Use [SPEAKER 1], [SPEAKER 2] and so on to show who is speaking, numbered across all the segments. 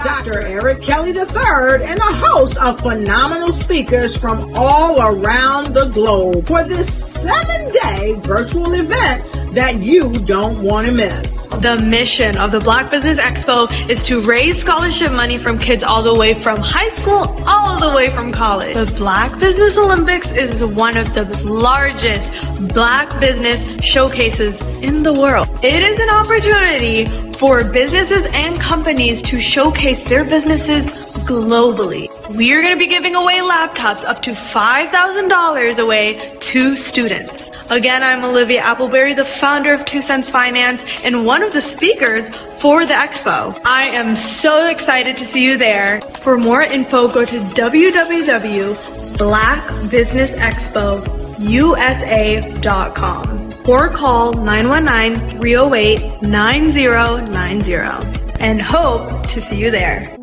[SPEAKER 1] Dr. Eric Kelly III and a host of phenomenal speakers from all around the globe for this 7-day virtual event that you don't want to miss.
[SPEAKER 2] The mission of the Black Business Expo is to raise scholarship money from kids all the way from high school all the way from college. The Black Business Olympics is one of the largest Black business showcases in the world. It is an opportunity for businesses and companies to showcase their businesses globally. We are going to be giving away laptops up to $5,000 away to students. Again, I'm Olivia Appleberry, the founder of 2 Cents Finance and one of the speakers for the expo. I am so excited to see you there. For more info, go to www.blackbusinessexpousa.com or call 919-308-9090 and hope to see you there.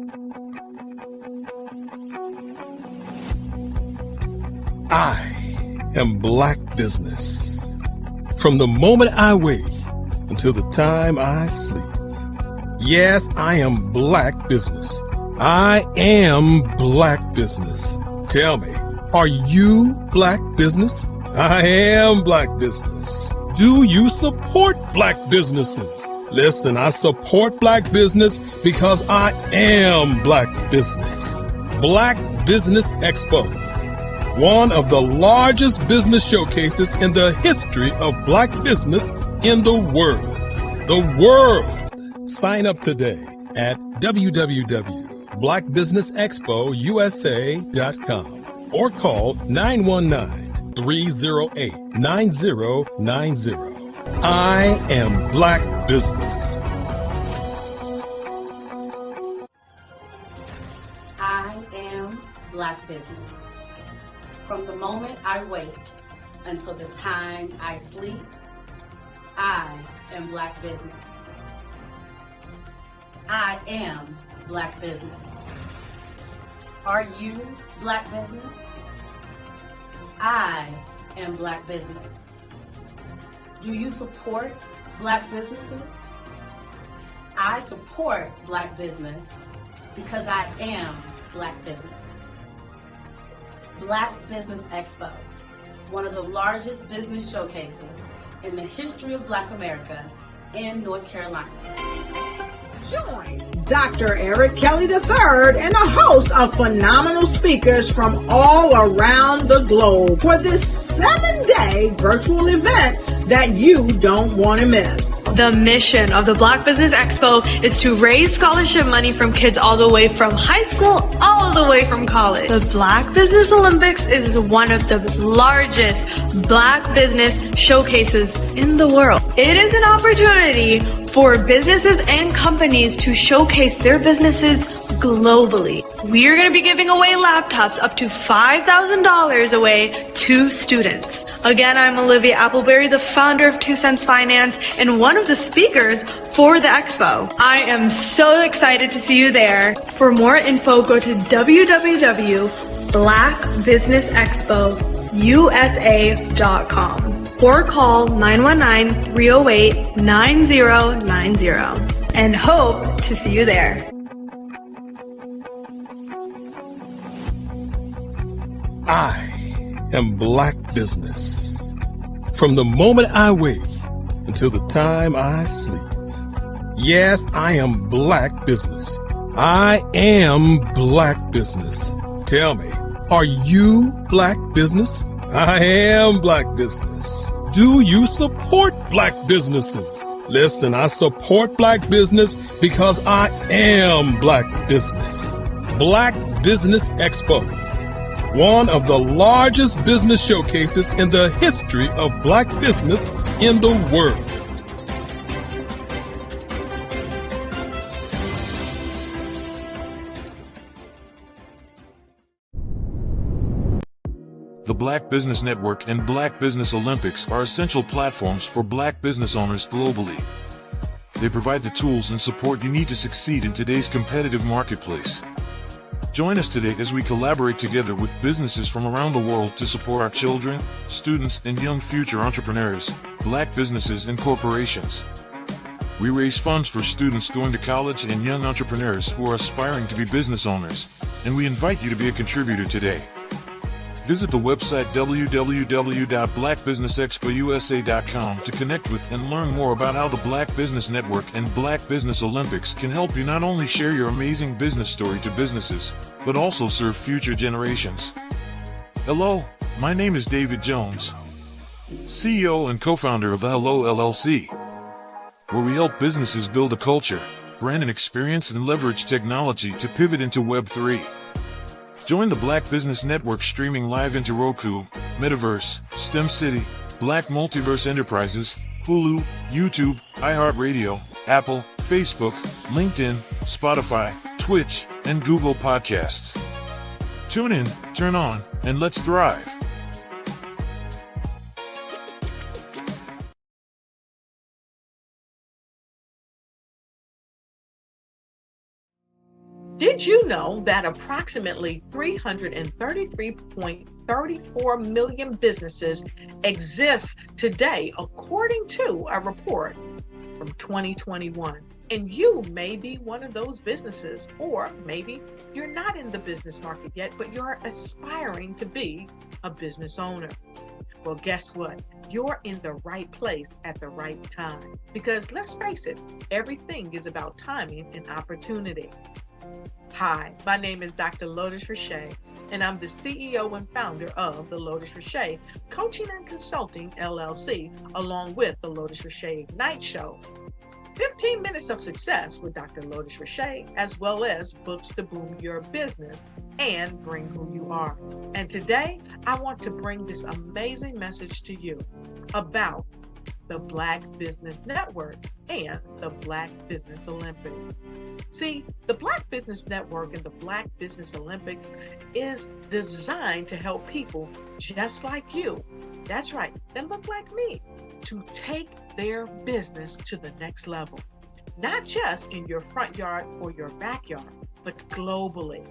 [SPEAKER 3] I am Black Business. From the moment I wake until the time I sleep. Yes, I am Black Business. I am Black Business. Tell me, are you Black Business? I am Black Business. Do you support Black businesses? Listen, I support Black business because I am Black Business. Black Business Expo, one of the largest business showcases in the history of Black business in the world. The world! Sign up today at www.blackbusinessexpousa.com or call 919-308-9090. I am Black Business.
[SPEAKER 4] I am Black Business. From the moment I wake until the time I sleep, I am Black Business. I am Black Business. Are you Black Business? I am Black Business. Do you support Black businesses? I support Black business because I am Black Business. Black Business Expo, one of the largest business showcases in the history of Black America in North Carolina.
[SPEAKER 1] Join Dr. Eric Kelly III and a host of phenomenal speakers from all around the globe for this 7-day virtual event that you don't want to miss.
[SPEAKER 2] The mission of the Black Business Expo is to raise scholarship money from kids all the way from high school all the way from college. The Black Business Olympics is one of the largest Black business showcases in the world. It is an opportunity for businesses and companies to showcase their businesses globally. We are going to be giving away laptops up to $5,000 away to students. Again, I'm Olivia Appleberry, the founder of 2 Cents Finance and one of the speakers for the expo. I am so excited to see you there. For more info, go to www.blackbusinessexpousa.com or call 919-308-9090 and hope to see you there.
[SPEAKER 3] I am Black Business. From the moment I wake until the time I sleep. Yes, I am Black Business. I am Black Business. Tell me, are you Black Business? I am Black Business. Do you support Black businesses? Listen, I support Black business because I am Black Business. Black Business Expo, one of the largest business showcases in the history of Black business in the world.
[SPEAKER 5] The Black Business Network and Black Business Olympics are essential platforms for Black business owners globally. They provide the tools and support you need to succeed in today's competitive marketplace. Join us today as we collaborate together with businesses from around the world to support our children, students, and young future entrepreneurs, Black businesses and corporations. We raise funds for students going to college and young entrepreneurs who are aspiring to be business owners, and we invite you to be a contributor today. Visit the website www.blackbusinessexpousa.com to connect with and learn more about how the Black Business Network and Black Business Olympics can help you not only share your amazing business story to businesses, but also serve future generations. Hello, my name is David Jones, CEO and co-founder of the Hello LLC, where we help businesses build a culture, brand and experience, and leverage technology to pivot into Web3. Join the Black Business Network streaming live into Roku, Metaverse, STEM City, Black Multiverse Enterprises, Hulu, YouTube, iHeartRadio, Apple, Facebook, LinkedIn, Spotify, Twitch, and Google Podcasts. Tune in, turn on, and let's thrive.
[SPEAKER 1] Did you know that approximately 333.34 million businesses exist today, according to a report from 2021? And you may be one of those businesses, or maybe you're not in the business market yet, but you're aspiring to be a business owner. Well, guess what? You're in the right place at the right time. Because let's face it, everything is about timing and opportunity. Hi, my name is Dr. Lotus Richey, and I'm the CEO and founder of the Lotus Richey Coaching and Consulting LLC, along with the Lotus Richey Ignite Show. 15 minutes of success with Dr. Lotus Richey, as well as books to boom your business and bring who you are. And today, I want to bring this amazing message to you about the Black Business Network and the Black Business Olympics. See, the Black Business Network and the Black Business Olympics is designed to help people just like you, that's right, that look like me, to take their business to the next level. Not just in your front yard or your backyard, but globally.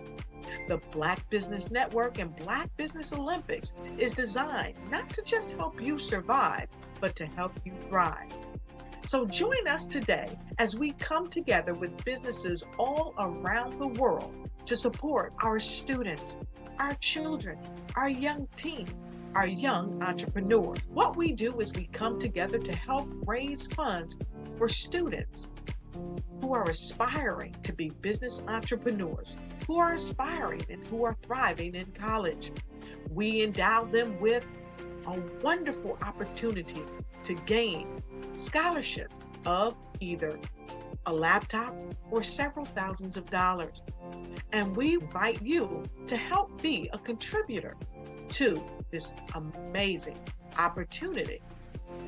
[SPEAKER 1] The Black Business Network and Black Business Olympics is designed not to just help you survive, but to help you thrive. So join us today as we come together with businesses all around the world to support our students, our children, our young teens, our young entrepreneurs. What we do is we come together to help raise funds for students who are aspiring to be business entrepreneurs, who are aspiring and who are thriving in college. We endow them with a wonderful opportunity to gain scholarship of either a laptop or several thousands of dollars. And we invite you to help be a contributor to this amazing opportunity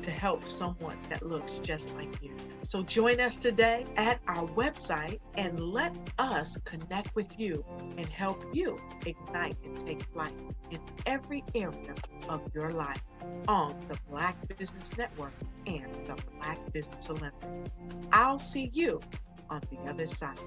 [SPEAKER 1] to help someone that looks just like you. So join us today at our website and let us connect with you and help you ignite and take flight in every area of your life on the Black Business Network and the Black Business Olympics. I'll see you on the other side.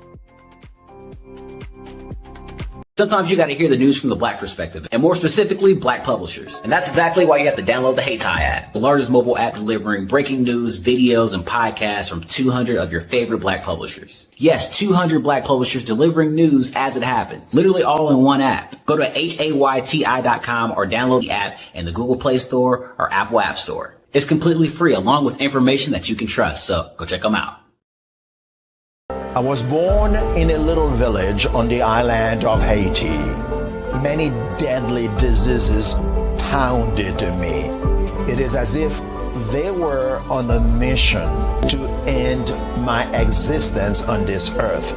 [SPEAKER 6] Sometimes you got to hear the news from the Black perspective, and more specifically, Black publishers. And that's exactly why you have to download the HeyTie app, the largest mobile app delivering breaking news, videos, and podcasts from 200 of your favorite Black publishers. Yes, 200 Black publishers delivering news as it happens, literally all in one app. Go to HAYTI.com or download the app in the Google Play Store or Apple App Store. It's completely free, along with information that you can trust, so go check them out.
[SPEAKER 7] I was born in a little village on the island of Haiti. Many deadly diseases pounded me. It is as if they were on a mission to end my existence on this earth.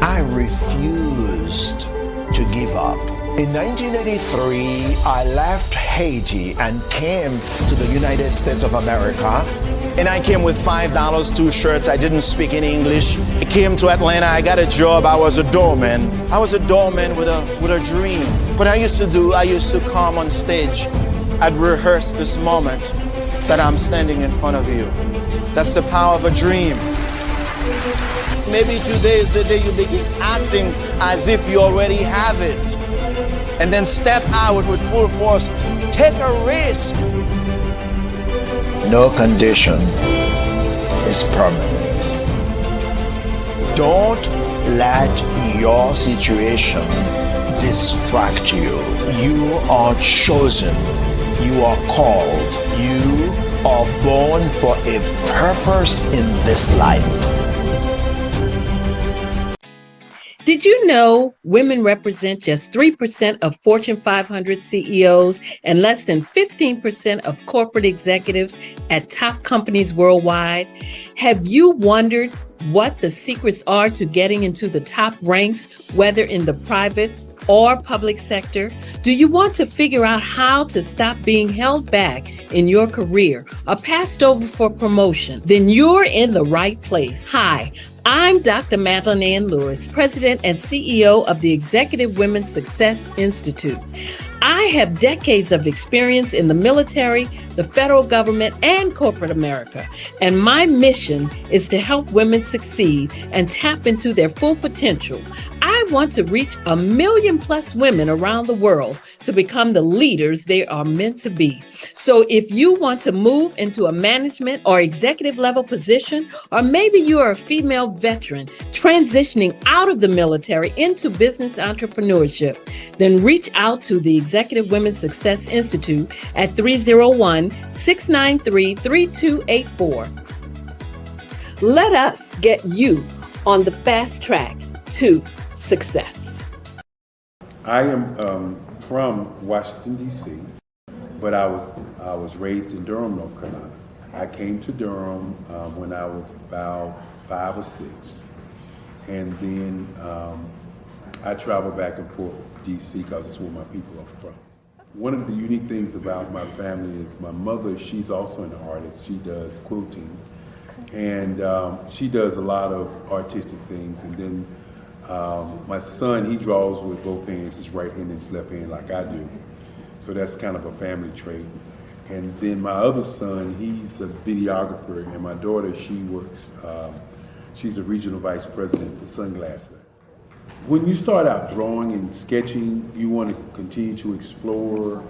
[SPEAKER 7] I refused to give up. In 1983, I left Haiti and came to the United States of America. And I came with $5, 2 shirts. I didn't speak any English. I came to Atlanta. I got a job. I was a doorman. I was a doorman with a dream. What I used to come on stage. I'd rehearse this moment that I'm standing in front of you. That's the power of a dream. Maybe today is the day you begin acting as if you already have it. And then step out with full force. Take a risk. No condition is permanent. Don't let your situation distract you. You are chosen. You are called. You are born for a purpose in this life.
[SPEAKER 8] Did you know women represent just 3% of Fortune 500 CEOs and less than 15% of corporate executives at top companies worldwide? Have you wondered what the secrets are to getting into the top ranks, whether in the private or public sector? Do you want to figure out how to stop being held back in your career or passed over for promotion? Then you're in the right place. Hi, I'm Dr. Madeline Ann Lewis, President and CEO of the Executive Women's Success Institute. I have decades of experience in the military, the federal government, and corporate America, and my mission is to help women succeed and tap into their full potential. I want to reach 1 million plus women around the world to become the leaders they are meant to be. So if you want to move into a management or executive level position, or maybe you are a female veteran transitioning out of the military into business entrepreneurship, then reach out to the Executive Women's Success Institute at 301-693-3284. Let us get you on the fast track to success.
[SPEAKER 9] I am from Washington, D.C., but I was raised in Durham, North Carolina. I came to Durham when I was about 5 or 6, and then I traveled back and forth to D.C. because it's where my people are from. One of the unique things about my family is my mother, she's also an artist. She does quilting, and she does a lot of artistic things. And then my son, he draws with both hands, his right hand and his left hand, like I do. So that's kind of a family trait. And then my other son, he's a videographer, and my daughter, she works, she's a regional vice president for Sunglass. When you start out drawing and sketching, you want to continue to explore,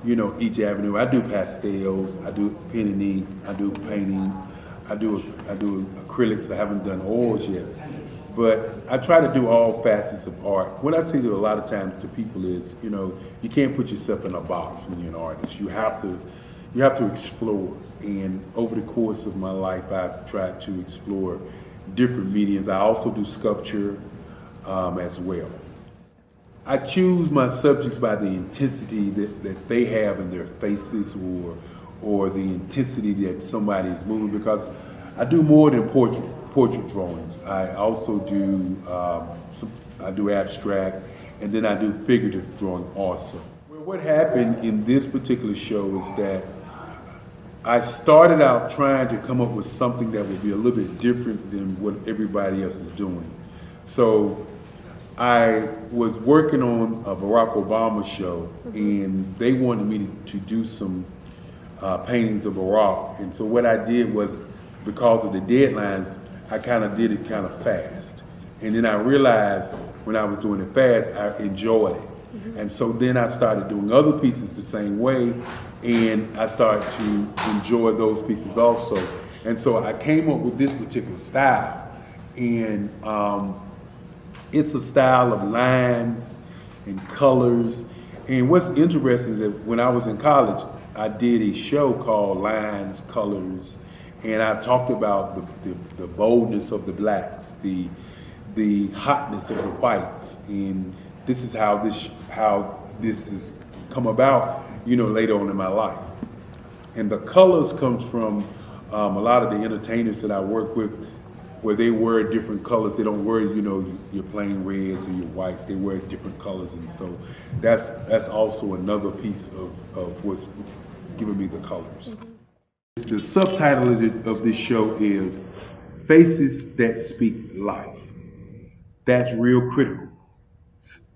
[SPEAKER 9] each avenue. I do pastels, I do pen and ink, I do painting, I do acrylics. I haven't done oils yet. But I try to do all facets of art. What I say to a lot of times to people is, you can't put yourself in a box when you're an artist. You have to explore. And over the course of my life, I've tried to explore different mediums. I also do sculpture as well. I choose my subjects by the intensity that they have in their faces, or the intensity that somebody is moving, because I do more than portrait drawings. I also do I do abstract, and then I do figurative drawing also. Well, what happened in this particular show is that I started out trying to come up with something that would be a little bit different than what everybody else is doing. So I was working on a Barack Obama show, and they wanted me to do some paintings of Barack. And so what I did was, because of the deadlines, I kind of did it kind of fast. And then I realized when I was doing it fast, I enjoyed it. And so then I started doing other pieces the same way, and I started to enjoy those pieces also. And so I came up with this particular style, and it's a style of lines and colors. And what's interesting is that when I was in college, I did a show called Lines, Colors, and I talked about the boldness of the blacks, the hotness of the whites, and this is how this has come about, later on in my life. And the colors comes from a lot of the entertainers that I work with, where they wear different colors. They don't wear, your plain reds or your whites. They wear different colors, and so that's also another piece of what's giving me the colors. The subtitle of this show is Faces That Speak Life. That's real critical.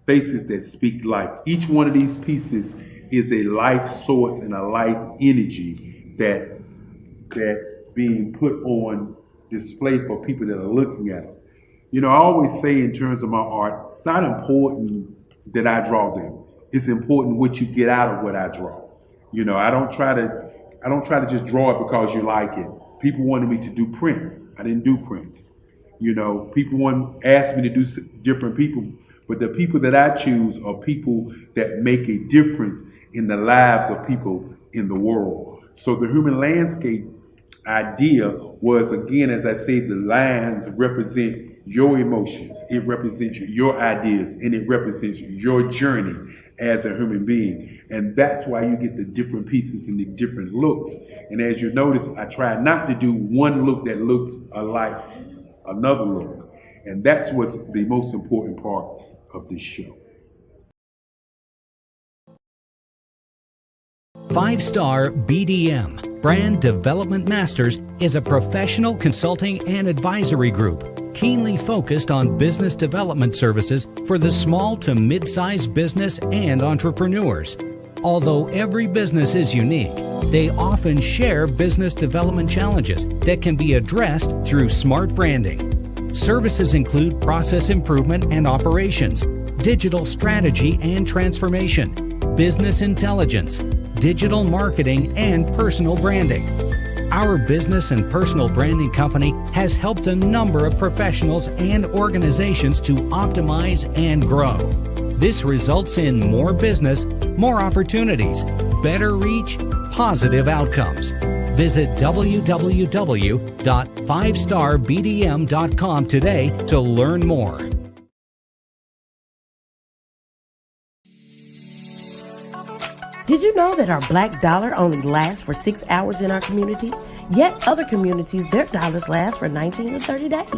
[SPEAKER 9] Faces that speak life. Each one of these pieces is a life source and a life energy that's being put on display for people that are looking at it. I always say in terms of my art, it's not important that I draw them. It's important what you get out of what I draw. I don't try to just draw it because you like it. People wanted me to do prints. I didn't do prints. You know, people asked me to do different people, but the people that I choose are people that make a difference in the lives of people in the world. So the human landscape idea was, again, as I say, the lines represent your emotions, it represents your ideas, and it represents your journey as a human being. And that's why you get the different pieces and the different looks. And as you notice, I try not to do one look that looks alike another look. And that's what's the most important part of this show.
[SPEAKER 10] 5-Star BDM, Brand Development Masters, is a professional consulting and advisory group keenly focused on business development services for the small to mid-sized business and entrepreneurs. Although every business is unique, they often share business development challenges that can be addressed through smart branding. Services include process improvement and operations, digital strategy and transformation, business intelligence, digital marketing, and personal branding. Our business and personal branding company has helped a number of professionals and organizations to optimize and grow. This results in more business, more opportunities, better reach, positive outcomes. Visit www.5starbdm.com today to learn more.
[SPEAKER 11] Did you know that our black dollar only lasts for 6 hours in our community? Yet other communities, their dollars last for 19 to 30 days.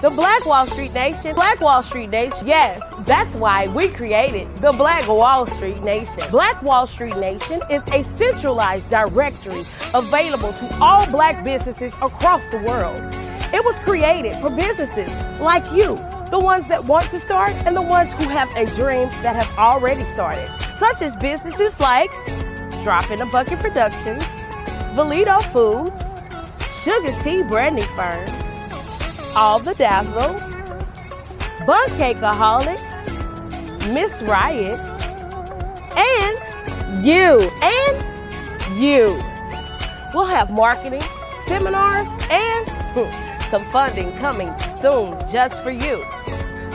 [SPEAKER 12] The Black Wall Street Nation. Black Wall Street Nation. Yes, that's why we created the Black Wall Street Nation. Black Wall Street Nation is a centralized directory available to all black businesses across the world. It was created for businesses like you, the ones that want to start and the ones who have a dream that have already started, such as businesses like Drop in a Bucket Productions, Valito Foods, Sugar Tea Branding Firm, All the Dazzle, Bun Cakeaholic, Miss Riot, and you. We'll have marketing, seminars, and some funding coming soon just for you.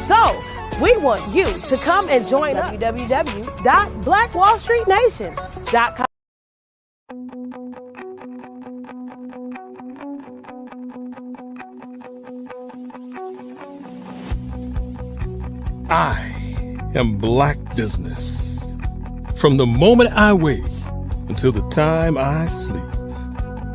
[SPEAKER 12] So, we want you to come and join us at www.blackwallstreetnation.com.
[SPEAKER 3] I am Black Business. From the moment I wake until the time I sleep.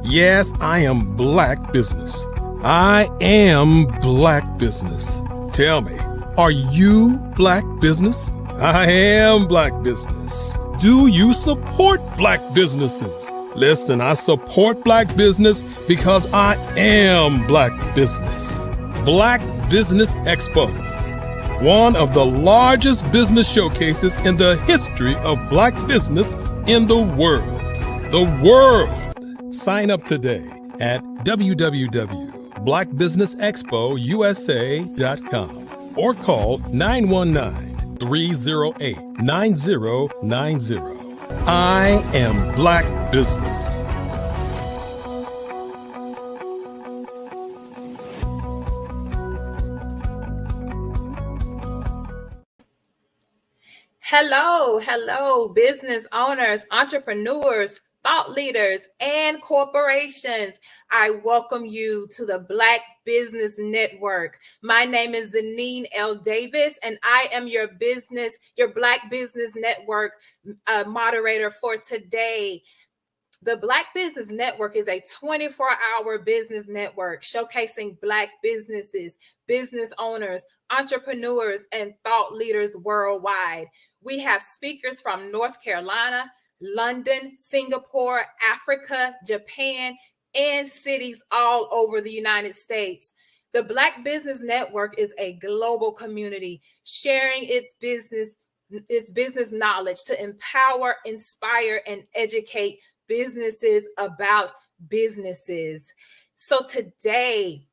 [SPEAKER 3] Yes, I am Black Business. I am Black Business. Tell me, are you Black Business? I am Black Business. Do you support Black businesses? Listen, I support Black business because I am Black Business. Black Business Expo, one of the largest business showcases in the history of black business in the world. The world! Sign up today at www.blackbusinessexpousa.com or call 919-308-9090. I am Black Business.
[SPEAKER 13] Hello, business owners, entrepreneurs, thought leaders, and corporations. I welcome you to the Black Business Network. My name is Zanine L. Davis, and I am your Black Business Network moderator for today. The Black Business Network is a 24-hour business network showcasing Black businesses, business owners, entrepreneurs, and thought leaders worldwide. We have speakers from North Carolina, London, Singapore, Africa, Japan, and cities all over the United States. The Black Business Network is a global community sharing its business knowledge to empower, inspire, and educate businesses about businesses. So today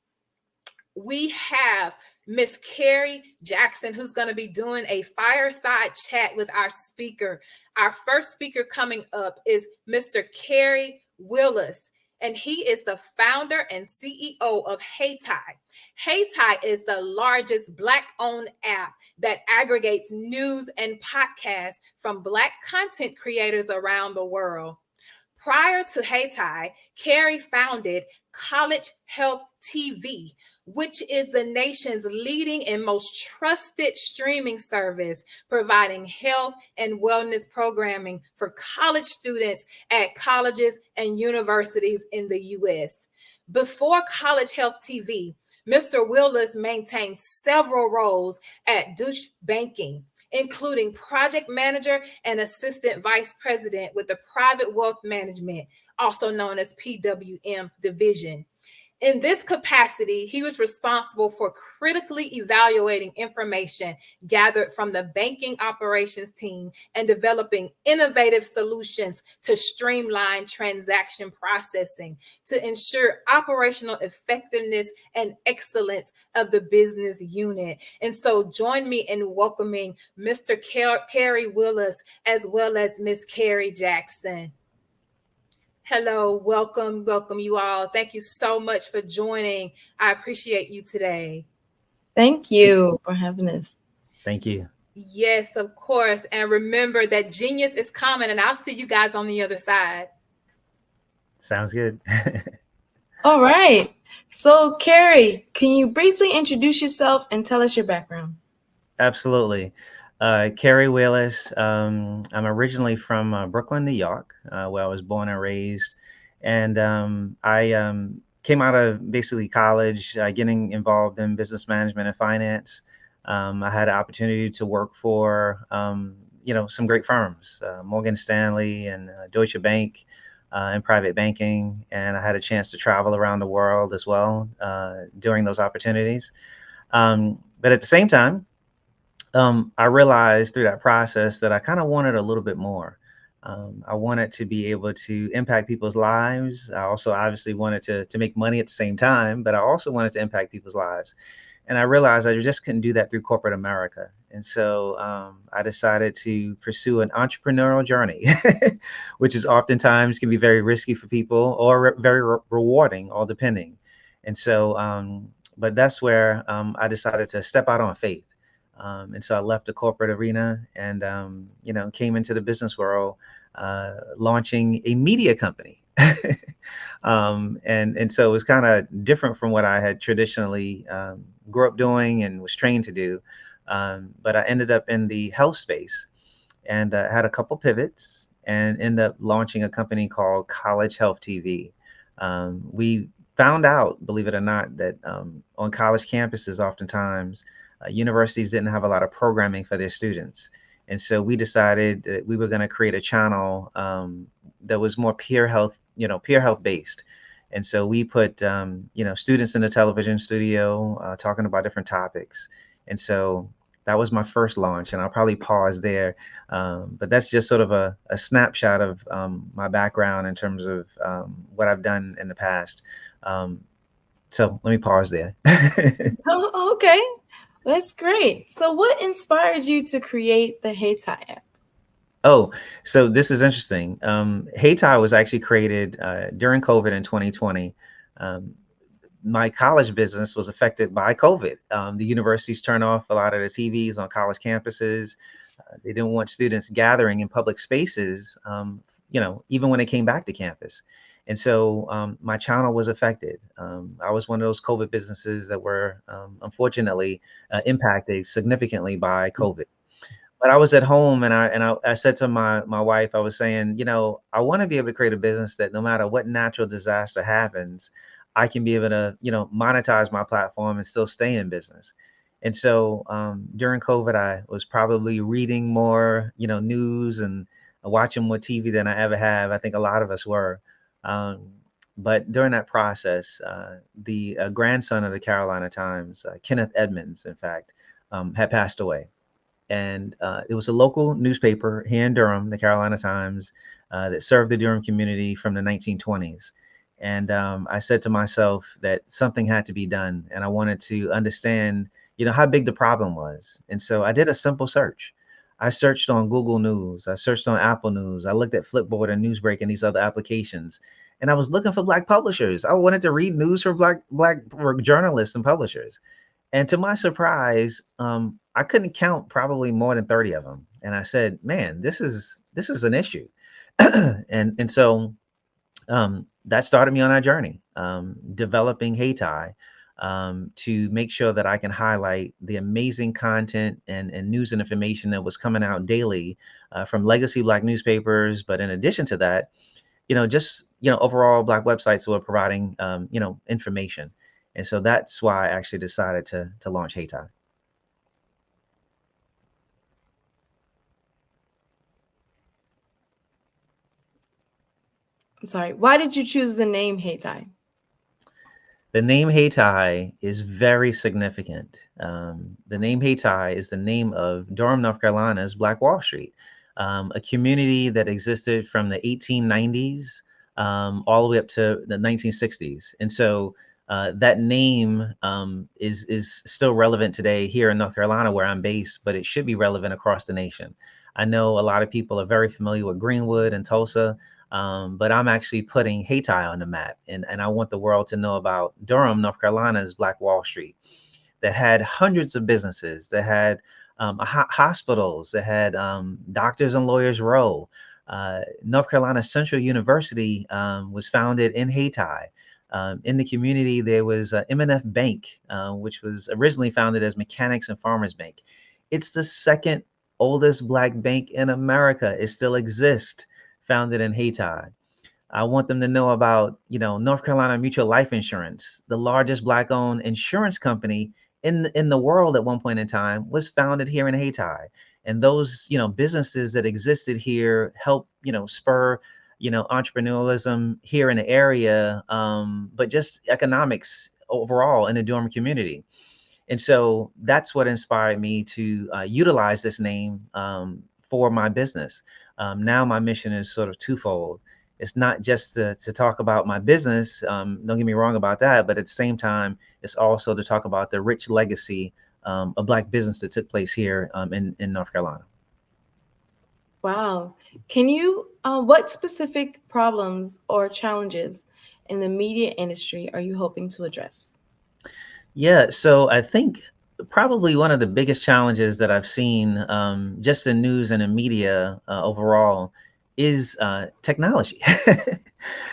[SPEAKER 13] we have Miss Carrie Jackson, who's going to be doing a fireside chat with our speaker. Our first speaker coming up is Mr. Kerry Willis. and he is the founder and CEO of HeyTie. HeyTie is the largest Black-owned app that aggregates news and podcasts from Black content creators around the world. Prior to HeyTie, Carrie founded College Health TV, which is the nation's leading and most trusted streaming service, providing health and wellness programming for college students at colleges and universities in the U.S. Before College Health TV, Mr. Willis maintained several roles at Deutsche Banking, including project manager and assistant vice president with the Private Wealth Management, also known as PWM division. In this capacity, he was responsible for critically evaluating information gathered from the banking operations team and developing innovative solutions to streamline transaction processing to ensure operational effectiveness and excellence of the business unit. And so join me in welcoming Mr. Carrie Willis as well as Miss Carrie Jackson. Hello, welcome you all. Thank you so much for joining. I appreciate you today.
[SPEAKER 14] Thank you for having us.
[SPEAKER 15] Thank you.
[SPEAKER 13] Yes, of course. And remember that genius is coming, and I'll see you guys on the other side.
[SPEAKER 15] Sounds good.
[SPEAKER 14] All right. So, Carrie, can you briefly introduce yourself and tell us your background?
[SPEAKER 15] Absolutely. Carrie Willis. I'm originally from Brooklyn, New York, where I was born and raised. And I came out of basically college, getting involved in business management and finance. I had an opportunity to work for, some great firms, Morgan Stanley and Deutsche Bank in private banking. And I had a chance to travel around the world as well during those opportunities. But at the same time, I realized through that process that I kind of wanted a little bit more. I wanted to be able to impact people's lives. I also obviously wanted to make money at the same time, but I also wanted to impact people's lives. And I realized I just couldn't do that through corporate America. And so I decided to pursue an entrepreneurial journey, which is oftentimes can be very risky for people or very rewarding, all depending. And so, but that's where I decided to step out on faith. And so I left the corporate arena and, came into the business world, launching a media company. And so it was kind of different from what I had traditionally grew up doing and was trained to do. But I ended up in the health space and had a couple pivots and ended up launching a company called College Health TV. We found out, believe it or not, that on college campuses, oftentimes, universities didn't have a lot of programming for their students. And so we decided that we were going to create a channel that was more peer health based. And so we put, students in the television studio talking about different topics. And so that was my first launch, and I'll probably pause there. But that's just sort of a snapshot of my background in terms of what I've done in the past. So let me pause there.
[SPEAKER 14] Oh, okay. That's great. So what inspired you to create the HeyTie app?
[SPEAKER 15] Oh, so this is interesting. HeyTie was actually created during COVID in 2020. My college business was affected by COVID. The universities turned off a lot of the TVs on college campuses. They didn't want students gathering in public spaces, even when they came back to campus. And so my channel was affected. I was one of those COVID businesses that were unfortunately impacted significantly by COVID. But I was at home and I said to my wife, I was saying, I want to be able to create a business that no matter what natural disaster happens, I can be able to, monetize my platform and still stay in business. And so during COVID, I was probably reading more, news and watching more TV than I ever have. I think a lot of us were. But during that process, the grandson of the Carolina Times, Kenneth Edmonds, in fact, had passed away. And it was a local newspaper here in Durham, the Carolina Times, that served the Durham community from the 1920s. And I said to myself that something had to be done. And I wanted to understand, how big the problem was. And so I did a simple search. I searched on Google News. I searched on Apple News. I looked at Flipboard and Newsbreak and these other applications. and I was looking for Black publishers. I wanted to read news from Black journalists and publishers. And to my surprise, I couldn't count probably more than 30 of them. And I said, man, this is an issue. and so that started me on our journey, developing Hayti, to make sure that I can highlight the amazing content and news and information that was coming out daily from legacy Black newspapers. But in addition to that, just, overall Black websites were providing, information. And so that's why I actually decided to launch Hayti.
[SPEAKER 14] I'm sorry. Why did you choose the name Hayti?
[SPEAKER 15] The name Hayti is very significant. The name Hayti is the name of Durham, North Carolina's Black Wall Street, a community that existed from the 1890s all the way up to the 1960s. And so that name is still relevant today here in North Carolina, where I'm based, but it should be relevant across the nation. I know a lot of people are very familiar with Greenwood and Tulsa, but I'm actually putting Hayti on the map. And I want the world to know about Durham, North Carolina's Black Wall Street, that had hundreds of businesses, that had hospitals, that had Doctors and Lawyers Row. North Carolina Central University was founded in Hayti. In the community, there was M&F Bank, which was originally founded as Mechanics and Farmers Bank. It's the second oldest Black bank in America. It still exists, founded in Hayti. I want them to know about, North Carolina Mutual Life Insurance, the largest Black-owned insurance company in the world at one point in time, was founded here in Hayti. And those, businesses that existed here helped, spur, entrepreneurialism here in the area, but just economics overall in the Durham community. And so that's what inspired me to utilize this name for my business. Now my mission is sort of twofold. It's not just to talk about my business, don't get me wrong about that, but at the same time, it's also to talk about the rich legacy of Black business that took place here in North Carolina.
[SPEAKER 14] Wow. Can you, what specific problems or challenges in the media industry are you hoping to address?
[SPEAKER 15] Yeah, so I think probably one of the biggest challenges that I've seen just in news and in media overall is technology.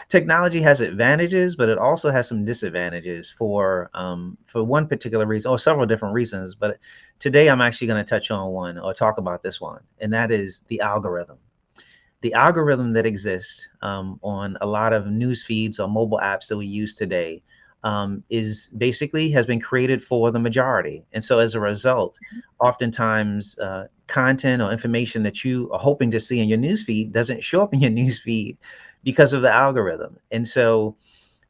[SPEAKER 15] Technology has advantages, but it also has some disadvantages for one particular reason, or several different reasons. But today I'm actually going to touch on one, or talk about this one, and that is the algorithm. The algorithm that exists on a lot of news feeds or mobile apps that we use today is basically has been created for the majority. And so as a result, oftentimes content or information that you are hoping to see in your newsfeed doesn't show up in your newsfeed because of the algorithm. And so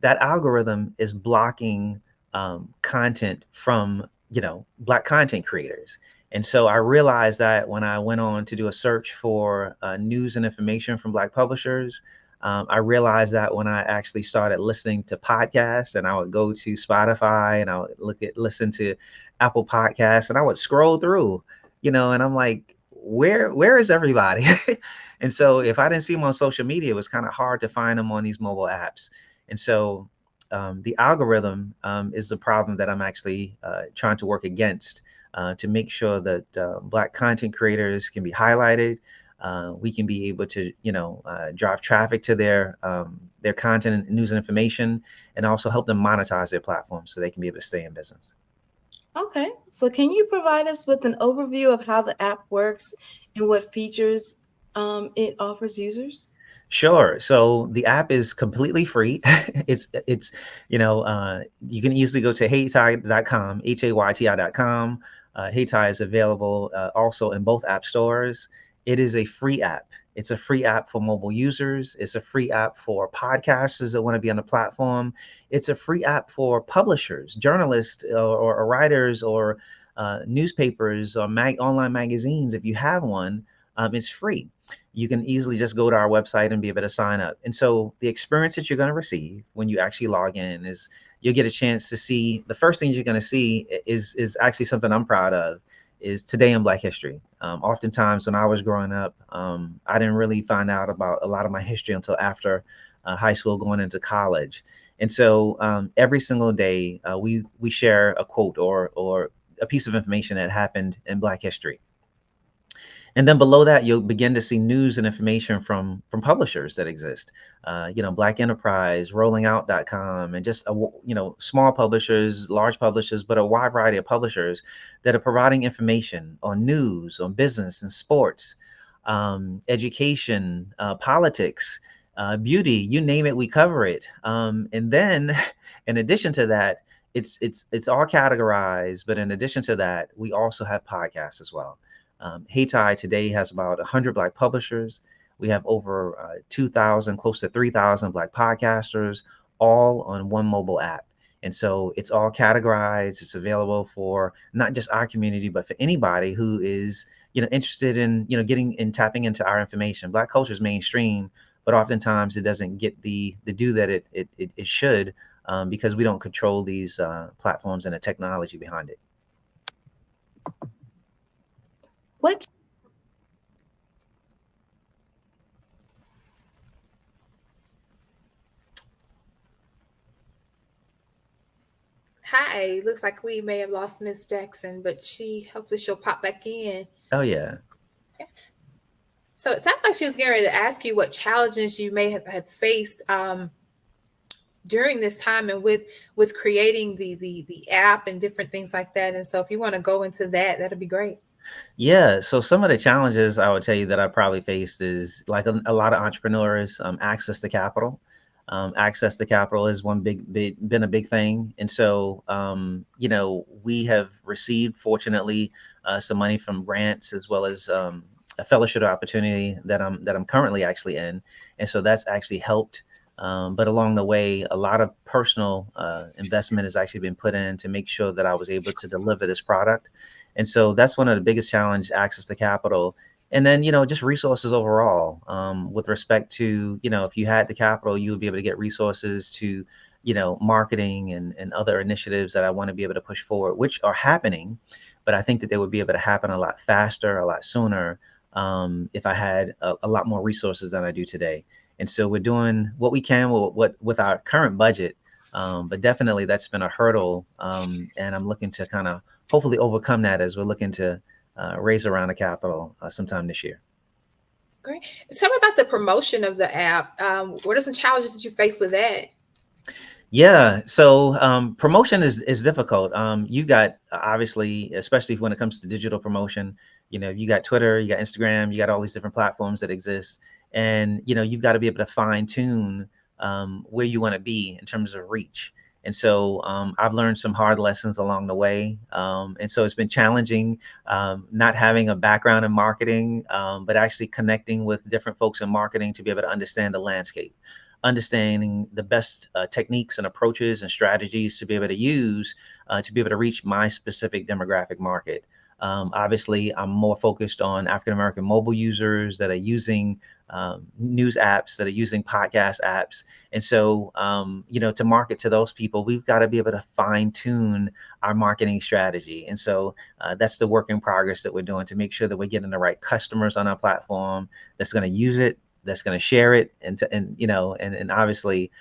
[SPEAKER 15] that algorithm is blocking content from, Black content creators. And so I realized that when I went on to do a search for news and information from Black publishers. I realized that when I actually started listening to podcasts, and I would go to Spotify and I would listen to Apple Podcasts, and I would scroll through, and I'm like, where is everybody? And so if I didn't see them on social media, it was kind of hard to find them on these mobile apps. And so the algorithm is the problem that I'm actually trying to work against to make sure that Black content creators can be highlighted. We can be able to, drive traffic to their content and news and information, and also help them monetize their platforms so they can be able to stay in business.
[SPEAKER 14] Okay, so can you provide us with an overview of how the app works and what features it offers users?
[SPEAKER 15] Sure. So the app is completely free. it's you can easily go to hayti.com, hayti.com. Hayti is available also in both app stores. It is a free app. It's a free app for mobile users. It's a free app for podcasters that want to be on the platform. It's a free app for publishers, journalists, or writers, or newspapers, or online magazines. If you have one, it's free. You can easily just go to our website and be able to sign up. And so the experience that you're going to receive when you actually log in is you'll get a chance to see, the first thing you're going to see is actually something I'm proud of, is Today in Black History. Oftentimes when I was growing up, I didn't really find out about a lot of my history until after high school going into college. And so every single day we share a quote or a piece of information that happened in Black history. And then below that, you'll begin to see news and information from publishers that exist. Black Enterprise, rollingout.com, and just small publishers, large publishers, but a wide variety of publishers that are providing information on news, on business and sports, education, politics, beauty, you name it, we cover it. And then in addition to that, it's all categorized, but in addition to that, we also have podcasts as well. Hayti today has about 100 Black publishers. We have over 2,000, close to 3,000 Black podcasters, all on one mobile app. And so it's all categorized. It's available for not just our community, but for anybody who is, interested in, getting and tapping into our information. Black culture is mainstream, but oftentimes it doesn't get the due that it should, because we don't control these platforms and the technology behind it.
[SPEAKER 14] What?
[SPEAKER 13] Hi, looks like we may have lost Miss Jackson, but hopefully she'll pop back in.
[SPEAKER 15] Oh, yeah.
[SPEAKER 13] So it sounds like she was getting ready to ask you what challenges you may have faced during this time and with creating the app and different things like that. And so if you want to go into that, that'd be great.
[SPEAKER 15] Yeah, so some of the challenges I would tell you that I probably faced is like a lot of entrepreneurs, access to capital. Access to capital is been a big thing. And so, we have received, fortunately, some money from grants as well as a fellowship opportunity that I'm currently actually in. And so that's actually helped. But along the way, a lot of personal investment has actually been put in to make sure that I was able to deliver this product. And so that's one of the biggest challenges, access to capital. And then, just resources overall, with respect to, if you had the capital, you would be able to get resources to, marketing and other initiatives that I want to be able to push forward, which are happening. But I think that they would be able to happen a lot faster, a lot sooner, if I had a lot more resources than I do today. And so we're doing what we can with our current budget. But definitely that's been a hurdle. And I'm looking to kind of hopefully overcome that as we're looking to raise around the capital sometime this year.
[SPEAKER 13] Great. Tell me about the promotion of the app. What are some challenges that you face with that?
[SPEAKER 15] Yeah, so promotion is difficult. You got, obviously, especially when it comes to digital promotion, you got Twitter, you got Instagram, you got all these different platforms that exist. And, you've got to be able to fine tune where you want to be in terms of reach. And so I've learned some hard lessons along the way. And so it's been challenging, not having a background in marketing, but actually connecting with different folks in marketing to be able to understand the landscape, understanding the best techniques and approaches and strategies to be able to use to be able to reach my specific demographic market. Obviously, I'm more focused on African-American mobile users that are using news apps, that are using podcast apps. And so, to market to those people, we've got to be able to fine tune our marketing strategy. And so that's the work in progress that we're doing to make sure that we're getting the right customers on our platform that's going to use it, that's going to share it, and obviously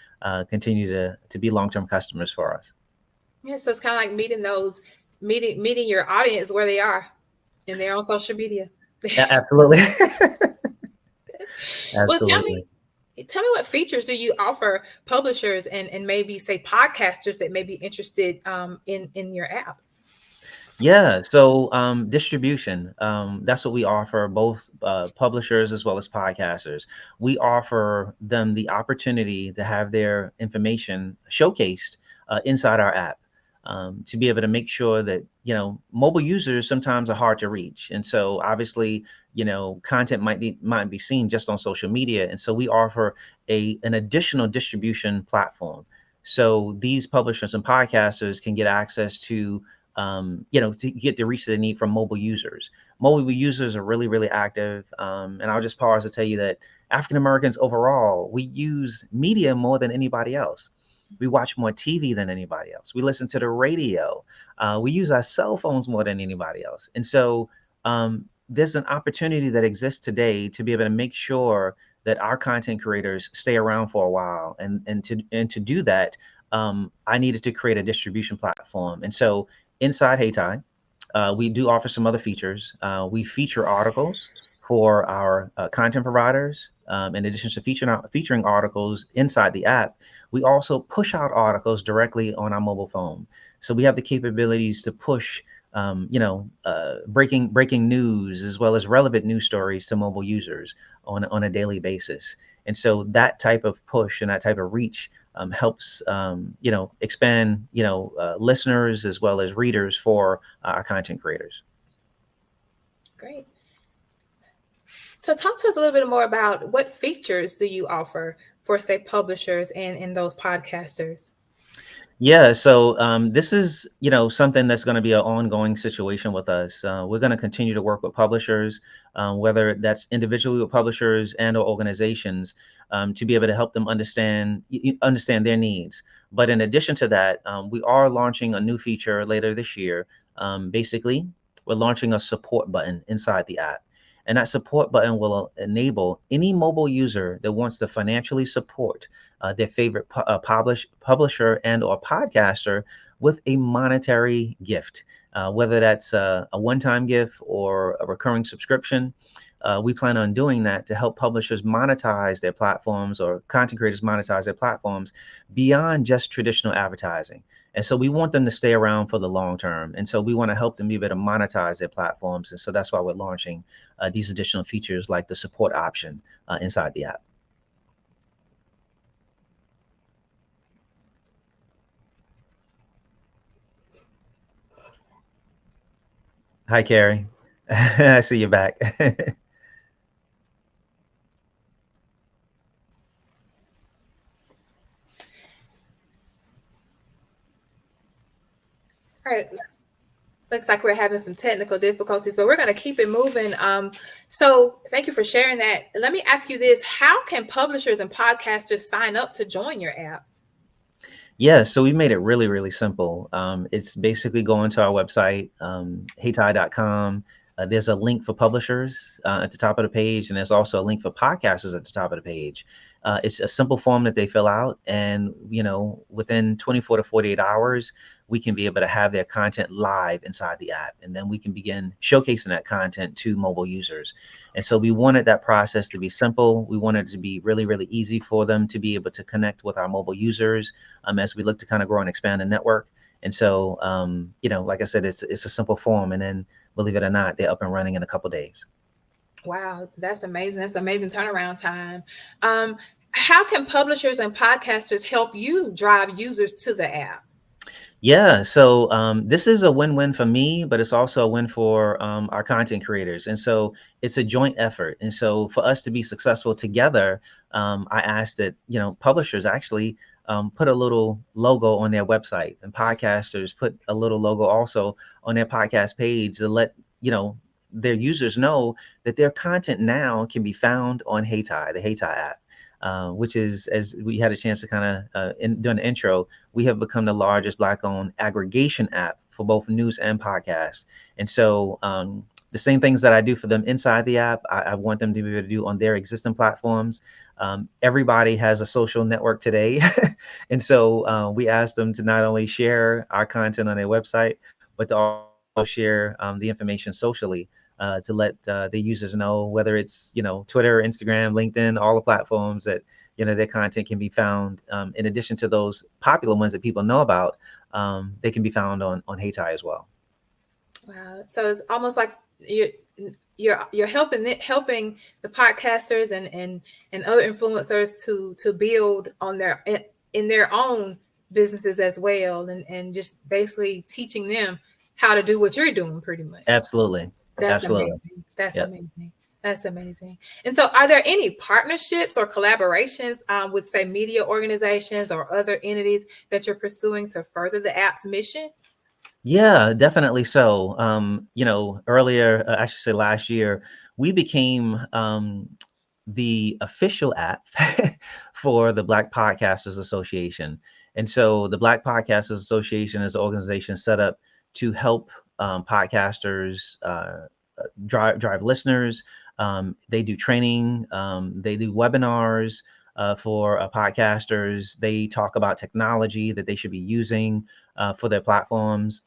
[SPEAKER 15] continue to be long-term customers for us.
[SPEAKER 13] Yeah, so it's kind of like meeting your audience where they are in their own social media.
[SPEAKER 15] Yeah, absolutely.
[SPEAKER 13] Well, tell me what features do you offer publishers and maybe say podcasters that may be interested in your app?
[SPEAKER 15] Yeah, so distribution, that's what we offer both publishers as well as podcasters. We offer them the opportunity to have their information showcased inside our app. To be able to make sure that, mobile users sometimes are hard to reach. And so obviously, content might be seen just on social media. And so we offer an additional distribution platform. So these publishers and podcasters can get access to, to get the reach they need from mobile users. Mobile users are really, really active. And I'll just pause to tell you that African Americans overall, we use media more than anybody else. We watch more TV than anybody else. We listen to the radio. We use our cell phones more than anybody else. And so there's an opportunity that exists today to be able to make sure that our content creators stay around for a while. And to do that, I needed to create a distribution platform. And so inside Heytie, we do offer some other features. We feature articles for our content providers. In addition to featuring articles inside the app, we also push out articles directly on our mobile phone. So we have the capabilities to push, breaking news as well as relevant news stories to mobile users on a daily basis. And so that type of push and that type of reach helps, expand, listeners as well as readers for our content creators.
[SPEAKER 13] Great. So talk to us a little bit more about what features do you offer for, say, publishers and those podcasters?
[SPEAKER 15] Yeah, so this is, something that's going to be an ongoing situation with us. We're going to continue to work with publishers, whether that's individually with publishers and or organizations, to be able to help them understand their needs. But in addition to that, we are launching a new feature later this year. Basically, we're launching a support button inside the app. And that support button will enable any mobile user that wants to financially support their favorite publisher and or podcaster with a monetary gift, whether that's a one-time gift or a recurring subscription. We plan on doing that to help publishers monetize their platforms or content creators monetize their platforms beyond just traditional advertising. And so we want them to stay around for the long term. And so we want to help them be able to monetize their platforms. And so that's why we're launching these additional features like the support option inside the app. Hi, Carrie. I see you back.
[SPEAKER 13] All right. Looks like we're having some technical difficulties, but we're going to keep it moving. So thank you for sharing that. Let me ask you this. How can publishers and podcasters sign up to join your app?
[SPEAKER 15] Yeah, so we made it really, really simple. It's basically going to our website, heytie.com. There's a link for publishers at the top of the page, and there's also a link for podcasters at the top of the page. It's a simple form that they fill out, and within 24 to 48 hours, we can be able to have their content live inside the app, and then we can begin showcasing that content to mobile users. And so we wanted that process to be simple. We wanted it to be really, really easy for them to be able to connect with our mobile users as we look to kind of grow and expand the network. And so, like I said, it's a simple form, and then believe it or not, they're up and running in a couple of days.
[SPEAKER 13] Wow, that's amazing. That's amazing turnaround time. How can publishers and podcasters help you drive users to the app?
[SPEAKER 15] Yeah, so this is a win-win for me, but it's also a win for our content creators. And so it's a joint effort. And so for us to be successful together, I asked that, publishers actually put a little logo on their website, and podcasters put a little logo also on their podcast page to let, their users know that their content now can be found on Heytie, the Heytie app. Which is, as we had a chance to kind of during the intro, we have become the largest Black-owned aggregation app for both news and podcasts. And so the same things that I do for them inside the app, I want them to be able to do on their existing platforms. Everybody has a social network today. And so we asked them to not only share our content on their website, but to also share the information socially. To let the users know, whether it's Twitter, Instagram, LinkedIn, all the platforms that their content can be found. In addition to those popular ones that people know about, they can be found on Heytie as well.
[SPEAKER 13] Wow! So it's almost like you're helping the podcasters and other influencers to build on in their own businesses as well, and just basically teaching them how to do what you're doing, pretty much.
[SPEAKER 15] Absolutely.
[SPEAKER 13] That's
[SPEAKER 15] Absolutely.
[SPEAKER 13] amazing. That's amazing. That's amazing. And so are there any partnerships or collaborations with, say, media organizations or other entities that you're pursuing to further the app's mission?
[SPEAKER 15] Yeah, definitely so. Earlier, I should say last year, we became the official app for the Black Podcasters Association. And so the Black Podcasters Association is an organization set up to help podcasters drive listeners, They do training. They do webinars for podcasters. They talk about technology that they should be using for their platforms.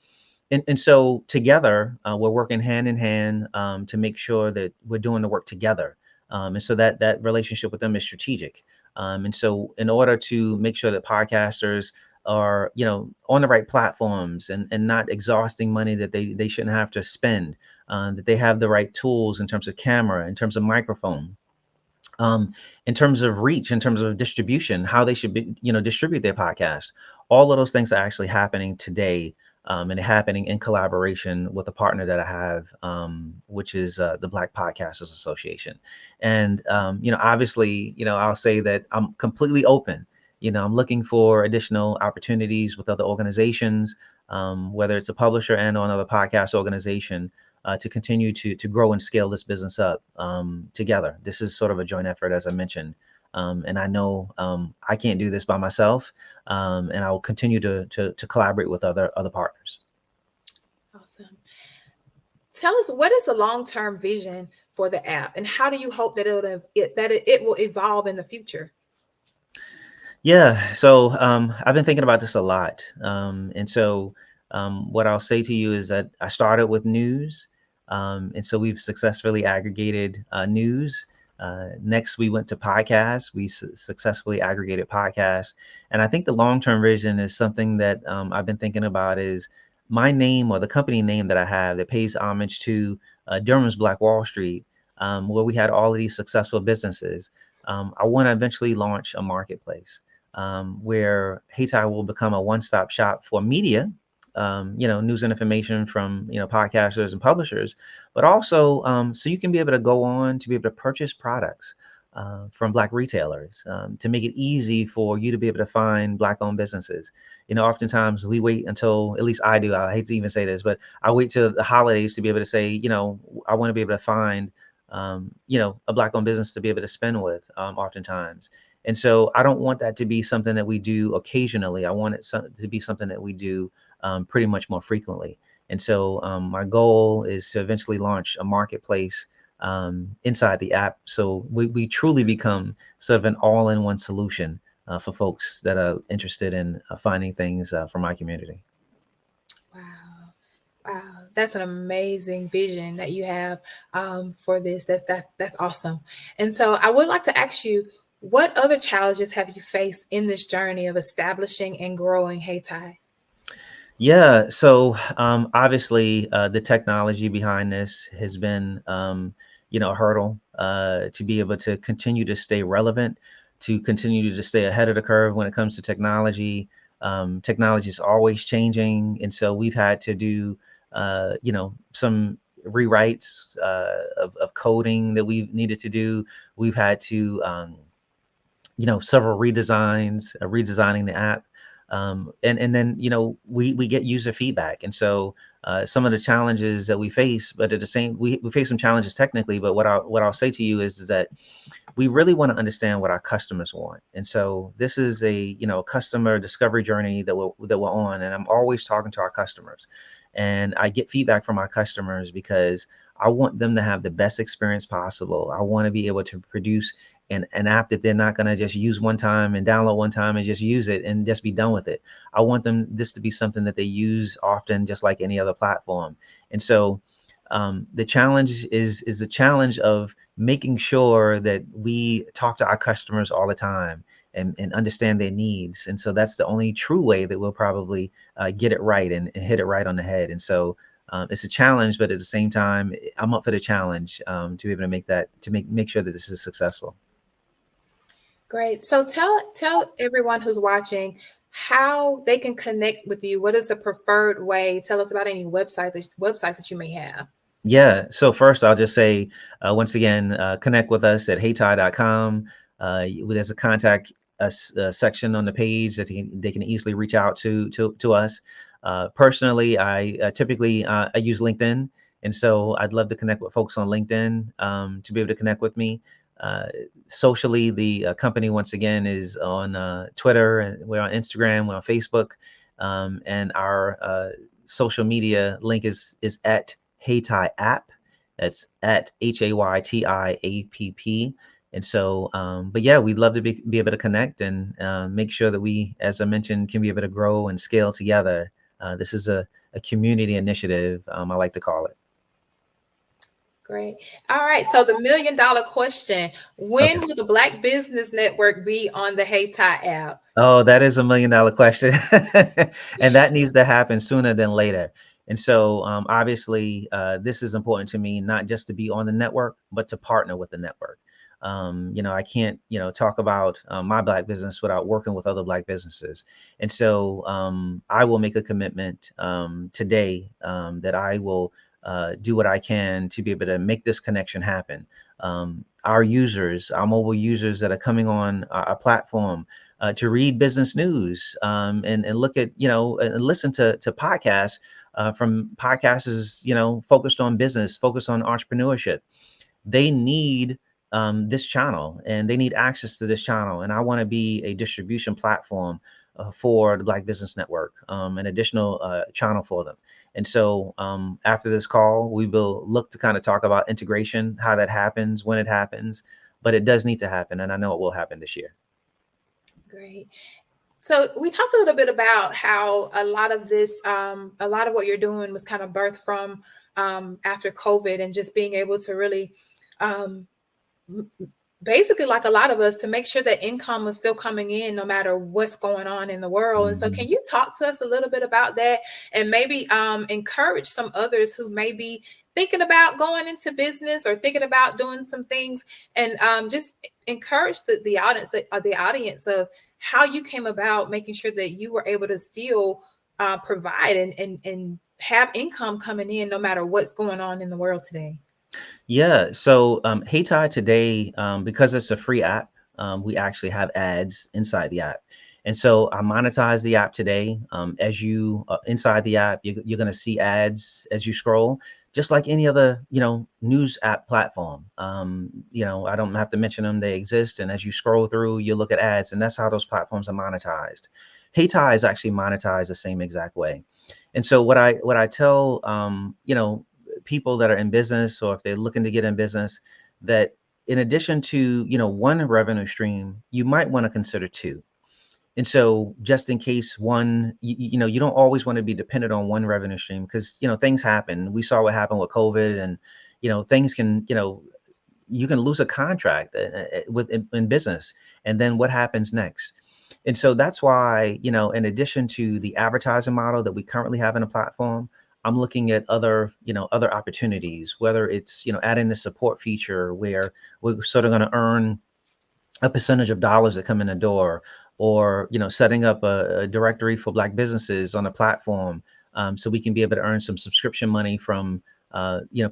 [SPEAKER 15] And so together, we're working hand in hand to make sure that we're doing the work together. And so that relationship with them is strategic. And so in order to make sure that podcasters are, on the right platforms and not exhausting money that they shouldn't have to spend, that they have the right tools in terms of camera, in terms of microphone, in terms of reach, in terms of distribution, how they should be, distribute their podcast. All of those things are actually happening today, and happening in collaboration with a partner that I have, which is the Black Podcasters Association. And obviously, I'll say that I'm completely open. I'm looking for additional opportunities with other organizations, whether it's a publisher and or another podcast organization, to continue to grow and scale this business up together. This is sort of a joint effort, as I mentioned. And I know I can't do this by myself, and I will continue to collaborate with other partners.
[SPEAKER 13] Awesome. Tell us, what is the long-term vision for the app, and how do you hope that it will evolve in the future?
[SPEAKER 15] Yeah, so I've been thinking about this a lot. And so what I'll say to you is that I started with news. And so we've successfully aggregated news. Next, we went to podcasts. We successfully aggregated podcasts. And I think the long-term vision is something that I've been thinking about is my name, or the company name that I have, that pays homage to Durham's Black Wall Street, where we had all of these successful businesses. I want to eventually launch a marketplace where Heytie will become a one-stop shop for media, news and information from, podcasters and publishers, but also so you can be able to go on to be able to purchase products from Black retailers, to make it easy for you to be able to find Black-owned businesses. Oftentimes we wait until, at least I do, I hate to even say this, but I wait till the holidays to be able to say, I want to be able to find, a Black-owned business to be able to spend with, oftentimes. And so I don't want that to be something that we do occasionally. I want it to be something that we do pretty much more frequently. And so my goal is to eventually launch a marketplace inside the app, so we truly become sort of an all-in-one solution for folks that are interested in finding things for my community.
[SPEAKER 13] Wow, that's an amazing vision that you have for this. That's awesome. And so I would like to ask you, what other challenges have you faced in this journey of establishing and growing Heytie?
[SPEAKER 15] Yeah, so obviously the technology behind this has been, a hurdle to be able to continue to stay relevant, to continue to stay ahead of the curve when it comes to technology. Technology is always changing, and so we've had to do, some rewrites of coding that we needed to do. We've had to, several redesigning the app. And then, we get user feedback. And so some of the challenges that we face, but at the same, we face some challenges technically, but what I'll say to you is that we really want to understand what our customers want. And so this is a, customer discovery journey that we're on. And I'm always talking to our customers, and I get feedback from our customers because I want them to have the best experience possible. I want to be able to produce an app that they're not going to just use one time and download one time and just use it and just be done with it. I want this to be something that they use often, just like any other platform. And so the challenge is the challenge of making sure that we talk to our customers all the time and understand their needs. And so that's the only true way that we'll probably get it right and hit it right on the head. And so it's a challenge, but at the same time, I'm up for the challenge to be able to make sure that this is successful.
[SPEAKER 13] Great. So tell everyone who's watching how they can connect with you. What is the preferred way? Tell us about any websites that you may have.
[SPEAKER 15] Yeah. So first, I'll just say, once again, connect with us at heytie.com. There's a contact section on the page that they can easily reach out to us. Personally, I typically I use LinkedIn. And so I'd love to connect with folks on LinkedIn to be able to connect with me. Socially, the company, once again, is on Twitter, and we're on Instagram, we're on Facebook, and our social media link is at Heytie app. That's at HAYTIAPP. And so, but yeah, we'd love to be able to connect and make sure that we, as I mentioned, can be able to grow and scale together. This is a community initiative, I like to call it.
[SPEAKER 13] Great. All right. So the $1 million question, when
[SPEAKER 15] Okay.
[SPEAKER 13] will the Black Business Network be on the Hey Ty app?
[SPEAKER 15] Oh, that is $1 million question. And that needs to happen sooner than later. And so obviously, this is important to me, not just to be on the network, but to partner with the network. I can't, talk about my Black business without working with other Black businesses. And so I will make a commitment today that I will do what I can to be able to make this connection happen. Our users, our mobile users that are coming on our platform, to read business news and look at, and listen to podcasts from podcasters, focused on business, focused on entrepreneurship. They need this channel and they need access to this channel. And I want to be a distribution platform for the Black Business Network, an additional channel for them. And so after this call, we will look to kind of talk about integration, how that happens, when it happens, but it does need to happen. And I know it will happen this year.
[SPEAKER 13] Great. So we talked a little bit about how a lot of this, a lot of what you're doing was kind of birthed from after COVID and just being able to really basically, like a lot of us, to make sure that income was still coming in no matter what's going on in the world. And so can you talk to us a little bit about that and maybe encourage some others who may be thinking about going into business or thinking about doing some things, and just encourage the audience of how you came about making sure that you were able to still provide and have income coming in no matter what's going on in the world today?
[SPEAKER 15] Yeah, so Hey Ty today, because it's a free app, we actually have ads inside the app. And so I monetize the app today. As you inside the app, you're going to see ads as you scroll, just like any other, news app platform. I don't have to mention them, they exist. And as you scroll through, you look at ads, and that's how those platforms are monetized. Hey Ty is actually monetized the same exact way. And so what I tell, people that are in business, or if they're looking to get in business, that in addition to, one revenue stream, you might want to consider two. And so just in case one, you don't always want to be dependent on one revenue stream, because, things happen. We saw what happened with COVID, and, things can, you can lose a contract in business. And then what happens next? And so that's why, in addition to the advertising model that we currently have in a platform, I'm looking at other opportunities, whether it's, adding the support feature where we're sort of going to earn a percentage of dollars that come in the door, or, setting up a directory for Black businesses on a platform, so we can be able to earn some subscription money from,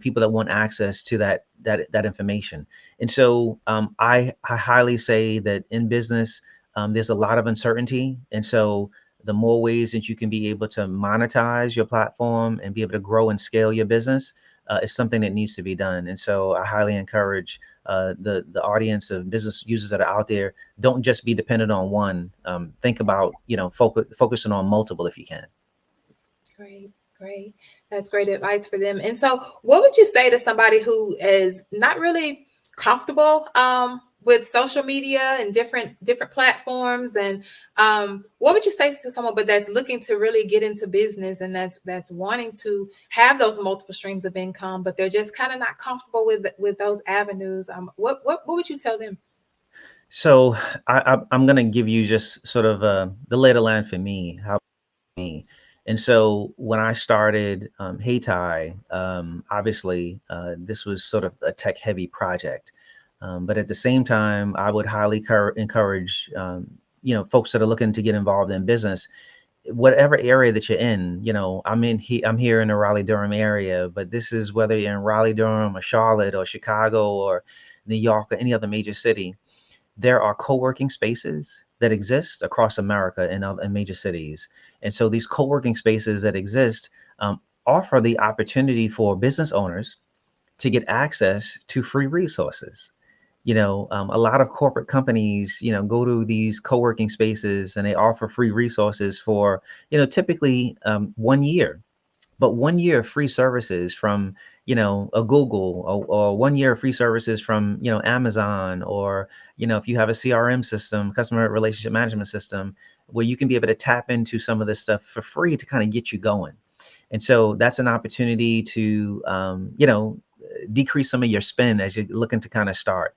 [SPEAKER 15] people that want access to that information. And so I highly say that in business, there's a lot of uncertainty. And so the more ways that you can be able to monetize your platform and be able to grow and scale your business is something that needs to be done. And so I highly encourage the audience of business users that are out there, don't just be dependent on one. Think about, focusing on multiple if you can.
[SPEAKER 13] Great. That's great advice for them. And so what would you say to somebody who is not really comfortable with social media and different platforms, and what would you say to someone but that's looking to really get into business, and that's wanting to have those multiple streams of income, but they're just kind of not comfortable with those avenues? What would you tell them?
[SPEAKER 15] So I'm going to give you just sort of the lay of the land for me, and so when I started Hey Ty, obviously this was sort of a tech heavy project. But at the same time, I would highly encourage, folks that are looking to get involved in business, whatever area that you're in. I'm here in the Raleigh-Durham area, but this is whether you're in Raleigh-Durham or Charlotte or Chicago or New York or any other major city. There are co-working spaces that exist across America in major cities. And so these co-working spaces that exist offer the opportunity for business owners to get access to free resources. A lot of corporate companies, go to these co-working spaces and they offer free resources for, typically 1 year. but 1 year of free services from, a Google, or 1 year of free services from, Amazon, or, if you have a CRM system, customer relationship management system, where you can be able to tap into some of this stuff for free to kind of get you going. And so that's an opportunity to, decrease some of your spend as you're looking to kind of start.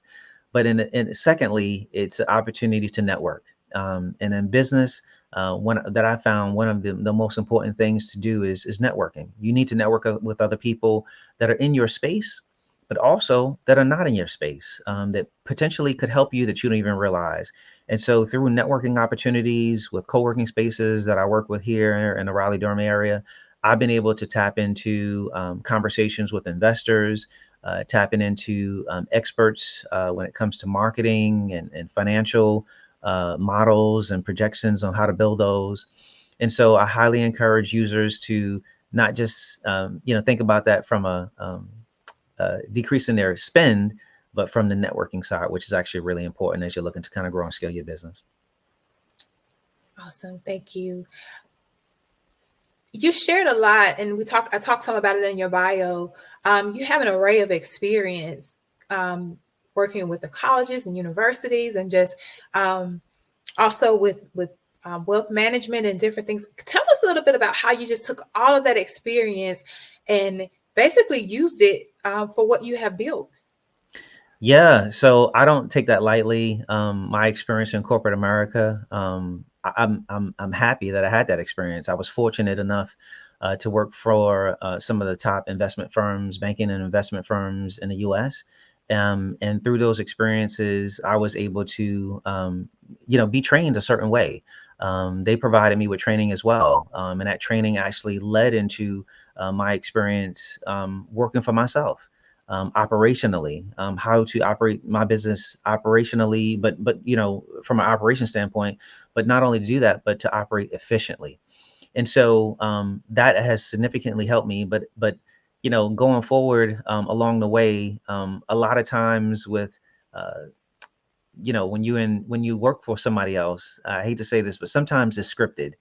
[SPEAKER 15] But secondly, it's an opportunity to network. And in business, one that I found, one of the most important things to do is networking. You need to network with other people that are in your space, but also that are not in your space, that potentially could help you that you don't even realize. And so through networking opportunities with co-working spaces that I work with here in the Raleigh-Durham area, I've been able to tap into conversations with investors, tapping into experts when it comes to marketing and financial models and projections on how to build those. And so I highly encourage users to not just think about that from a decrease in their spend, but from the networking side, which is actually really important as you're looking to kind of grow and scale your business.
[SPEAKER 13] Awesome. Thank you. You shared a lot, and I talked some about it in your bio. You have an array of experience working with the colleges and universities, and just also with wealth management and different things. Tell us a little bit about how you just took all of that experience and basically used it for what you have built.
[SPEAKER 15] Yeah, so I don't take that lightly. My experience in corporate America, I'm happy that I had that experience. I was fortunate enough to work for some of the top investment firms, banking and investment firms in the U.S. And through those experiences, I was able to, be trained a certain way. They provided me with training as well, and that training actually led into my experience working for myself. Operationally, how to operate my business operationally, but from an operation standpoint, but not only to do that, but to operate efficiently. And so that has significantly helped me. But going forward along the way, a lot of times with when you work for somebody else, I hate to say this, but sometimes it's scripted.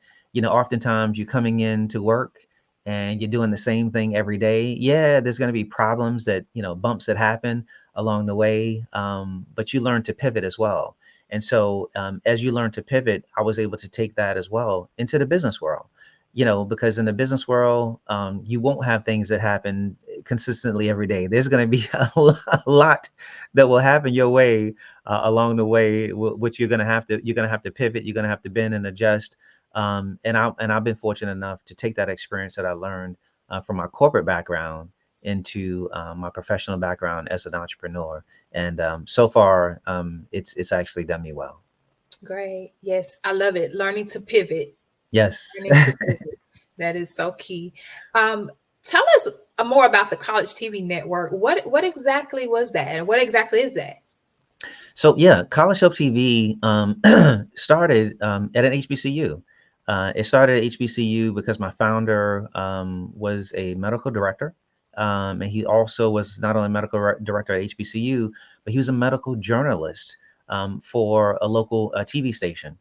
[SPEAKER 15] Oftentimes you're coming in to work and you're doing the same thing every day. Yeah, there's going to be problems that, bumps that happen along the way, but you learn to pivot as well. And so as you learn to pivot, I was able to take that as well into the business world, because in the business world, you won't have things that happen consistently every day. There's going to be a lot that will happen your way along the way, which you're going to have to pivot. You're going to have to bend and adjust. And I've been fortunate enough to take that experience that I learned from my corporate background into my professional background as an entrepreneur. And so far, it's actually done me well.
[SPEAKER 13] Great. Yes, I love it. Learning to pivot.
[SPEAKER 15] Yes.
[SPEAKER 13] That is so key. Tell us more about the College TV Network. What exactly was that? And what exactly is that?
[SPEAKER 15] So yeah, College Hub TV started at an HBCU. It started at HBCU because my founder was a medical director. And he also was not only a medical director at HBCU, but he was a medical journalist for a local TV station.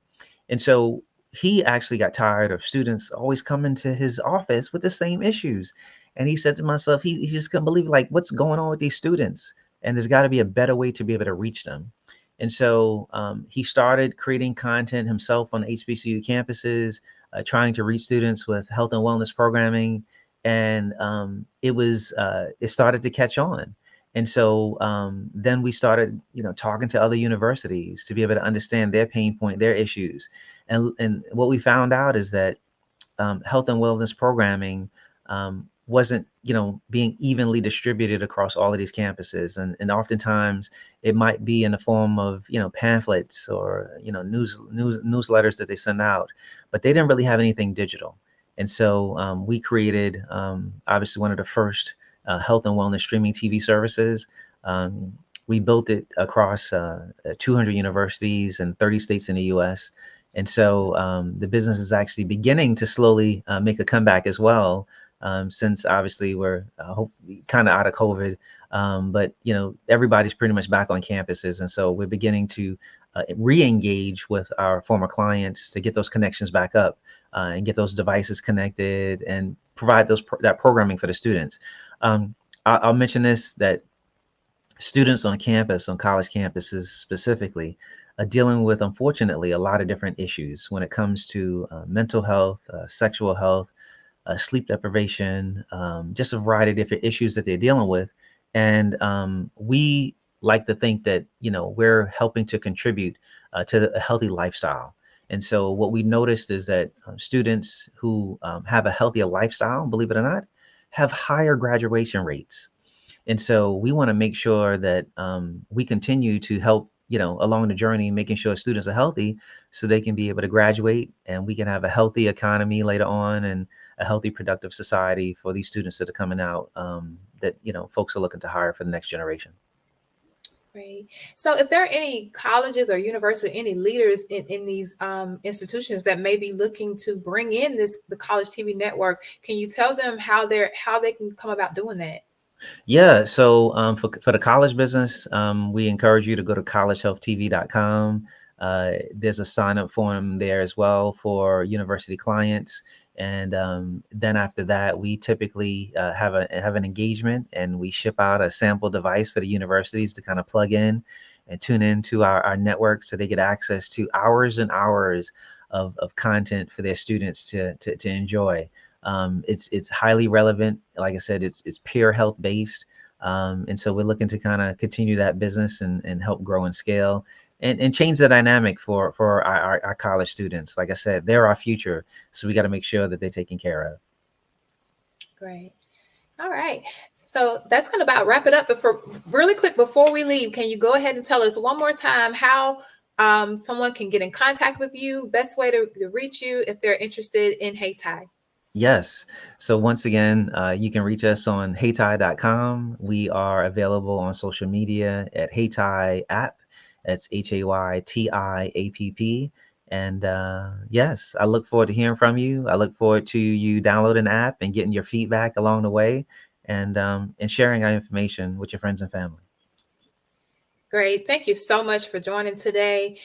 [SPEAKER 15] And so he actually got tired of students always coming to his office with the same issues. And he said to myself, he just couldn't believe what's going on with these students. And there's got to be a better way to be able to reach them. And so he started creating content himself on HBCU campuses, trying to reach students with health and wellness programming. And it started to catch on. And so then we started, talking to other universities to be able to understand their pain point, their issues. And what we found out is that health and wellness programming wasn't, being evenly distributed across all of these campuses. And oftentimes it might be in the form of, pamphlets or, newsletters that they send out, but they didn't really have anything digital. And so we created, obviously, one of the first health and wellness streaming TV services. We built it across 200 universities and 30 states in the US. And so the business is actually beginning to slowly make a comeback as well, since obviously we're kind of out of COVID. But, everybody's pretty much back on campuses. And so we're beginning to re-engage with our former clients to get those connections back up. and get those devices connected and provide that programming for the students. I'll mention this, that students on campus, on college campuses specifically, are dealing with, unfortunately, a lot of different issues when it comes to mental health, sexual health, sleep deprivation, just a variety of different issues that they're dealing with. And we like to think that, we're helping to contribute to a healthy lifestyle. And so what we noticed is that students who have a healthier lifestyle, believe it or not, have higher graduation rates. And so we want to make sure that we continue to help, along the journey, making sure students are healthy so they can be able to graduate and we can have a healthy economy later on and a healthy, productive society for these students that are coming out that, folks are looking to hire for the next generation.
[SPEAKER 13] Great. So if there are any colleges or universities, any leaders in these institutions that may be looking to bring in the College TV network, can you tell them how they can come about doing that?
[SPEAKER 15] Yeah, so for the college business, we encourage you to go to collegehealthtv.com. There's a sign up form there as well for university clients. And then after that, we typically have an engagement and we ship out a sample device for the universities to kind of plug in and tune into our network so they get access to hours and hours of content for their students to enjoy. It's highly relevant. Like I said, it's peer health based. And so we're looking to kind of continue that business and help grow and scale and change the dynamic for our college students. Like I said, they're our future. So we got to make sure that they're taken care of.
[SPEAKER 13] Great. All right. So that's going to about wrap it up. But for really quick, before we leave, can you go ahead and tell us one more time how someone can get in contact with you, best way to reach you if they're interested in HeyTi?
[SPEAKER 15] Yes. So once again, you can reach us on heyti.com. We are available on social media at HeyTi app. That's HAYTIAPP. And yes, I look forward to hearing from you. I look forward to you downloading the app and getting your feedback along the way and sharing our information with your friends and family.
[SPEAKER 13] Great. Thank you so much for joining today.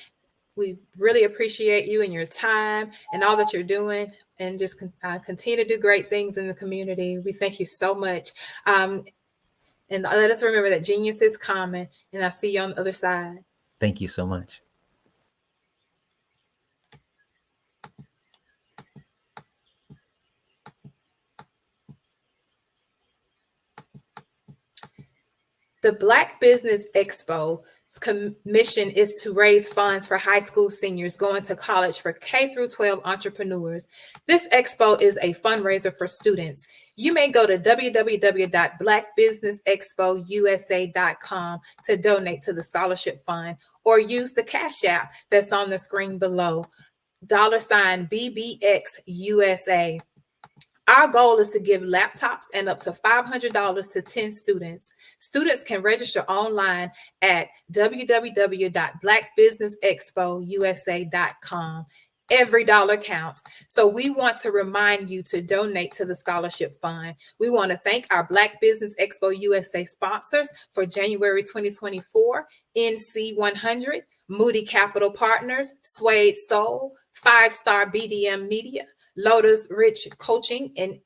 [SPEAKER 13] We really appreciate you and your time and all that you're doing, and just continue to do great things in the community. We thank you so much. And let us remember that genius is common, and I'll see you on the other side.
[SPEAKER 15] Thank you so much.
[SPEAKER 13] The Black Business Expo's mission is to raise funds for high school seniors going to college for K-12 entrepreneurs. This expo is a fundraiser for students. You may go to www.blackbusinessexpousa.com to donate to the scholarship fund, or use the Cash App that's on the screen below, $BBXUSA. Our goal is to give laptops and up to $500 to 10 students. Students can register online at www.blackbusinessexpousa.com. Every dollar counts. So we want to remind you to donate to the scholarship fund. We want to thank our Black Business Expo USA sponsors for January 2024, NC100, Moody Capital Partners, Suede Soul, 5-Star BDM Media, Lotus Rich Coaching and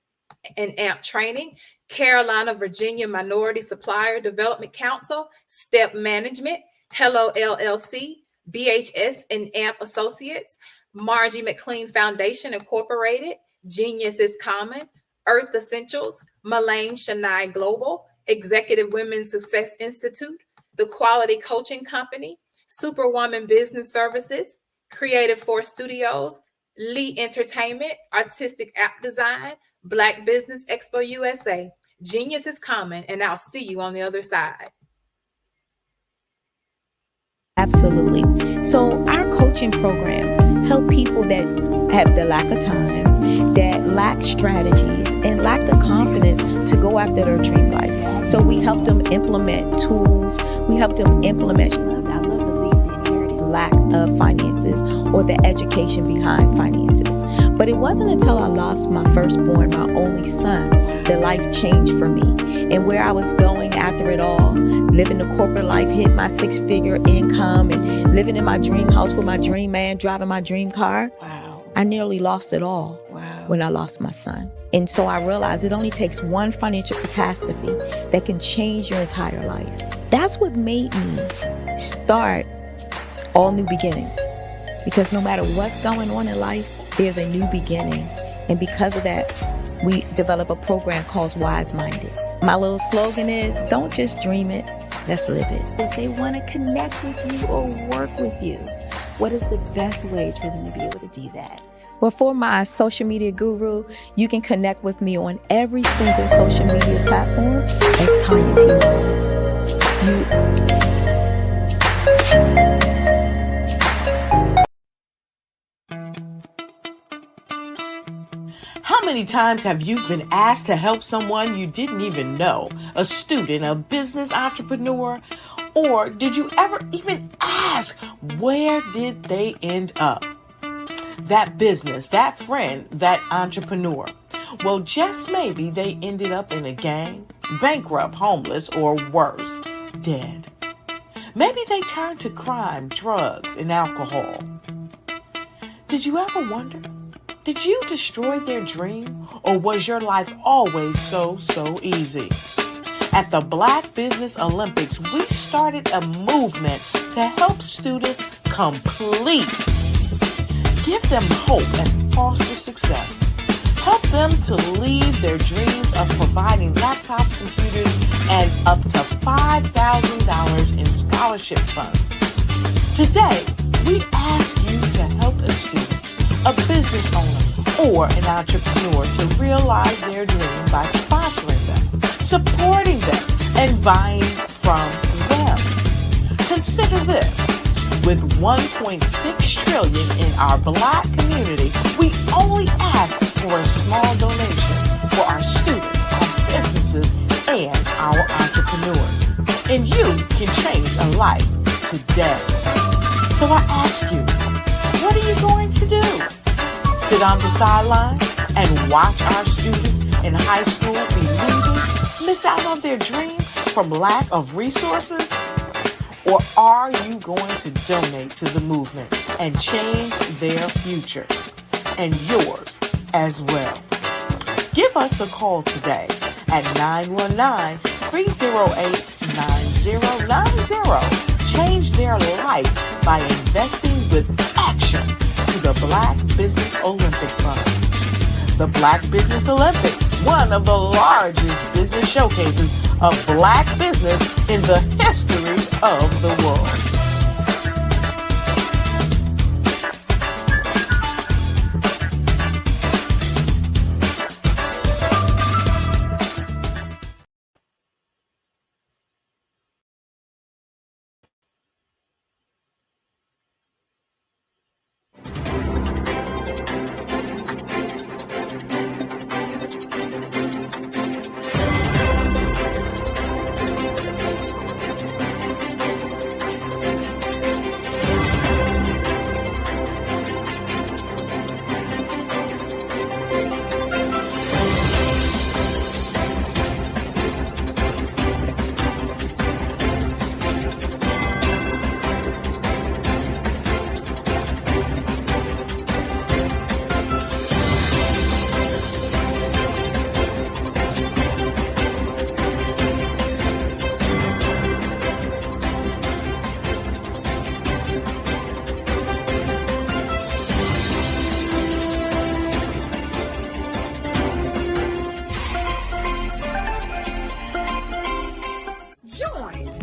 [SPEAKER 13] AMP Training, Carolina, Virginia Minority Supplier Development Council, Step Management, Hello LLC, BHS and AMP Associates, Margie McLean Foundation Incorporated, Genius is Common, Earth Essentials, Malane Shania Global, Executive Women's Success Institute, The Quality Coaching Company, Superwoman Business Services, Creative Force Studios, Lee Entertainment, Artistic App Design, Black Business Expo USA. Genius is common, and I'll see you on the other side.
[SPEAKER 16] Absolutely. So our coaching program help people that have the lack of time, that lack strategies, and lack the confidence to go after their dream life. So we help them implement tools. We help them implement, I love to leave the inherited lack of finances or the education behind finances. But it wasn't until I lost my firstborn, my only son, that life changed for me. And where I was going after it all, living the corporate life, hit my 6-figure income, and living in my dream house with my dream man, driving my dream car. Wow. I nearly lost it all when I lost my son. And so I realized it only takes one financial catastrophe that can change your entire life. That's what made me start All New Beginnings. Because no matter what's going on in life, there's a new beginning. And because of that, we develop a program called Wise Minded. My little slogan is, don't just dream it, let's live it. If they want to connect with you or work with you, what is the best ways for them to be able to do that? Well, for my social media guru, you can connect with me on every single social media platform as Tanya T. Wallace.
[SPEAKER 17] How many times have you been asked to help someone you didn't even know, a student, a business entrepreneur, or did you ever even ask, where did they end up? That business, that friend, that entrepreneur. Well, just maybe they ended up in a gang, bankrupt, homeless, or worse, dead. Maybe they turned to crime, drugs, and alcohol. Did you ever wonder? Did you destroy their dream, or was your life always so easy? At the Black Business Olympics, we started a movement to help students complete. Give them hope and foster success. Help them to leave their dreams of providing laptops, computers, and up to $5,000 in scholarship funds. Today, we ask you to help a student, a business owner, or an entrepreneur to realize their dream by sponsoring them, supporting them, and buying from them. Consider this. With $1.6 trillion in our Black community, we only ask for a small donation for our students, our businesses, and our entrepreneurs. And you can change a life today. So I ask you, what are you going to do? Sit on the sideline and watch our students in high school be losers, miss out on their dream from lack of resources? Or are you going to donate to the movement and change their future and yours as well? Give us a call today at 919-308-9090. Change their life by investing with action to the Black Business Olympic Fund. The Black Business Olympics, one of the largest business showcases of Black business in the history of the world.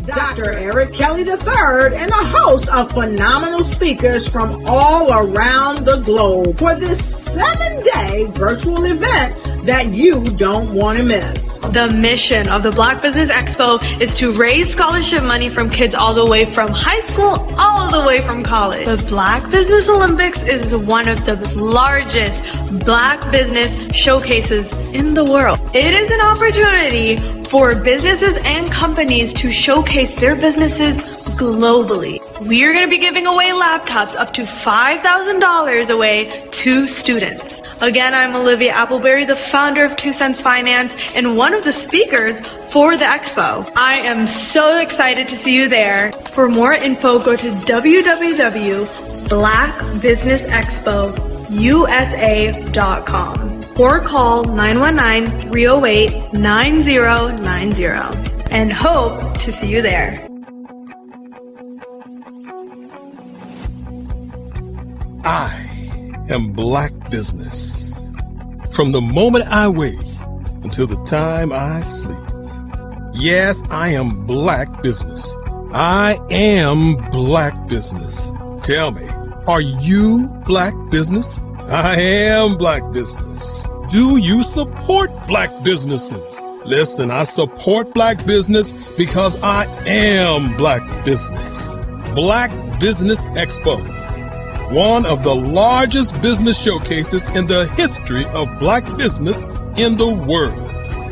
[SPEAKER 1] Dr. Eric Kelly III and a host of phenomenal speakers from all around the globe for this 7-day virtual event that you don't want to miss.
[SPEAKER 2] The mission of the Black Business Expo is to raise scholarship money from kids all the way from high school, all the way from college. The Black Business Olympics is one of the largest Black business showcases in the world. It is an opportunity for businesses and companies to showcase their businesses globally. We are going to be giving away laptops up to $5,000 away to students. Again, I'm Olivia Appleberry, the founder of 2 Cents Finance and one of the speakers for the expo. I am so excited to see you there. For more info, go to www.blackbusinessexpo.com. unforgettable.usa.com or call 919-308-9090 and hope to see you there.
[SPEAKER 3] I am Black Business. From the moment I wake until the time I sleep. Yes, I am Black Business. I am Black Business. Tell me, are you Black Business? I am Black Business. Do you support Black businesses? Listen, I support Black business because I am Black Business. Black Business Expo, one of the largest business showcases in the history of Black business in the world.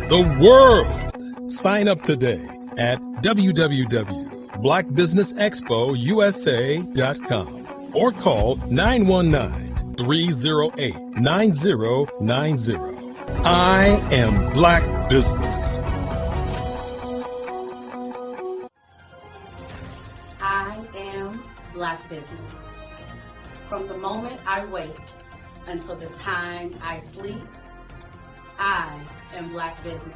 [SPEAKER 3] The world! Sign up today at www.blackbusinessexpousa.com or call 919-308-9090. I am Black Business.
[SPEAKER 4] I am Black Business. From the moment I wake until the time I sleep, I am Black Business.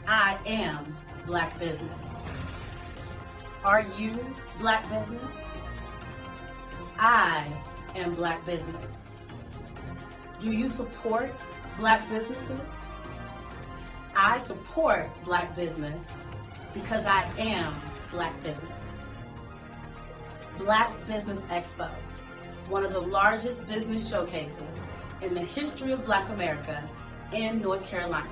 [SPEAKER 4] I am Black Business. Are you Black Business? I am Black Business. Do you support Black businesses? I support Black business because I am Black Business. Black Business Expo, one of the largest business showcases in the history of Black America in North Carolina.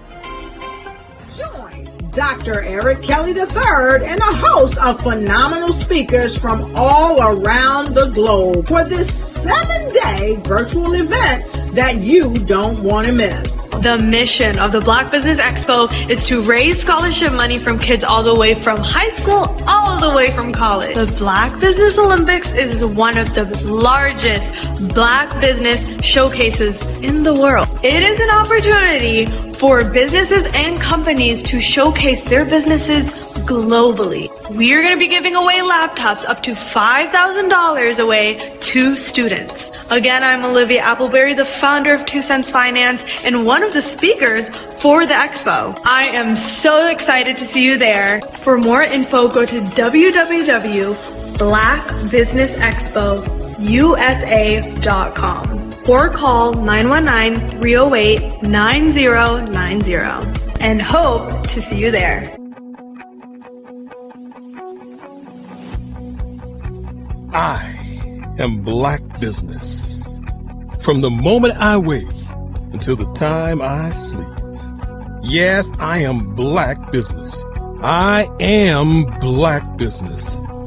[SPEAKER 1] Join Dr. Eric Kelly III and a host of phenomenal speakers from all around the globe for this 7-day virtual event that you don't want to miss.
[SPEAKER 2] The mission of the Black Business Expo is to raise scholarship money from kids all the way from high school, all the way from college. The Black Business Olympics is one of the largest Black business showcases in the world. It is an opportunity for businesses and companies to showcase their businesses globally. We are going to be giving away laptops up to $5,000 away to students. Again, I'm Olivia Appleberry, the founder of 2 Cents Finance and one of the speakers for the expo. I am so excited to see you there. For more info, go to www.blackbusinessexpousa.com or call 919-308-9090 and hope to see you there.
[SPEAKER 3] I am Black Business. From the moment I wake until the time I sleep. Yes, I am Black Business. I am Black Business.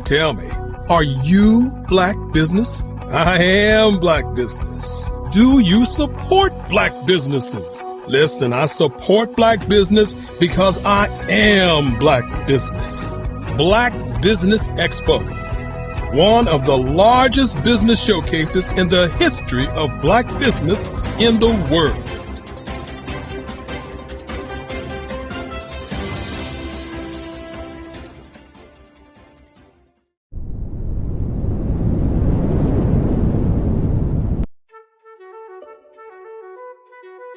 [SPEAKER 3] Tell me, are you Black Business? I am Black Business. Do you support Black businesses? Listen, I support Black business because I am Black Business. Black Business Expo, one of the largest business showcases in the history of Black business in the world.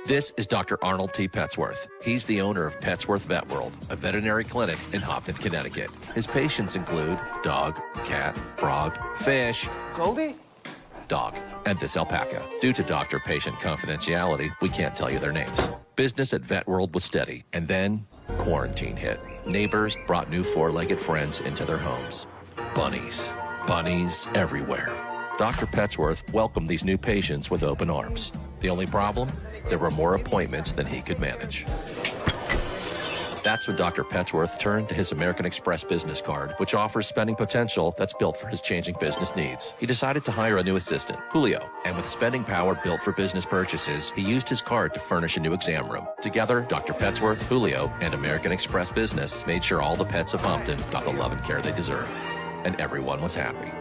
[SPEAKER 18] This is Dr. Arnold T. Petsworth. He's the owner of Petsworth Vet World, a veterinary clinic in Hopton, Connecticut. His patients include dog, cat, frog, fish,
[SPEAKER 19] Goldie,
[SPEAKER 18] dog, and this alpaca. Due to doctor-patient confidentiality, we can't tell you their names. Business at Vet World was steady, and then quarantine hit. Neighbors brought new four-legged friends into their homes. Bunnies. Bunnies everywhere. Dr. Petsworth welcomed these new patients with open arms. The only problem? There were more appointments than he could manage. That's when Dr. Petsworth turned to his American Express business card, which offers spending potential that's built for his changing business needs. He decided to hire a new assistant, Julio, and with spending power built for business purchases, he used his card to furnish a new exam room. Together, Dr. Petsworth, Julio, and American Express Business made sure all the pets of Hopton got the love and care they deserve. And everyone was happy.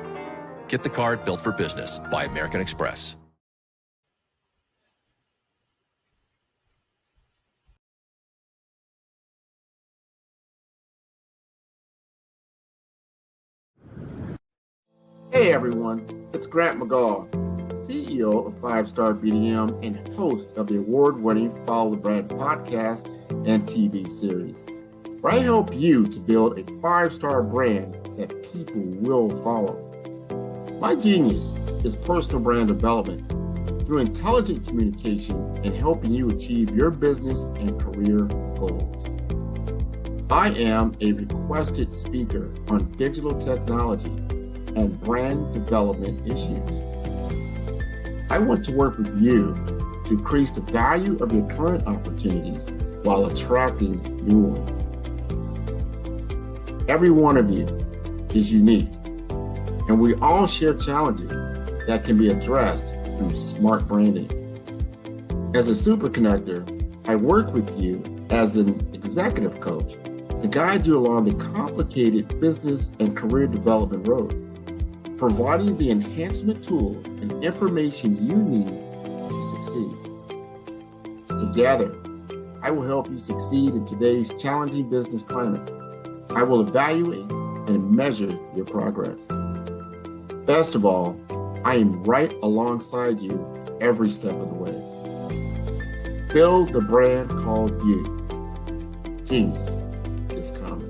[SPEAKER 18] Get the card built for business by American Express.
[SPEAKER 19] Hey everyone, it's Grant McGall, CEO of 5-Star BDM and host of the award-winning Follow the Brand podcast and TV series, where I help you to build a 5-star brand that people will follow. My genius is personal brand development through intelligent communication and helping you achieve your business and career goals. I am a requested speaker on digital technology and brand development issues. I want to work with you to increase the value of your current opportunities while attracting new ones. Every one of you is unique, and we all share challenges that can be addressed through smart branding. As a super connector, I work with you as an executive coach to guide you along the complicated business and career development road, providing the enhancement tools and information you need to succeed. Together, I will help you succeed in today's challenging business climate. I will evaluate and measure your progress. Best of all, I am right alongside you every step of the way. Build the brand called you. Genius is coming.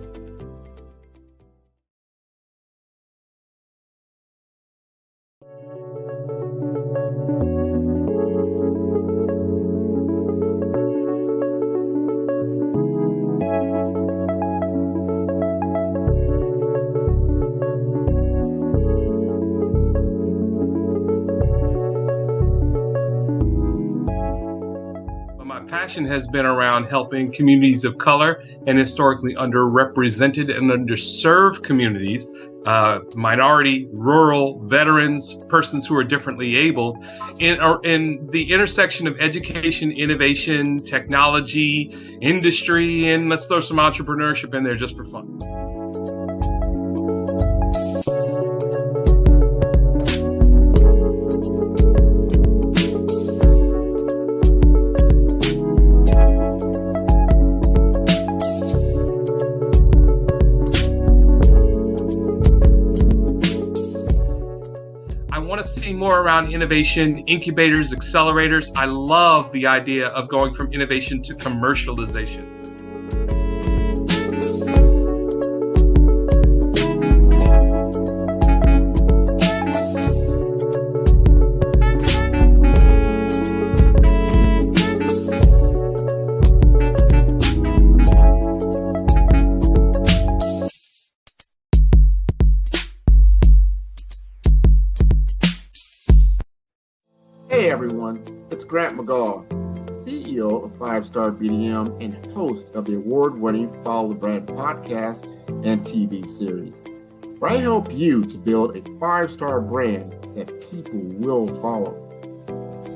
[SPEAKER 20] Passion has been around helping communities of color and historically underrepresented and underserved communities, minority, rural, veterans, persons who are differently able, in the intersection of education, innovation, technology, industry, and let's throw some entrepreneurship in there just for fun. See more around innovation, incubators, accelerators. I love the idea of going from innovation to commercialization.
[SPEAKER 19] Hey everyone, it's Grant McGaw, CEO of 5-Star BDM and host of the award-winning Follow the Brand podcast and TV series, where I help you to build a 5-star brand that people will follow.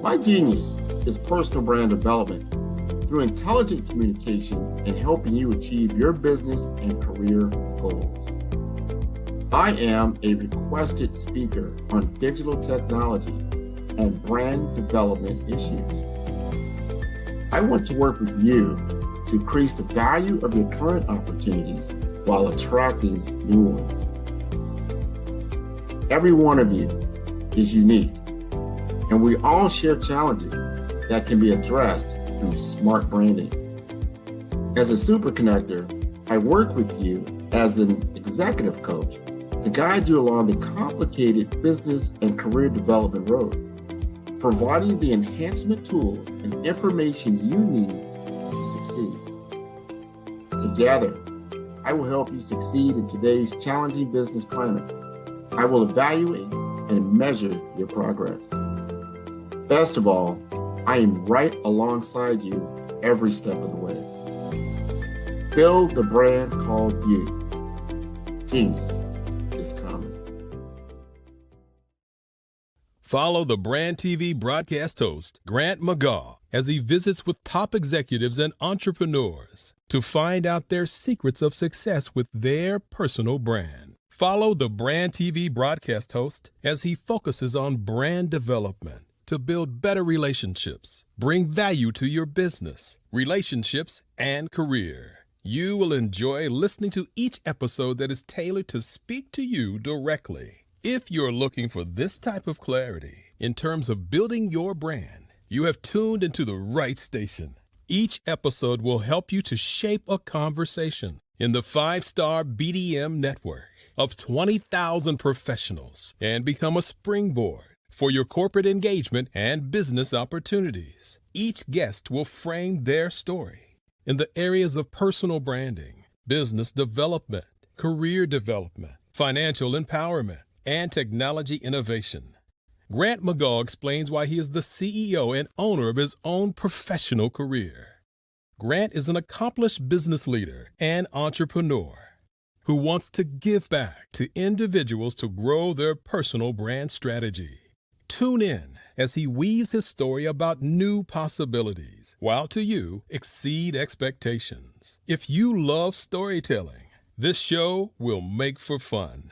[SPEAKER 19] My genius is personal brand development through intelligent communication and helping you achieve your business and career goals. I am a requested speaker on digital technology and brand development issues. I want to work with you to increase the value of your current opportunities while attracting new ones. Every one of you is unique, and we all share challenges that can be addressed through smart branding. As a super connector, I work with you as an executive coach to guide you along the complicated business and career development road, providing the enhancement tools and information you need to succeed. Together, I will help you succeed in today's challenging business climate. I will evaluate and measure your progress. Best of all, I am right alongside you every step of the way. Build the brand called you. Genius is coming.
[SPEAKER 3] Follow the Brand TV broadcast host, Grant McGaw, as he visits with top executives and entrepreneurs to find out their secrets of success with their personal brand. Follow the Brand TV broadcast host as he focuses on brand development to build better relationships, bring value to your business, relationships, and career. You will enjoy listening to each episode that is tailored to speak to you directly. If you're looking for this type of clarity, In terms of building your brand, you have tuned into the right station. Each episode will help you to shape a conversation in the 5-star BDM network of 20,000 professionals and become a springboard for your corporate engagement and business opportunities. Each guest will frame their story in the areas of personal branding, business development, career development, financial empowerment, and technology innovation. Grant McGaugh explains why he is the CEO and owner of his own professional career. Grant is an accomplished business leader and entrepreneur who wants to give back to individuals to grow their personal brand strategy. Tune in as he weaves his story about new possibilities, while to you exceed expectations. If you love storytelling, this show will make for fun.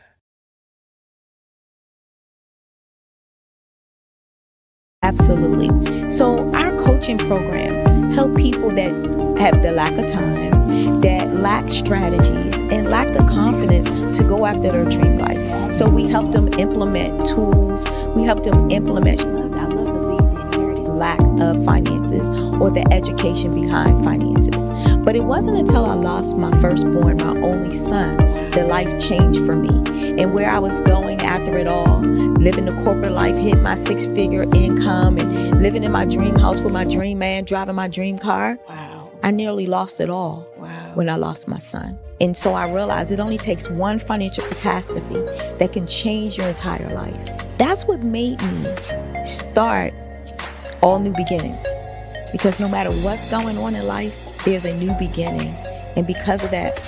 [SPEAKER 16] Absolutely. So our coaching program help people that have the lack of time, that lack strategies, and lack the confidence to go after their dream life. So we help them implement tools. We help them implement, I love to leave the inherited lack of finances or the education behind finances. But it wasn't until I lost my firstborn, my only son, that life changed for me. And where I was going after it all, living the corporate life, hit my 6-figure income, and living in my dream house with my dream man, driving my dream car. Wow. I nearly lost it all when I lost my son. And so I realized it only takes one financial catastrophe that can change your entire life. That's what made me start All New Beginnings. Because no matter what's going on in life, there's a new beginning. And because of that,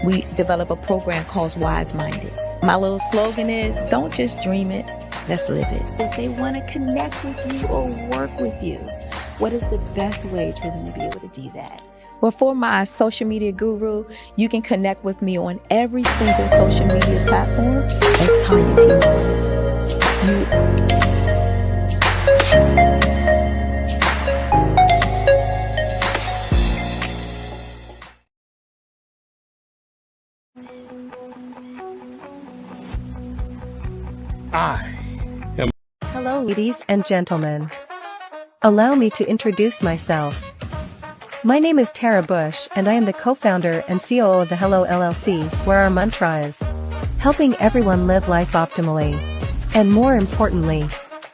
[SPEAKER 16] we develop a program called Wise Minded. My little slogan is, don't just dream it, let's live it. If they want to connect with you or work with you, what is the best ways for them to be able to do that? Well, for my social media guru, you can connect with me on every single social media platform as Tanya T. Morris.
[SPEAKER 21] Hello, ladies and gentlemen. Allow me to introduce myself. My name is Tara Bush, and I am the co-founder and COO of the Hello LLC, where our mantra is helping everyone live life optimally. And more importantly,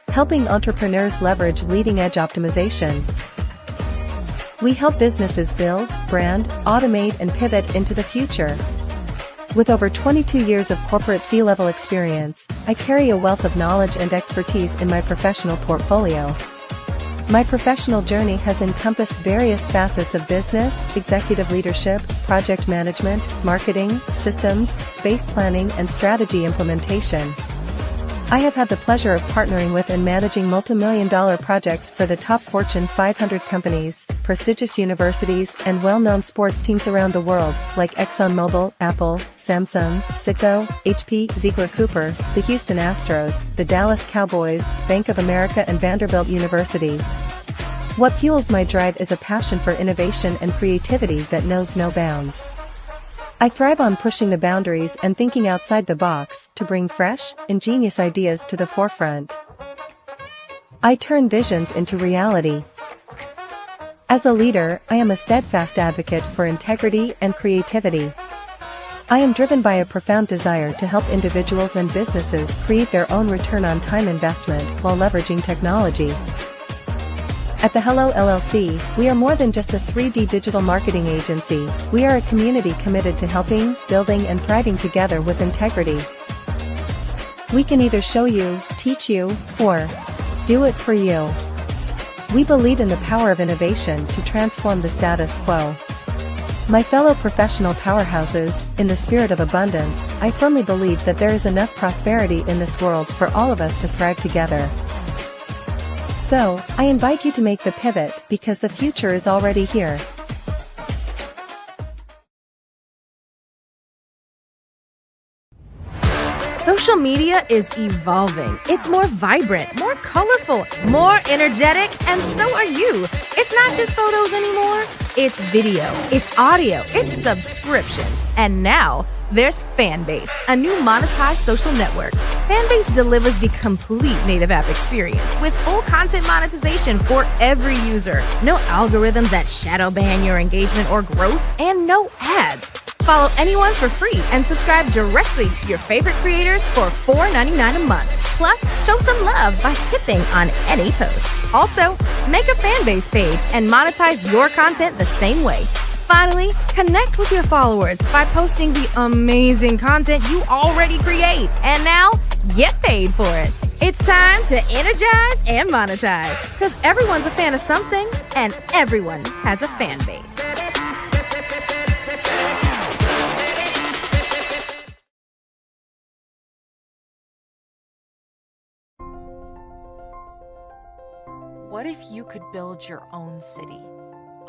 [SPEAKER 21] helping entrepreneurs leverage leading-edge optimizations. We help businesses build, brand, automate, and pivot into the future. With over 22 years of corporate C-level experience, I carry a wealth of knowledge and expertise in my professional portfolio. My professional journey has encompassed various facets of business, executive leadership, project management, marketing, systems, space planning, and strategy implementation. I have had the pleasure of partnering with and managing multi-million-dollar projects for the top Fortune 500 companies, prestigious universities, and well-known sports teams around the world, like ExxonMobil, Apple, Samsung, Citgo, HP, Ziegler-Cooper, the Houston Astros, the Dallas Cowboys, Bank of America, and Vanderbilt University. What fuels my drive is a passion for innovation and creativity that knows no bounds. I thrive on pushing the boundaries and thinking outside the box to bring fresh, ingenious ideas to the forefront. I turn visions into reality. As a leader, I am a steadfast advocate for integrity and creativity. I am driven by a profound desire to help individuals and businesses create their own return on time investment while leveraging technology. At the Hello LLC, we are more than just a 3D digital marketing agency. We are a community committed to helping, building, and thriving together with integrity. We can either show you, teach you, or do it for you. We believe in the power of innovation to transform the status quo. My fellow professional powerhouses, in the spirit of abundance, I firmly believe that there is enough prosperity in this world for all of us to thrive together. So, I invite you to make the pivot because the future is already here.
[SPEAKER 22] Social media is evolving. It's more vibrant, more colorful, more energetic, and so are you. It's not just photos anymore. It's video, it's audio, it's subscriptions, and now There's Fanbase, a new monetized social network. Fanbase delivers the complete native app experience with full content monetization for every user. No algorithms that shadow ban your engagement or growth, and no ads. Follow anyone for free and subscribe directly to your favorite creators for $4.99 a month. Plus, show some love by tipping on any post. Also, make a Fanbase page and monetize your content the same way. Finally, connect with your followers by posting the amazing content you already create. And now, get paid for it. It's time to energize and monetize. Because everyone's a fan of something, and everyone has a fan base.
[SPEAKER 5] What if you could build your own city?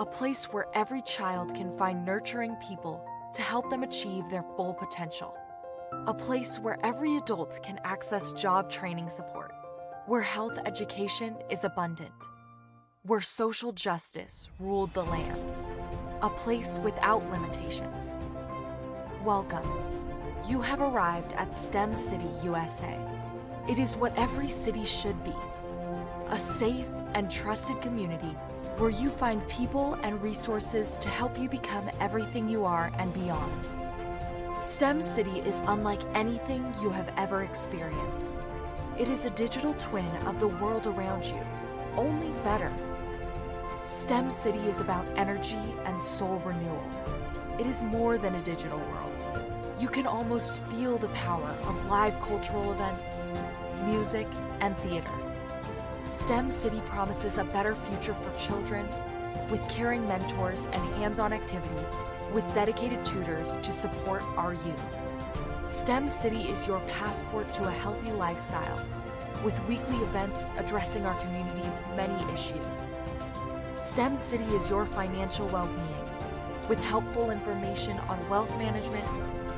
[SPEAKER 5] A place where every child can find nurturing people to help them achieve their full potential. A place where every adult can access job training support. Where health education is abundant. Where social justice ruled the land. A place without limitations. Welcome. You have arrived at STEM City USA. It is what every city should be. A safe and trusted community where you find people and resources to help you become everything you are and beyond. STEM City is unlike anything you have ever experienced. It is a digital twin of the world around you, only better. STEM City is about energy and soul renewal. It is more than a digital world. You can almost feel the power of live cultural events, music, and theater. STEM City promises a better future for children with caring mentors and hands-on activities with dedicated tutors to support our youth. STEM City is your passport to a healthy lifestyle with weekly events addressing our community's many issues. STEM City is your financial well-being with helpful information on wealth management,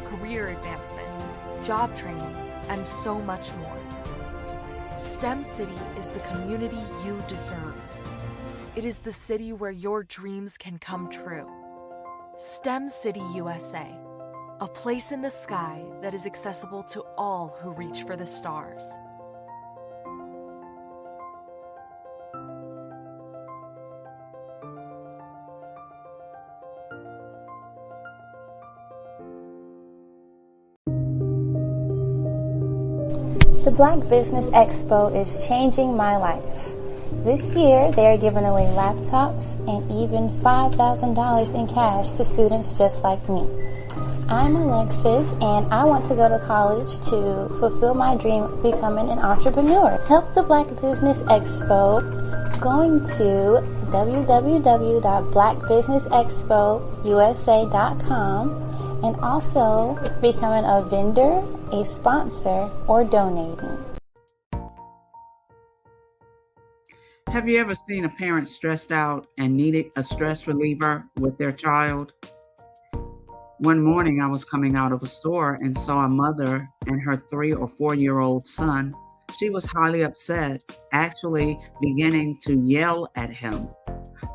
[SPEAKER 5] career advancement, job training, and so much more. STEM City is the community you deserve. It is the city where your dreams can come true. STEM City USA, a place in the sky that is accessible to all who reach for the stars.
[SPEAKER 6] The Black Business Expo is changing my life. This year, they are giving away laptops and even $5,000 in cash to students just like me. I'm Alexis, and I want to go to college to fulfill my dream of becoming an entrepreneur. Help the Black Business Expo going to www.blackbusinessexpousa.com and also becoming a vendor, a sponsor, or donating.
[SPEAKER 23] Have you ever seen a parent stressed out and needed a stress reliever with their child? One morning I was coming out of a store and saw a mother and her 3 or 4-year-old son. She was highly upset, actually beginning to yell at him.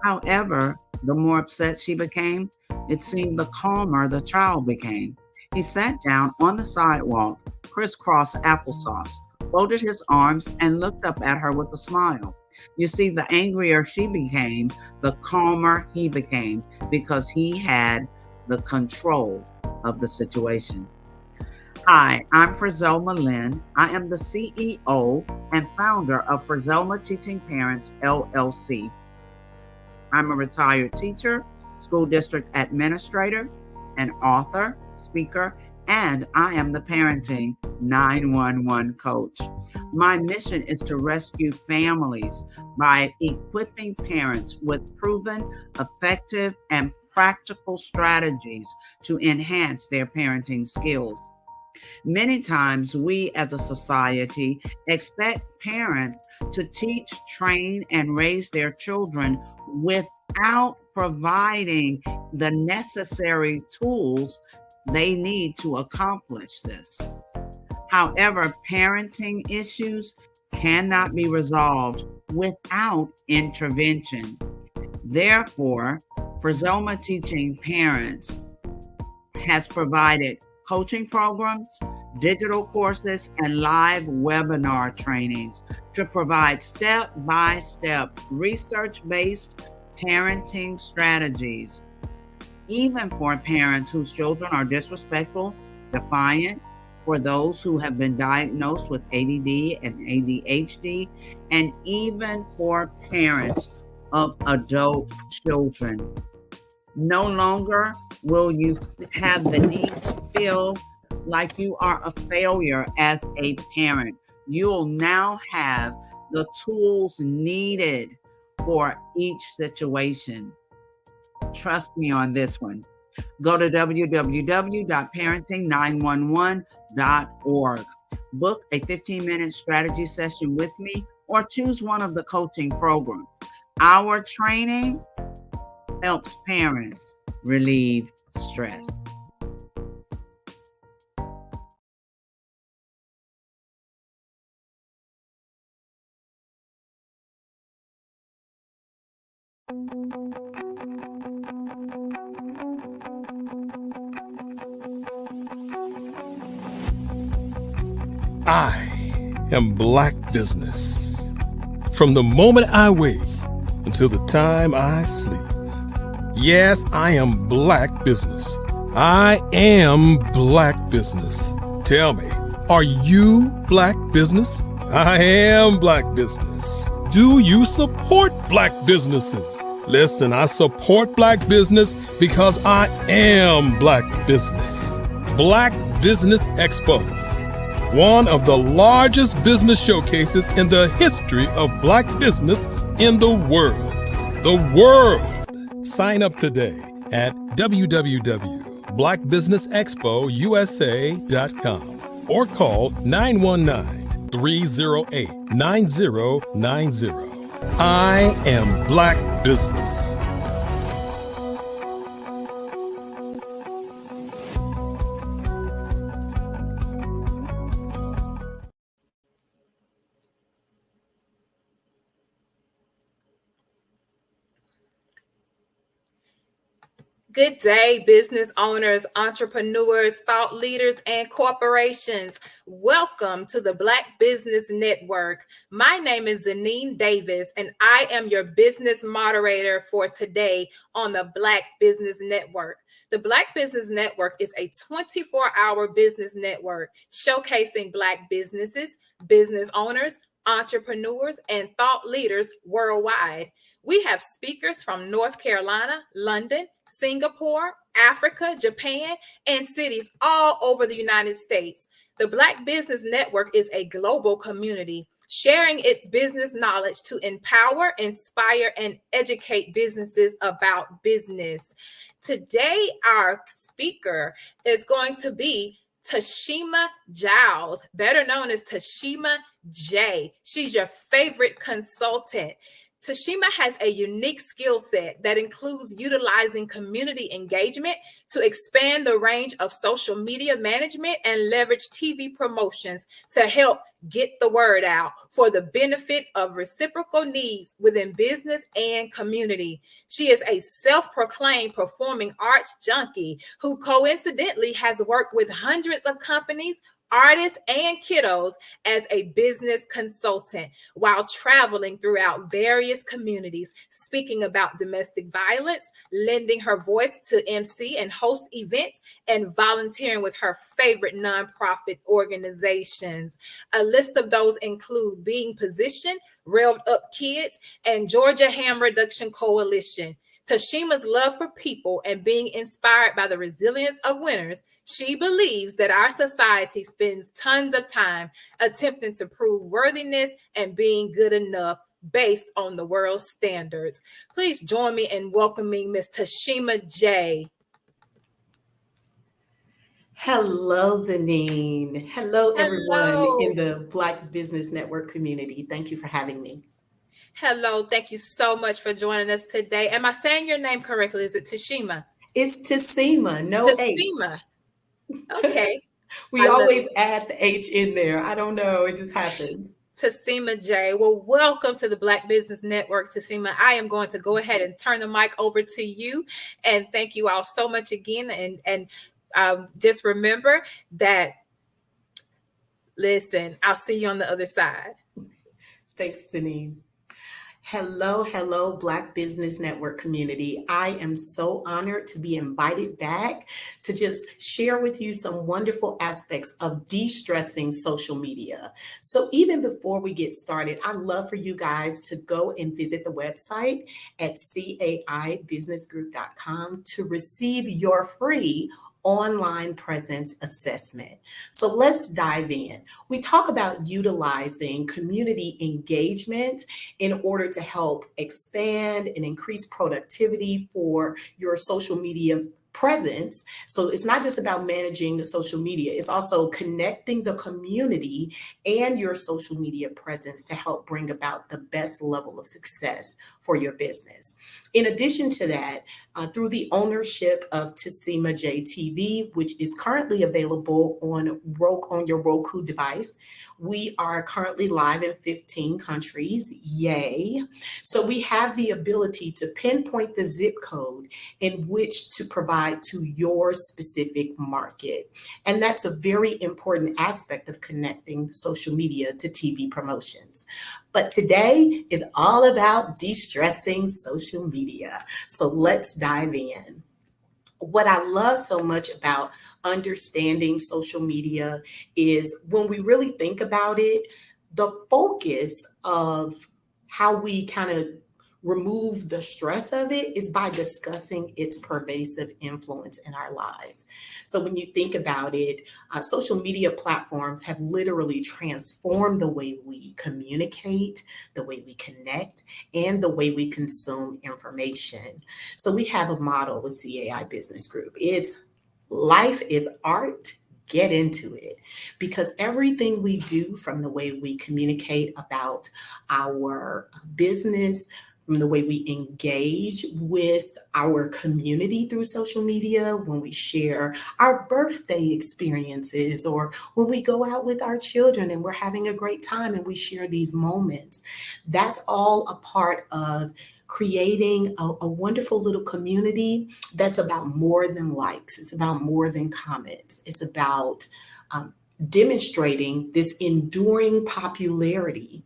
[SPEAKER 23] However, the more upset she became, it seemed the calmer the child became. He sat down on the sidewalk, crisscross applesauce, folded his arms, and looked up at her with a smile. You see, the angrier she became, the calmer he became, because he had the control of the situation. Hi, I'm Frizelma Lynn. I am the CEO and founder of Frizelma Teaching Parents, LLC. I'm a retired teacher, school district administrator, an author, speaker, and I am the parenting 911 coach. My mission is to rescue families by equipping parents with proven, effective, and practical strategies to enhance their parenting skills. Many times we as a society expect parents to teach, train, and raise their children without providing the necessary tools they need to accomplish this. However, parenting issues cannot be resolved without intervention. Therefore, Frizelma Teaching Parents has provided coaching programs, digital courses, and live webinar trainings to provide step-by-step research-based parenting strategies, even for parents whose children are disrespectful, defiant, for those who have been diagnosed with ADD and ADHD, and even for parents of adult children. No longer will you have the need to feel like you are a failure as a parent. You'll now have the tools needed for each situation. Trust me on this one. Go to www.parenting911.org. Book a 15-minute strategy session with me or choose one of the coaching programs. Our training helps parents relieve stress.
[SPEAKER 3] I am Black Business. From the moment I wake until the time I sleep. Yes, I am Black Business. I am Black Business. Tell me, are you Black Business? I am Black Business. Do you support Black businesses? Listen, I support Black business because I am Black Business. Black Business Expo, one of the largest business showcases in the history of Black business in the world. The world. Sign up today at www.blackbusinessexpousa.com or call 919-308-9090. I am Black Business.
[SPEAKER 13] Good day, business owners, entrepreneurs, thought leaders, and corporations. Welcome to the Black Business Network. My name is Zanine Davis, and I am your business moderator for today on the Black Business Network. The Black Business Network is a 24-hour business network showcasing Black businesses, business owners, entrepreneurs, and thought leaders worldwide. We have speakers from North Carolina, London, Singapore, Africa, Japan, and cities all over the United States. The Black Business Network is a global community sharing its business knowledge to empower, inspire, and educate businesses about business. Today, our speaker is going to be Tashima Giles, better known as Tashima J. She's your favorite consultant. Tashima has a unique skill set that includes utilizing community engagement to expand the range of social media management and leverage TV promotions to help get the word out for the benefit of reciprocal needs within business and community. She is a self-proclaimed performing arts junkie who coincidentally has worked with hundreds of companies, artists, and kiddos as a business consultant while traveling throughout various communities, speaking about domestic violence, lending her voice to MC and host events, and volunteering with her favorite nonprofit organizations. A list of those include Being Positioned, Revved Up Kids, and Georgia Harm Reduction Coalition. Tashima's love for people and being inspired by the resilience of winners, she believes that our society spends tons of time attempting to prove worthiness and being good enough based on the world's standards. Please join me in welcoming Ms. Tashima J.
[SPEAKER 7] Hello, Zanine. Hello, everyone in the Black Business Network community. Thank you for having me.
[SPEAKER 13] Hello, thank you so much for joining us today. Am I saying your name correctly? Is it Tashima?
[SPEAKER 7] It's Tashima, no
[SPEAKER 13] Tashima.
[SPEAKER 7] H.
[SPEAKER 13] Okay.
[SPEAKER 7] We always add the H in there. I don't know. It just happens.
[SPEAKER 13] Tashima J. Well, welcome to the Black Business Network, Tashima. I am going to go ahead and turn the mic over to you. And thank you all so much again. And Just remember that, listen, I'll see you on the other side.
[SPEAKER 7] Thanks, Deneen. Hello, Black Business Network community. I am so honored to be invited back to just share with you some wonderful aspects of de-stressing social media. So even before we get started, I'd love for you guys to go and visit the website at caibusinessgroup.com to receive your free online presence assessment. So let's dive in. We talk about utilizing community engagement in order to help expand and increase productivity for your social media presence. So it's not just about managing the social media, it's also connecting the community and your social media presence to help bring about the best level of success for your business. In addition to that, through the ownership of Tassima JTV, which is currently available on your Roku device, we are currently live in 15 countries. Yay. So we have the ability to pinpoint the zip code in which to provide to your specific market. And that's a very important aspect of connecting social media to TV promotions. But today is all about de-stressing social media. So let's dive in. What I love so much about understanding social media is when we really think about it, the focus of how we kind of remove the stress of it is by discussing its pervasive influence in our lives. So when you think about it, social media platforms have literally transformed the way we communicate, the way we connect, and the way we consume information. So we have a motto with CAI Business Group. It's life is art. Get into it, because everything we do, from the way we communicate about our business, from the way we engage with our community through social media, when we share our birthday experiences, or when we go out with our children and we're having a great time and we share these moments, that's all a part of creating a wonderful little community that's about more than likes. It's about more than comments. It's about demonstrating this enduring popularity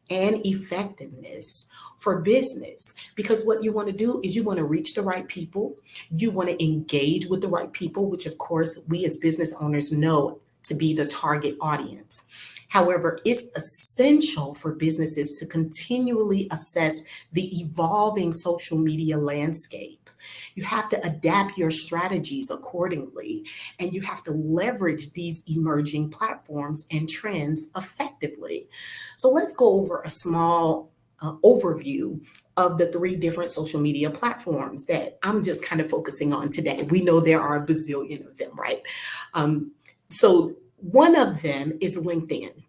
[SPEAKER 7] and effectiveness for business. Because what you want to do is you want to reach the right people. You want to engage with the right people, which of course we as business owners know to be the target audience. However, it's essential for businesses to continually assess the evolving social media landscape. You have to adapt your strategies accordingly, and you have to leverage these emerging platforms and trends effectively. So let's go over a small overview of the 3 different social media platforms that I'm just kind of focusing on today. We know there are a bazillion of them, right? So one of them is LinkedIn.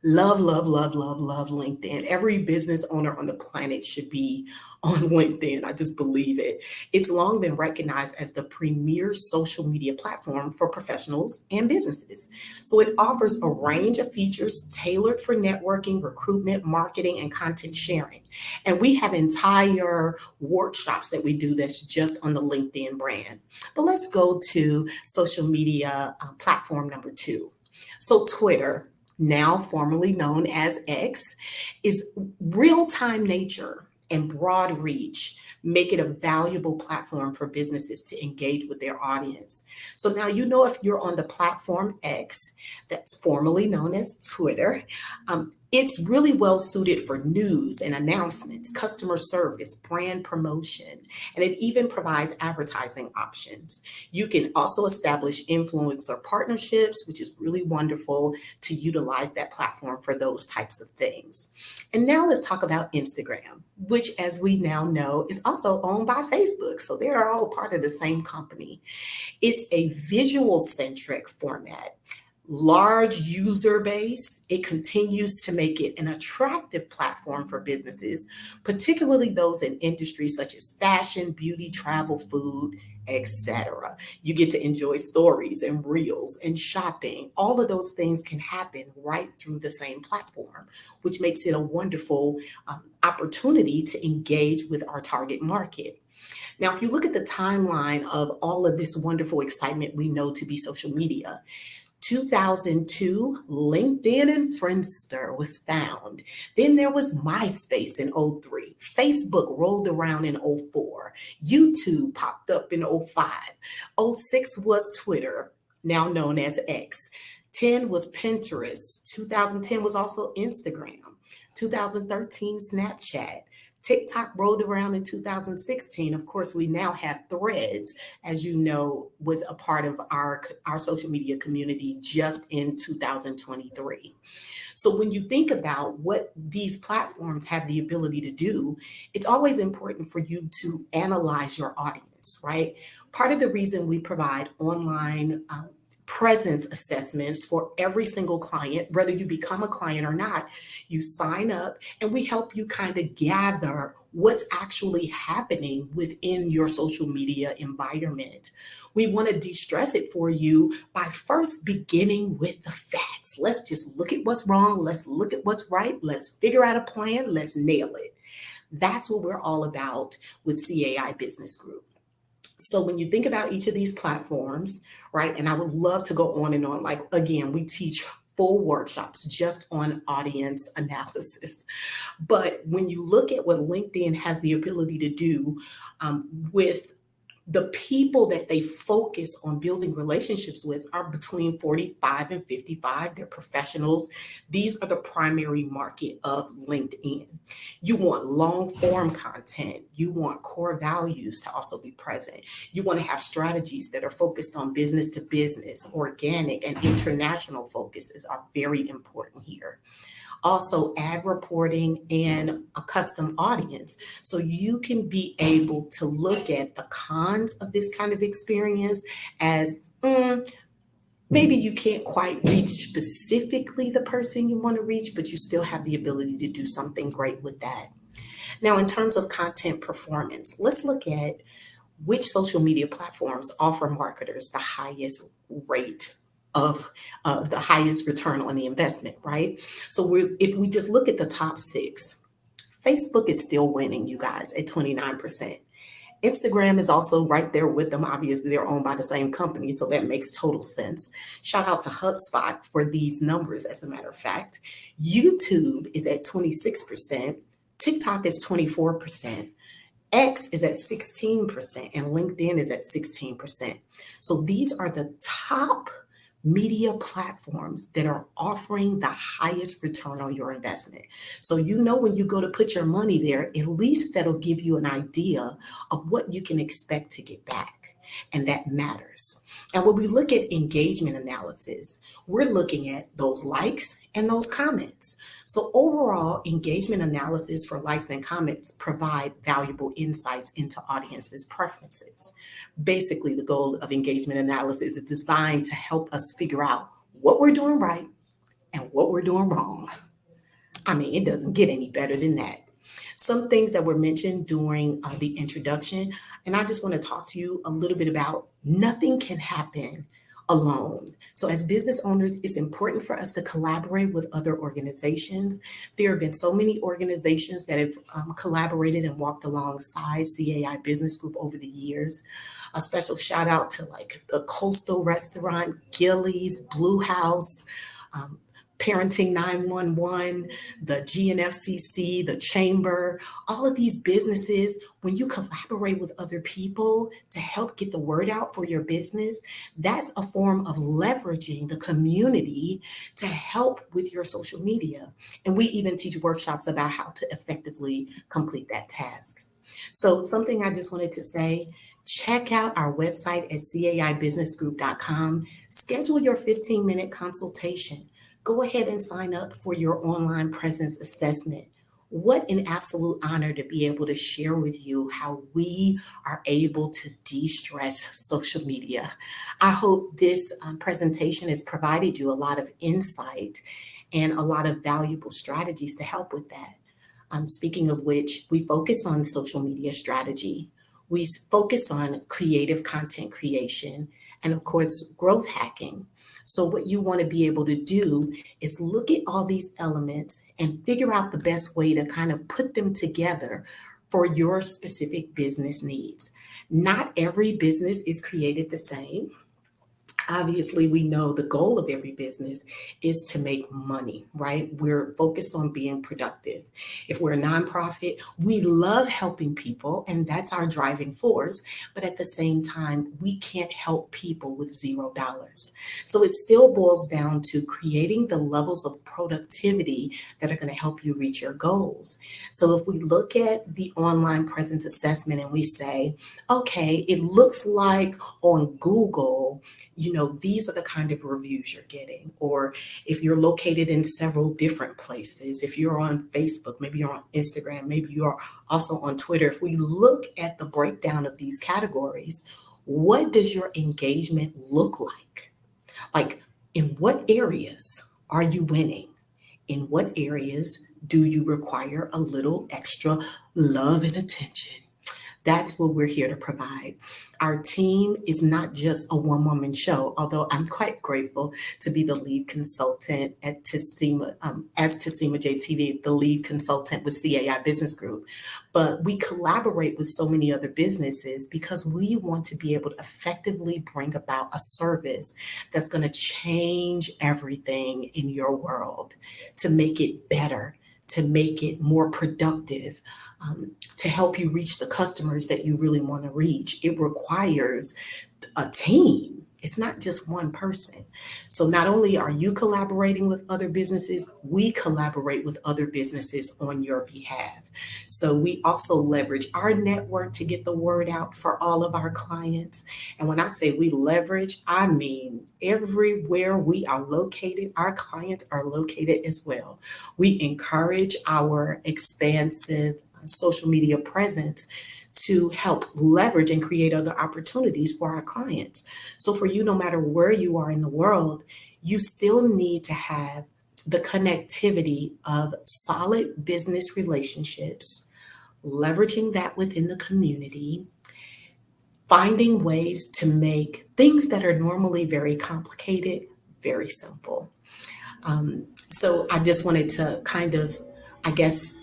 [SPEAKER 7] Love LinkedIn. Every business owner on the planet should be on LinkedIn. I just believe it. It's long been recognized as the premier social media platform for professionals and businesses. So it offers a range of features tailored for networking, recruitment, marketing, and content sharing. And we have entire workshops that we do that's just on the LinkedIn brand. But let's go to social media platform number 2. So Twitter, now formerly known as X, is real-time nature and broad reach make it a valuable platform for businesses to engage with their audience. So now you know if you're on the platform X, that's formerly known as Twitter, it's really well suited for news and announcements, customer service, brand promotion, and it even provides advertising options. You can also establish influencer partnerships, which is really wonderful to utilize that platform for those types of things. And now let's talk about Instagram, which, as we now know, is also owned by Facebook. So they are all part of the same company. It's a visual-centric format. Large user base, it continues to make it an attractive platform for businesses, particularly those in industries such as fashion, beauty, travel, food, etc. You get to enjoy stories and reels and shopping. All of those things can happen right through the same platform, which makes it a wonderful opportunity to engage with our target market. Now, if you look at the timeline of all of this wonderful excitement we know to be social media, 2002, LinkedIn and Friendster was found. Then there was MySpace in '03. Facebook rolled around in '04. YouTube popped up in '05. '06 was Twitter, now known as X. 10 was Pinterest. 2010 was also Instagram. 2013, Snapchat. TikTok rolled around in 2016. Of course, we now have Threads, as you know, was a part of our social media community just in 2023. So when you think about what these platforms have the ability to do, it's always important for you to analyze your audience, right? Part of the reason we provide online presence assessments for every single client, whether you become a client or not, you sign up and we help you kind of gather what's actually happening within your social media environment. We want to de-stress it for you by first beginning with the facts. Let's just look at what's wrong. Let's look at what's right. Let's figure out a plan. Let's nail it. That's what we're all about with CAI Business Group. So when you think about each of these platforms, right, and I would love to go on and on, like, again, we teach full workshops just on audience analysis. But when you look at what LinkedIn has the ability to do with the people that they focus on building relationships with are between 45 and 55. They're professionals. These are the primary market of LinkedIn. You want long form content. You want core values to also be present. You want to have strategies that are focused on business to business. Organic and international focuses are very important here. Also ad reporting and a custom audience. So you can be able to look at the cons of this kind of experience as maybe you can't quite reach specifically the person you want to reach, but you still have the ability to do something great with that. Now, in terms of content performance, let's look at which social media platforms offer marketers the highest rate of the highest return on the investment, right? So if we just look at the top 6, Facebook is still winning, you guys, at 29%. Instagram is also right there with them. Obviously, they're owned by the same company, so that makes total sense. Shout out to HubSpot for these numbers, as a matter of fact. YouTube is at 26%. TikTok is 24%. X is at 16%, and LinkedIn is at 16%. So these are the top media platforms that are offering the highest return on your investment. So you know when you go to put your money there, at least that'll give you an idea of what you can expect to get back. And that matters. And when we look at engagement analysis, we're looking at those likes and those comments. So overall, engagement analysis for likes and comments provide valuable insights into audiences' preferences. Basically, the goal of engagement analysis is designed to help us figure out what we're doing right and what we're doing wrong. I mean, it doesn't get any better than that. Some things that were mentioned during the introduction, and I just want to talk to you a little bit about nothing can happen alone. So as business owners, it's important for us to collaborate with other organizations. There have been so many organizations that have collaborated and walked alongside CAI Business Group over the years. A special shout out to like the Coastal Restaurant, Gillies, Blue House, Parenting 911, the GNFCC, the Chamber, all of these businesses, when you collaborate with other people to help get the word out for your business, that's a form of leveraging the community to help with your social media. And we even teach workshops about how to effectively complete that task. So something I just wanted to say, check out our website at caibusinessgroup.com. Schedule your 15-minute consultation. Go ahead and sign up for your online presence assessment. What an absolute honor to be able to share with you how we are able to de-stress social media. I hope this presentation has provided you a lot of insight and a lot of valuable strategies to help with that. Speaking of which, we focus on social media strategy. We focus on creative content creation and, of course, growth hacking. So what you want to be able to do is look at all these elements and figure out the best way to kind of put them together for your specific business needs. Not every business is created the same. Obviously, we know the goal of every business is to make money, right? We're focused on being productive. If we're a nonprofit, we love helping people, and that's our driving force. But at the same time, we can't help people with $0. So it still boils down to creating the levels of productivity that are going to help you reach your goals. So if we look at the online presence assessment and we say, okay, it looks like on Google, these are the kind of reviews you're getting. Or if you're located in several different places, if you're on Facebook, maybe you're on Instagram, maybe you're also on Twitter. If we look at the breakdown of these categories, what does your engagement look like? Like, in what areas are you winning? In what areas do you require a little extra love and attention? That's what we're here to provide. Our team is not just a one-woman show, although I'm quite grateful to be the lead consultant at Tessima, as Tessima JTV, the lead consultant with CAI Business Group. But we collaborate with so many other businesses because we want to be able to effectively bring about a service that's going to change everything in your world, to make it better, to make it more productive, to help you reach the customers that you really want to reach. It requires a team. It's not just one person. So not only are you collaborating with other businesses, we collaborate with other businesses on your behalf. So we also leverage our network to get the word out for all of our clients. And when I say we leverage, I mean everywhere we are located, our clients are located as well. We encourage our expansive social media presence to help leverage and create other opportunities for our clients. So for you, no matter where you are in the world, you still need to have the connectivity of solid business relationships, leveraging that within the community, finding ways to make things that are normally very complicated, very simple. So I just wanted to kind of, I guess,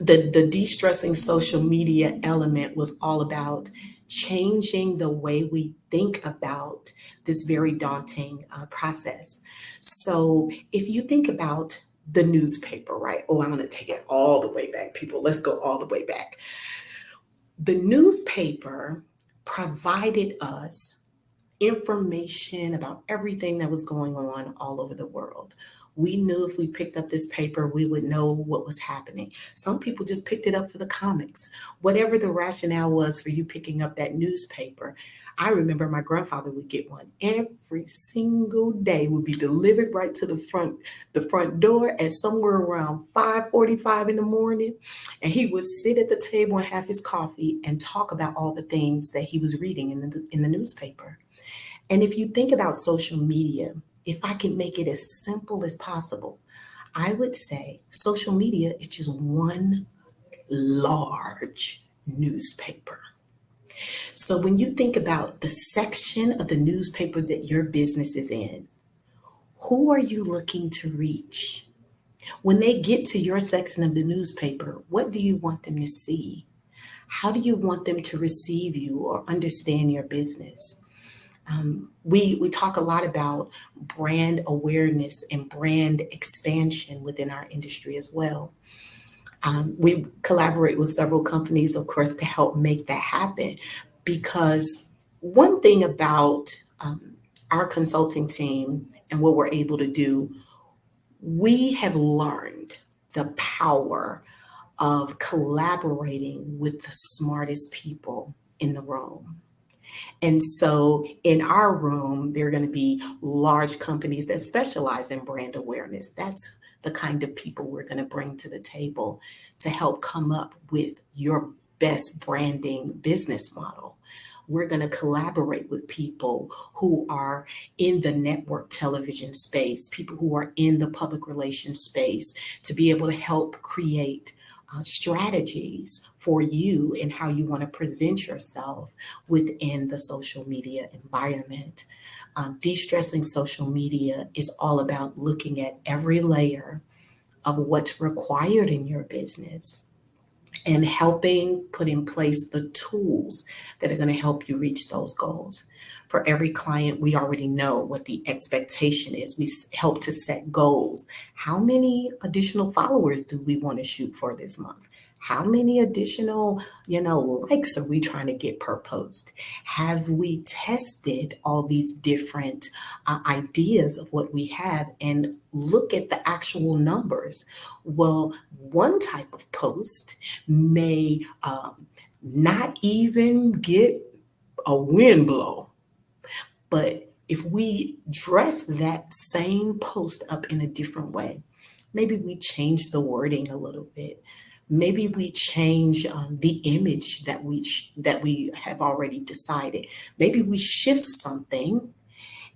[SPEAKER 7] the de-stressing social media element was all about changing the way we think about this very daunting process. So if you think about the newspaper, right? Oh, I'm going to take it all the way back, people. Let's go all the way back. The newspaper provided us information about everything that was going on all over the world. We knew if we picked up this paper, we would know what was happening. Some people just picked it up for the comics. Whatever the rationale was for you picking up that newspaper, I remember my grandfather would get one every single day, would be delivered right to the front door at somewhere around 5:45 in the morning. And he would sit at the table and have his coffee and talk about all the things that he was reading in the newspaper. And if you think about social media, if I can make it as simple as possible, I would say social media is just one large newspaper. So when you think about the section of the newspaper that your business is in, who are you looking to reach? When they get to your section of the newspaper, what do you want them to see? How do you want them to receive you or understand your business? We talk a lot about brand awareness and brand expansion within our industry as well. We collaborate with several companies, of course, to help make that happen. Because one thing about our consulting team and what we're able to do, we have learned the power of collaborating with the smartest people in the room. And so in our room, there are going to be large companies that specialize in brand awareness. That's the kind of people we're going to bring to the table to help come up with your best branding business model. We're going to collaborate with people who are in the network television space, people who are in the public relations space, to be able to help create strategies for you and how you want to present yourself within the social media environment. De-stressing social media is all about looking at every layer of what's required in your business, and helping put in place the tools that are going to help you reach those goals. For every client, we already know what the expectation is. We help to set goals. How many additional followers do we want to shoot for this month? How many additional, likes are we trying to get per post? Have we tested all these different ideas of what we have and look at the actual numbers? Well, one type of post may not even get a wind blow. But if we dress that same post up in a different way, maybe we change the wording a little bit. Maybe we change the image that we have already decided. Maybe we shift something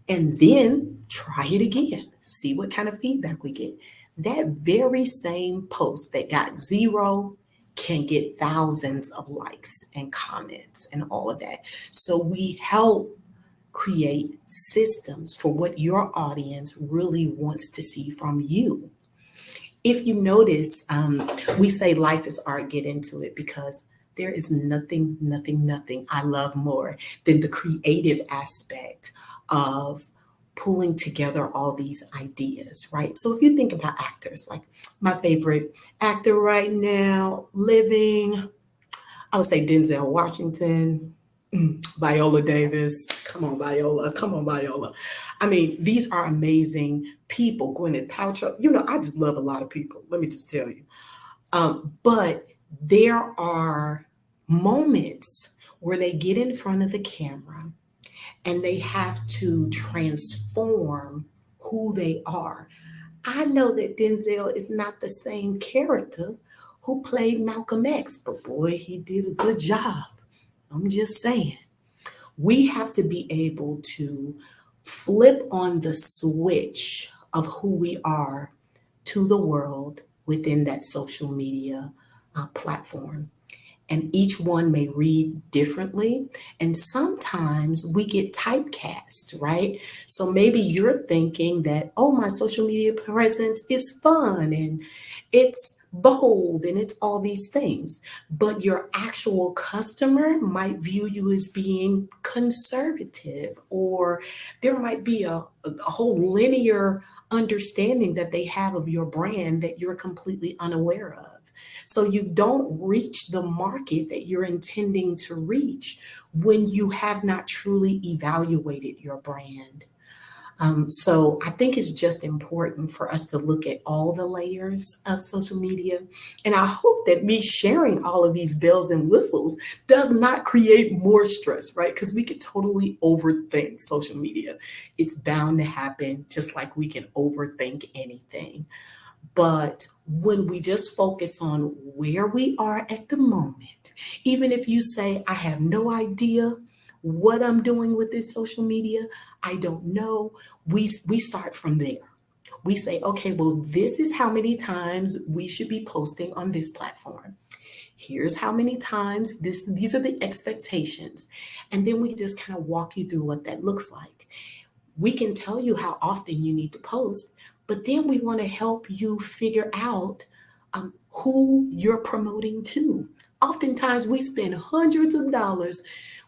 [SPEAKER 7] and then try it again. See what kind of feedback we get. That very same post that got 0 can get thousands of likes and comments and all of that. So we help create systems for what your audience really wants to see from you. If you notice, we say life is art, get into it, because there is nothing I love more than the creative aspect of pulling together all these ideas, right? So if you think about actors, like my favorite actor right now, living, I would say Denzel Washington, Viola Davis. Come on, Viola. I mean, these are amazing people. Gwyneth Paltrow. I just love a lot of people. Let me just tell you. But there are moments where they get in front of the camera and they have to transform who they are. I know that Denzel is not the same character who played Malcolm X, but boy, he did a good job. I'm just saying, we have to be able to flip on the switch of who we are to the world within that social media platform. And each one may read differently. And sometimes we get typecast, right? So maybe you're thinking that, oh, my social media presence is fun and it's bold and it's all these things. But your actual customer might view you as being conservative, or there might be a whole linear understanding that they have of your brand that you're completely unaware of. So you don't reach the market that you're intending to reach when you have not truly evaluated your brand. So I think it's just important for us to look at all the layers of social media. And I hope that me sharing all of these bells and whistles does not create more stress, right? Because we could totally overthink social media. It's bound to happen, just like we can overthink anything. But when we just focus on where we are at the moment, even if you say, I have no idea what I'm doing with this social media, I don't know, we start from there. We say, okay, well, this is how many times we should be posting on this platform. Here's how many times, these are the expectations. And then we just kind of walk you through what that looks like. We can tell you how often you need to post, but then we want to help you figure out who you're promoting to. Oftentimes we spend hundreds of dollars,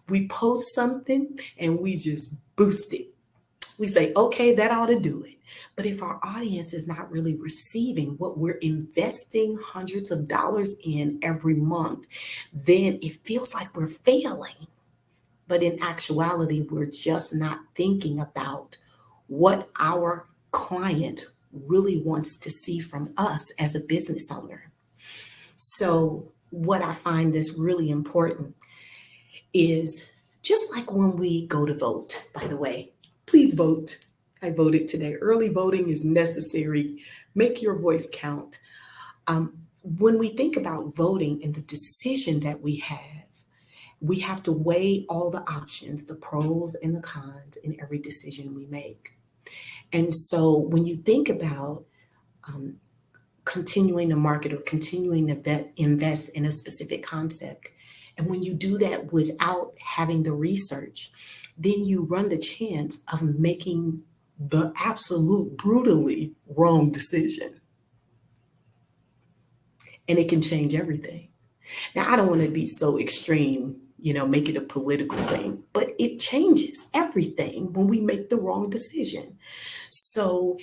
[SPEAKER 7] we post something and we just boost it. We say, okay, that ought to do it. But if our audience is not really receiving what we're investing hundreds of dollars in every month, then it feels like we're failing. But in actuality, we're just not thinking about what our client really wants to see from us as a business owner. So what I find that's really important is, just like when we go to vote, by the way, please vote. I voted today. Early voting is necessary. Make your voice count. When we think about voting and the decision that we have to weigh all the options, the pros and the cons in every decision we make. And so when you think about continuing to market or continuing to invest in a specific concept, and when you do that without having the research, then you run the chance of making the absolute brutally wrong decision. And it can change everything. Now, I don't want to be so extreme, make it a political thing, but it changes everything when we make the wrong decision. So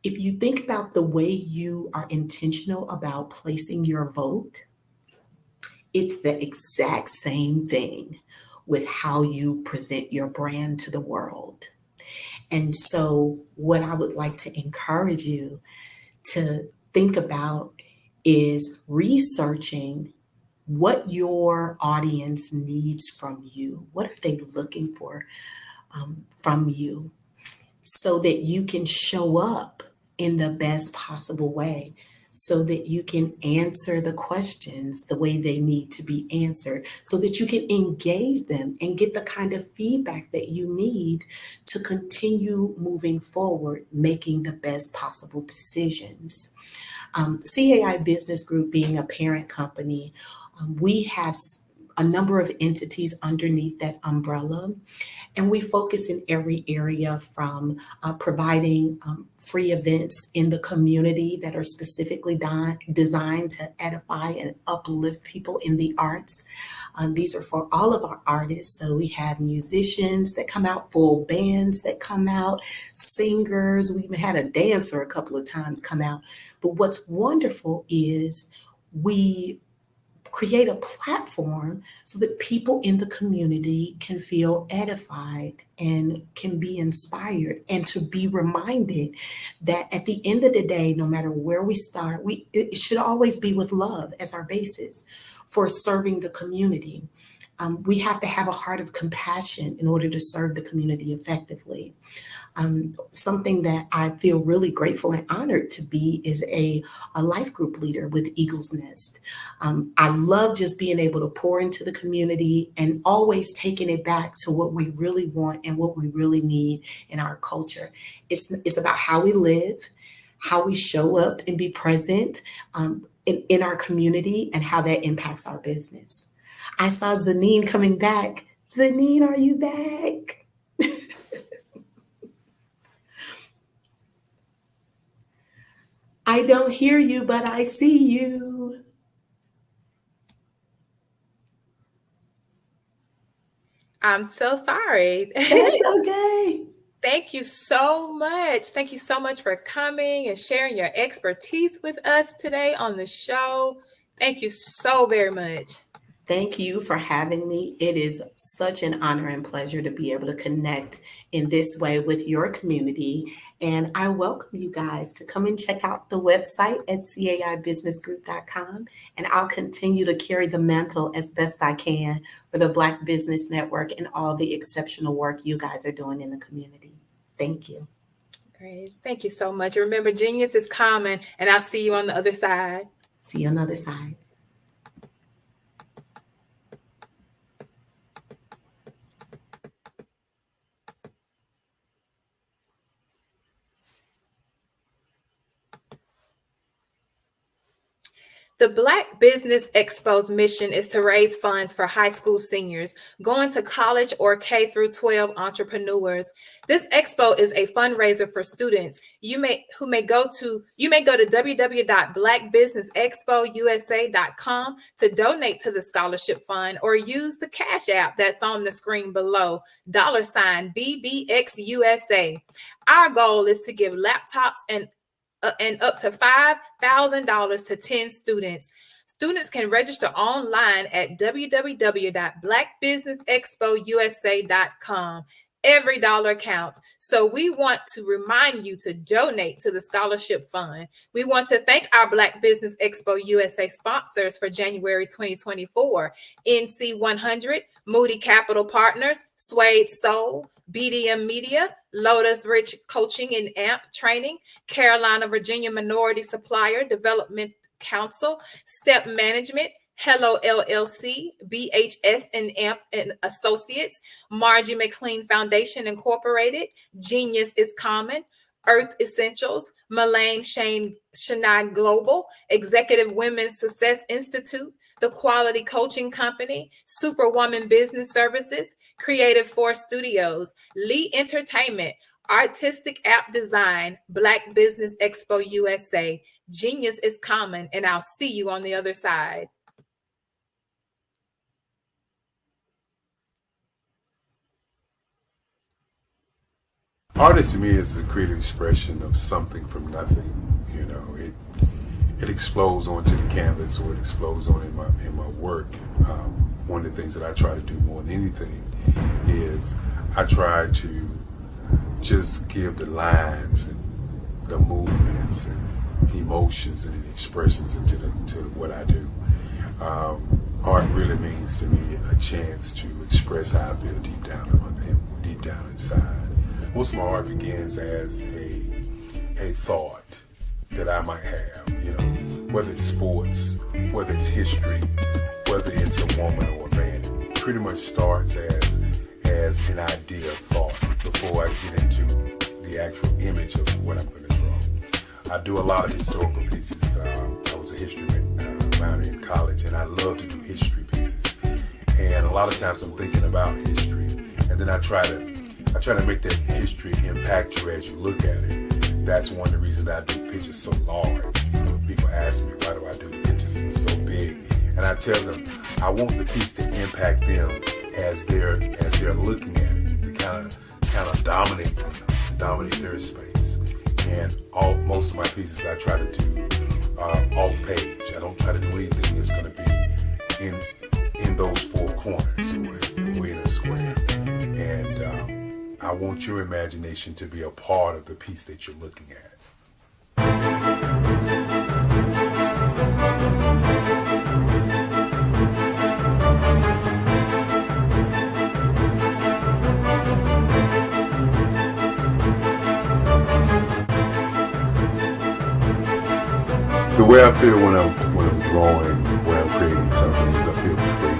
[SPEAKER 7] if you think about the way you are intentional about placing your vote, it's the exact same thing with how you present your brand to the world. And so what I would like to encourage you to think about is researching what your audience needs from you. What are they looking for from you so that you can show up in the best possible way, so that you can answer the questions the way they need to be answered, so that you can engage them and get the kind of feedback that you need to continue moving forward, making the best possible decisions. CAI Business Group being a parent company, we have a number of entities underneath that umbrella. And we focus in every area from providing free events in the community that are specifically designed to edify and uplift people in the arts. These are for all of our artists. So we have musicians that come out, full bands that come out, singers. We even had a dancer a couple of times come out. But what's wonderful is we create a platform so that people in the community can feel edified and can be inspired, and to be reminded that at the end of the day, no matter where we start, it should always be with love as our basis for serving the community. We have to have a heart of compassion in order to serve the community effectively. Something that I feel really grateful and honored to be is a life group leader with Eagle's Nest. I love just being able to pour into the community and always taking it back to what we really want and what we really need in our culture. It's about how we live, how we show up and be present in our community, and how that impacts our business. I saw Zanine coming back. Zanine, are you back? I don't hear you, but I see you.
[SPEAKER 13] I'm so sorry.
[SPEAKER 7] That's okay.
[SPEAKER 13] Thank you so much. Thank you so much for coming and sharing your expertise with us today on the show. Thank you so very much.
[SPEAKER 7] Thank you for having me. It is such an honor and pleasure to be able to connect in this way with your community. And I welcome you guys to come and check out the website at caibusinessgroup.com. And I'll continue to carry the mantle as best I can for the Black Business Network and all the exceptional work you guys are doing in the community. Thank you.
[SPEAKER 13] Great. Thank you so much. Remember, genius is common, and I'll see you on the other side.
[SPEAKER 7] See you on the other side.
[SPEAKER 13] The Black Business Expo's mission is to raise funds for high school seniors going to college or K through 12 entrepreneurs. This expo is a fundraiser for students. You may go to www.blackbusinessexpousa.com to donate to the scholarship fund, or use the Cash App that's on the screen below, $BBXUSA. Our goal is to give laptops and up to $5,000 to 10 students. Students can register online at www.blackbusinessexpousa.com. Every dollar counts. So we want to remind you to donate to the scholarship fund. We want to thank our Black Business Expo USA sponsors for January 2024. NC100, Moody Capital Partners, Suede Soul, BDM Media, Lotus Rich Coaching and AMP Training, Carolina, Virginia Minority Supplier Development Council, Step Management, Hello LLC, BHS and AMP and Associates, Margie McLean Foundation Incorporated, Genius is Common, Earth Essentials, Mullane Shania Global, Executive Women's Success Institute, The Quality Coaching Company, Superwoman Business Services, Creative Force Studios, Lee Entertainment, Artistic App Design, Black Business Expo USA. Genius is Common, and I'll see you on the other side.
[SPEAKER 8] Artist to me is a creative expression of something from nothing. You know, it explodes onto the canvas, or it explodes on in my work. One of the things that I try to do more than anything is I try to just give the lines and the movements and emotions and expressions into what I do. Art really means to me a chance to express how I feel deep down inside. Most of my art begins as a thought that I might have, you know, whether it's sports, whether it's history, whether it's a woman or a man. It pretty much starts as an idea of thought before I get into the actual image of what I'm going to draw. I do a lot of historical pieces. I was a history minor in college, and I love to do history pieces. And a lot of times I'm thinking about history, and then I try to make that history impact you as you look at it. That's one of the reasons I do pictures so large. You know, people ask me, why do I do pictures so big? And I tell them, I want the piece to impact them as they're looking at it, to kind of dominate them, dominate their space. And most of my pieces I try to do off page. I don't try to do anything that's going to be in those four corners or in a square. And I want your imagination to be a part of the piece that you're looking at. The way I feel when I'm drawing, when I'm creating something, is I feel free.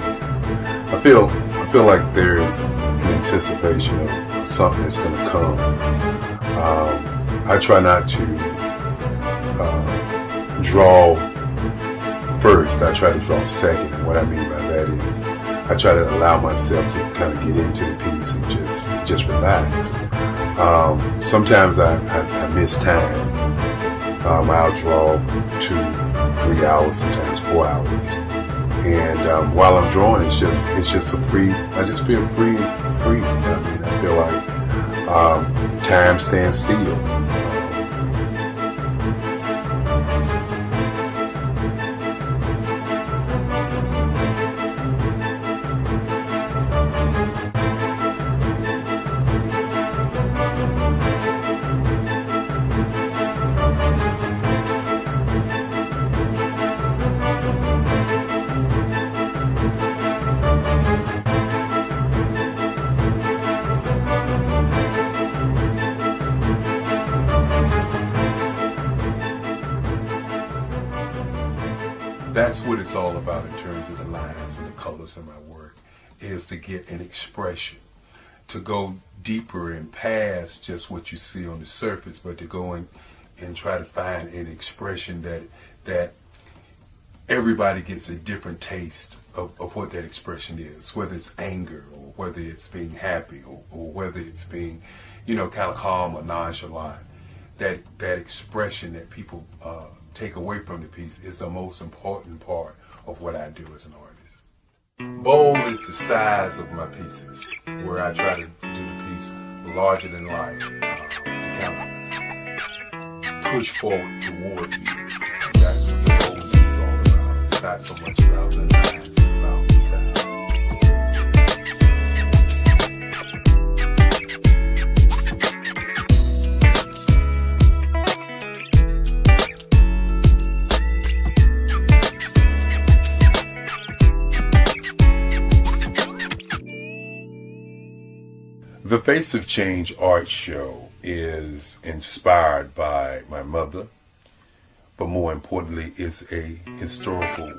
[SPEAKER 8] I feel like there's an anticipation of something that's going to come. I try not to draw first. I try to draw second. And what I mean by that is I try to allow myself to kind of get into the piece and just relax. Sometimes I miss time. I'll draw 2-3 hours, sometimes 4 hours. And while I'm drawing, it's just a free. I just feel free. I mean, I feel like time stands still. That's what it's all about in terms of the lines and the colors in my work, is to get an expression, to go deeper and past just what you see on the surface, but to go and try to find an expression that everybody gets a different taste of what that expression is, whether it's anger or whether it's being happy or whether it's being, kind of calm or nonchalant. That expression that people take away from the piece is the most important part of what I do as an artist. Bold is the size of my pieces, where I try to do the piece larger than life, to kind of push forward toward you. That's what the boldness is all about. It's not so much about the lines, it's about the size. The Face of Change art show is inspired by my mother, but more importantly, it's a historical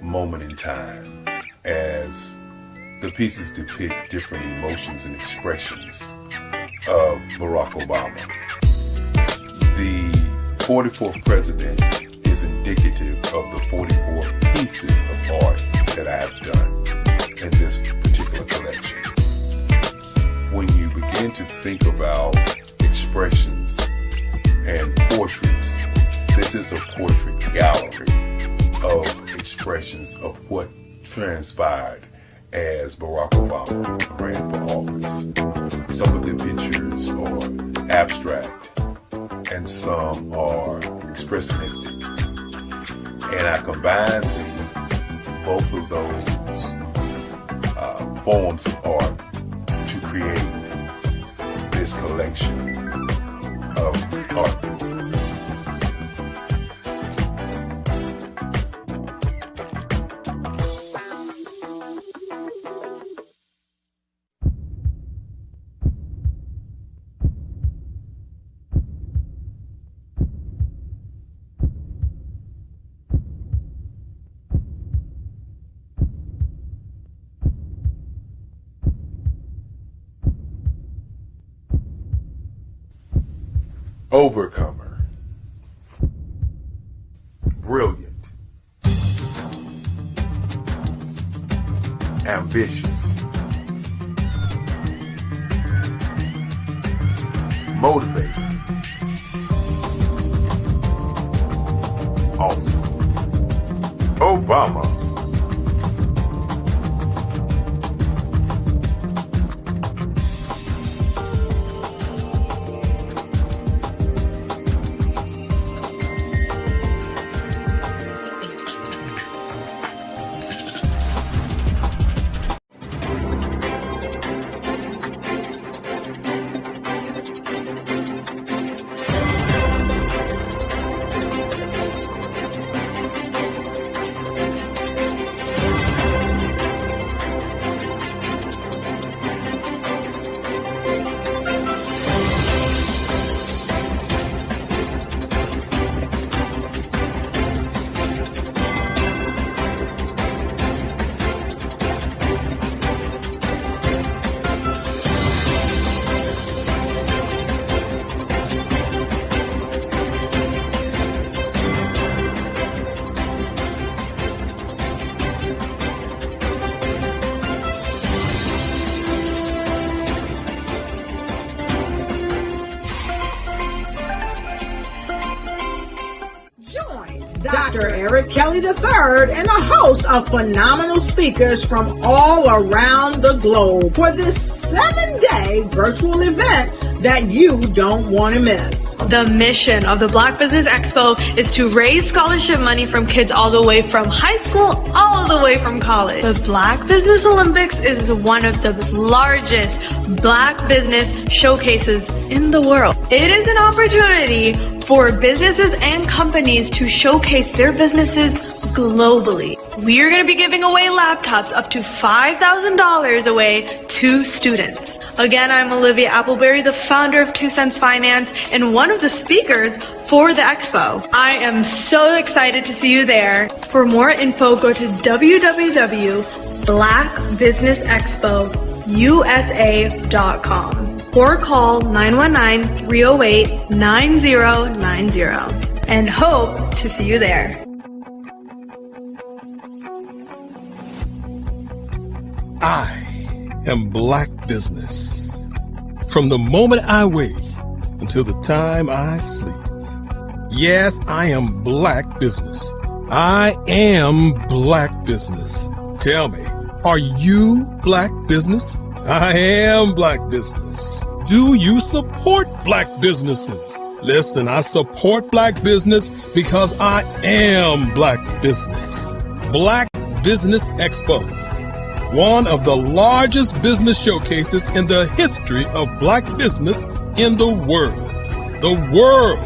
[SPEAKER 8] moment in time as the pieces depict different emotions and expressions of Barack Obama. The 44th president is indicative of the 44 pieces of art that I have done in this particular collection. When you begin to think about expressions and portraits, this is a portrait gallery of expressions of what transpired as Barack Obama ran for office. Some of the pictures are abstract and some are expressionistic. And I combined both of those forms of art to create this collection of art pieces. Overcomer, brilliant, ambitious, motivated, awesome, Obama.
[SPEAKER 1] Dr. Eric Kelly III and a host of phenomenal speakers from all around the globe for this 7-day virtual event that you don't want to miss.
[SPEAKER 2] The mission of the Black Business Expo is to raise scholarship money from kids all the way from high school, all the way from college. The Black Business Olympics is one of the largest Black business showcases in the world. It is an opportunity for businesses and companies to showcase their businesses globally. We are going to be giving away laptops up to $5,000 away to students. Again, I'm Olivia Appleberry, the founder of 2 Cents Finance and one of the speakers for the expo. I am so excited to see you there. For more info, go to www.blackbusinessexpousa.com or call 919-308-9090 and hope to see you there.
[SPEAKER 3] I am Black Business. From the moment I wake until the time I sleep. Yes, I am Black Business. I am Black Business. Tell me, are you Black Business? I am Black Business. Do you support Black businesses? Listen, I support Black business because I am Black Business. Black Business Expo, one of the largest business showcases in the history of Black business in the world. The world!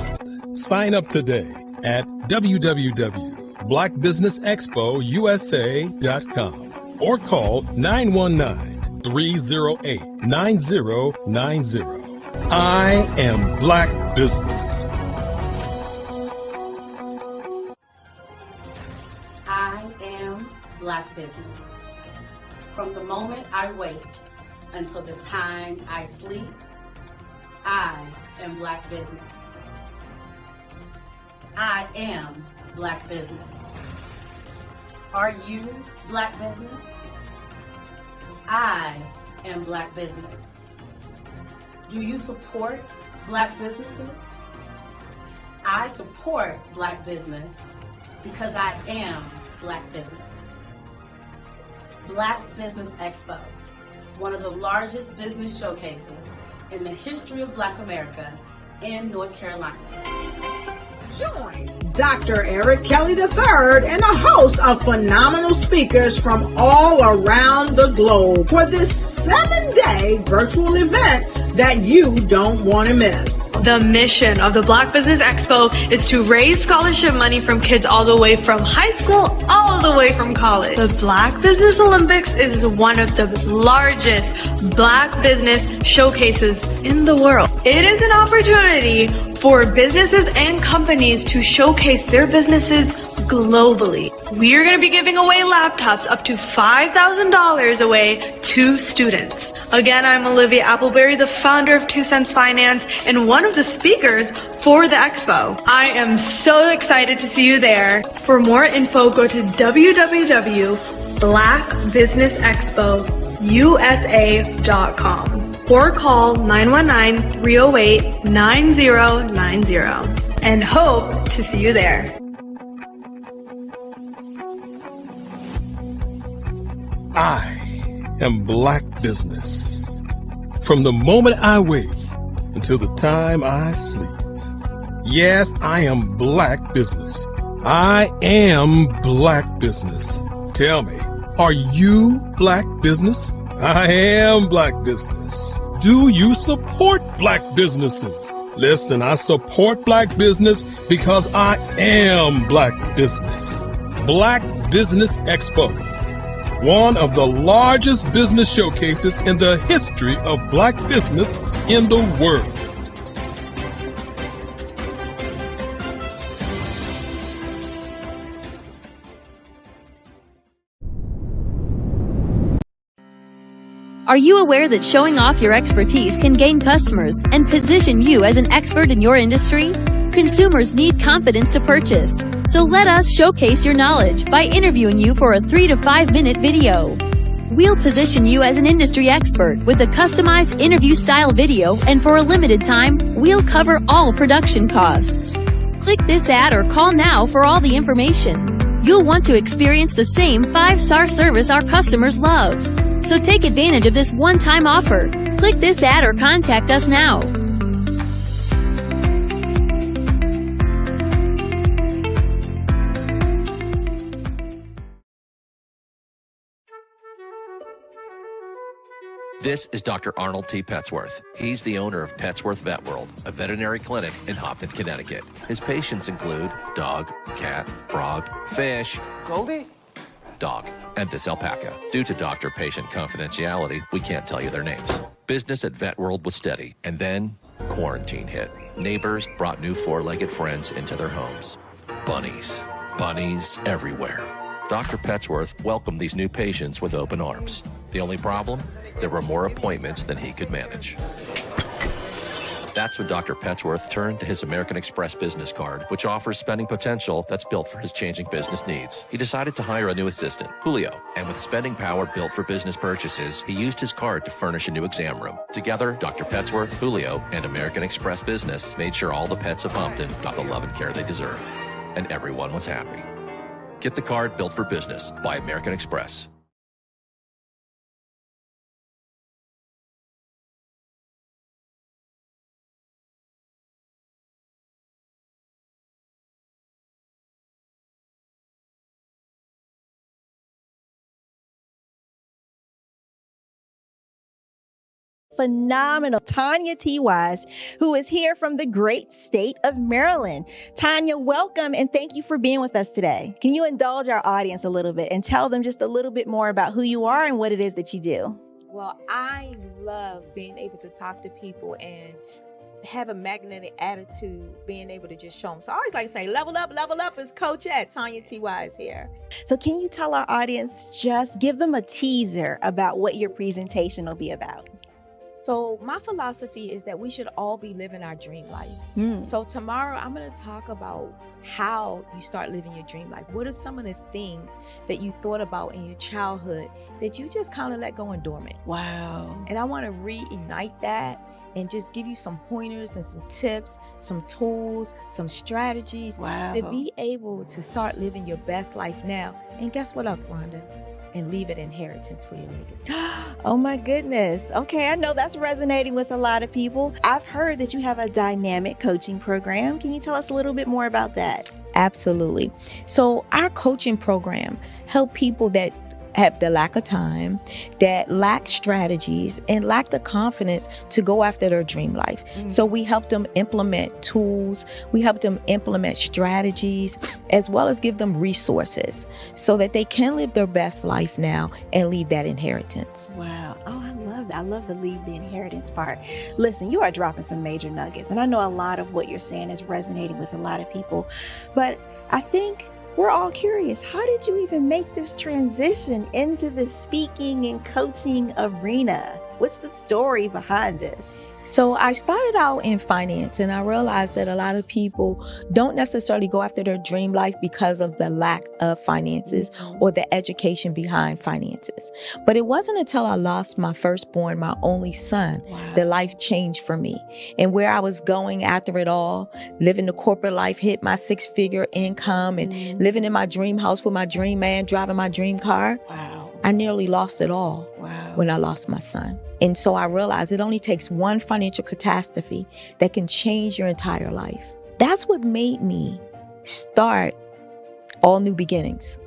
[SPEAKER 3] Sign up today at www.blackbusinessexpousa.com or call 919-308-9090. I am Black Business.
[SPEAKER 4] I am Black Business. From the moment I wake until the time I sleep, I am Black Business. I am Black Business. Are you Black Business? I am Black Business. Do you support Black businesses? I support Black business because I am Black business. Black Business Expo, one of the largest business showcases in the history of Black America in North Carolina.
[SPEAKER 1] Join Dr. Eric Kelly III and a host of phenomenal speakers from all around the globe for this 7-day virtual event that you don't want to miss.
[SPEAKER 2] The mission of the Black Business Expo is to raise scholarship money from kids all the way from high school, all the way from college. The Black Business Olympics is one of the largest Black business showcases in the world. It is an opportunity for businesses and companies to showcase their businesses globally. We are going to be giving away laptops up to $5,000 away to students. Again, I'm Olivia Appleberry, the founder of 2 Cents Finance and one of the speakers for the expo. I am so excited to see you there. For more info, go to www.blackbusinessexpousa.com or call 919-308-9090 and hope to see you there.
[SPEAKER 3] I am Black Business. From the moment I wake until the time I sleep. Yes, I am Black Business. I am Black Business. Tell me, are you Black Business? I am Black Business. Do you support Black businesses? Listen, I support Black business because I am Black Business. Black Business Expo, one of the largest business showcases in the history of Black business in the world.
[SPEAKER 9] Are you aware that showing off your expertise can gain customers and position you as an expert in your industry? Consumers need confidence to purchase. So let us showcase your knowledge by interviewing you for a 3 to 5 minute video. We'll position you as an industry expert with a customized interview style video, and for a limited time, we'll cover all production costs. Click this ad or call now for all the information. You'll want to experience the same 5-star service our customers love. So take advantage of this one-time offer. Click this ad or contact us now.
[SPEAKER 18] This is Dr. Arnold T. Petsworth. He's the owner of Petsworth Vet World, a veterinary clinic in Hopton, Connecticut. His patients include dog, cat, frog, fish, Goldie, dog, and this alpaca. Due to doctor-patient confidentiality, we can't tell you their names. Business at Vet World was steady, and then quarantine hit. Neighbors brought new 4-legged friends into their homes. Bunnies. Bunnies everywhere. Dr. Petsworth welcomed these new patients with open arms. The only problem? There were more appointments than he could manage. That's when Dr. Petsworth turned to his American Express business card, which offers spending potential that's built for his changing business needs. He decided to hire a new assistant, Julio, and with spending power built for business purchases, he used his card to furnish a new exam room. Together, Dr. Petsworth, Julio, and American Express Business made sure all the pets of Hopton got the love and care they deserve. And everyone was happy. Get the card built for business by American Express.
[SPEAKER 16] Phenomenal Tanya T. Wise, who is here from the great state of Maryland. Tanya, welcome and thank you for being with us today. Can you indulge our audience a little bit and tell them just a little bit more about who you are and what it is that you do?
[SPEAKER 10] Well, I love being able to talk to people and have a magnetic attitude, being able to just show them. So I always like to say, level up is Coach at Tanya T. Wise here.
[SPEAKER 16] So can you tell our audience, just give them a teaser about what your presentation will be about?
[SPEAKER 10] So my philosophy is that we should all be living our dream life. So tomorrow I'm going to talk about how you start living your dream life. What are some of the things that you thought about in your childhood that you just kind of let go and dormant?
[SPEAKER 16] Wow.
[SPEAKER 10] And I want to reignite that and just give you some pointers and some tips, some tools, some strategies to be able to start living your best life now. And guess what, Rhonda? and leave an inheritance for your legacy.
[SPEAKER 16] Oh my goodness. Okay, I know that's resonating with a lot of people. I've heard that you have a dynamic coaching program. Can you tell us a little bit more about that?
[SPEAKER 10] Absolutely. So our coaching program help people that have the lack of time, that lack strategies, and lack the confidence to go after their dream life. So we help them implement tools, we help them implement strategies, as well as give them resources so that they can live their best life now and leave that inheritance.
[SPEAKER 16] Wow. Oh, I love that. I love the leave the inheritance part. Listen, you are dropping some major nuggets, and I know a lot of what you're saying is resonating with a lot of people, but I think we're all curious. How did you even make this transition into the speaking and coaching arena? What's the story behind this?
[SPEAKER 10] So I started out in finance, and I realized that a lot of people don't necessarily go after their dream life because of the lack of finances or the education behind finances. But it wasn't until I lost my firstborn, my only son, that life changed for me. And where I was going after it all, living the corporate life, hit my 6-figure income and living in my dream house with my dream man, driving my dream car. I nearly lost it all when I lost my son. And so I realized it only takes one financial catastrophe that can change your entire life. That's what made me start All New Beginnings.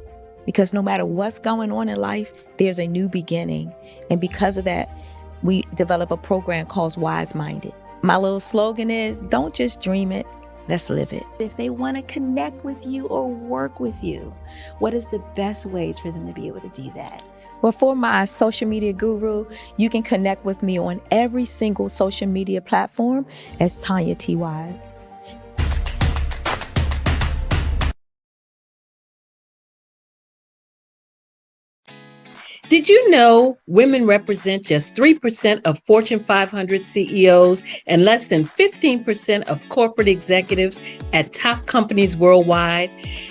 [SPEAKER 10] Because no matter what's going on in life, there's a new beginning. And because of that, we develop a program called Wise Minded. My little slogan is, don't just dream it, let's live it.
[SPEAKER 16] If they want to connect with you or work with you, what is the best ways for them to be able to do that?
[SPEAKER 10] Well, for my social media guru, you can connect with me on every single social media platform as Tanya T. Wise.
[SPEAKER 11] Did you know women represent just 3% of Fortune 500 CEOs and less than 15% of corporate executives at top companies worldwide?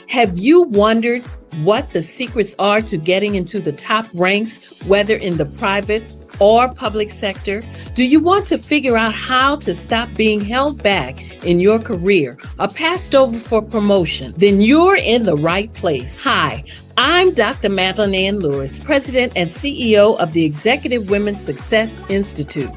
[SPEAKER 11] Have you wondered what the secrets are to getting into the top ranks, whether in the private or public sector? Do you want to figure out how to stop being held back in your career or passed over for promotion? Then you're in the right place. Hi, I'm Dr. Madeline Ann Lewis, President and CEO of the Executive Women's Success Institute.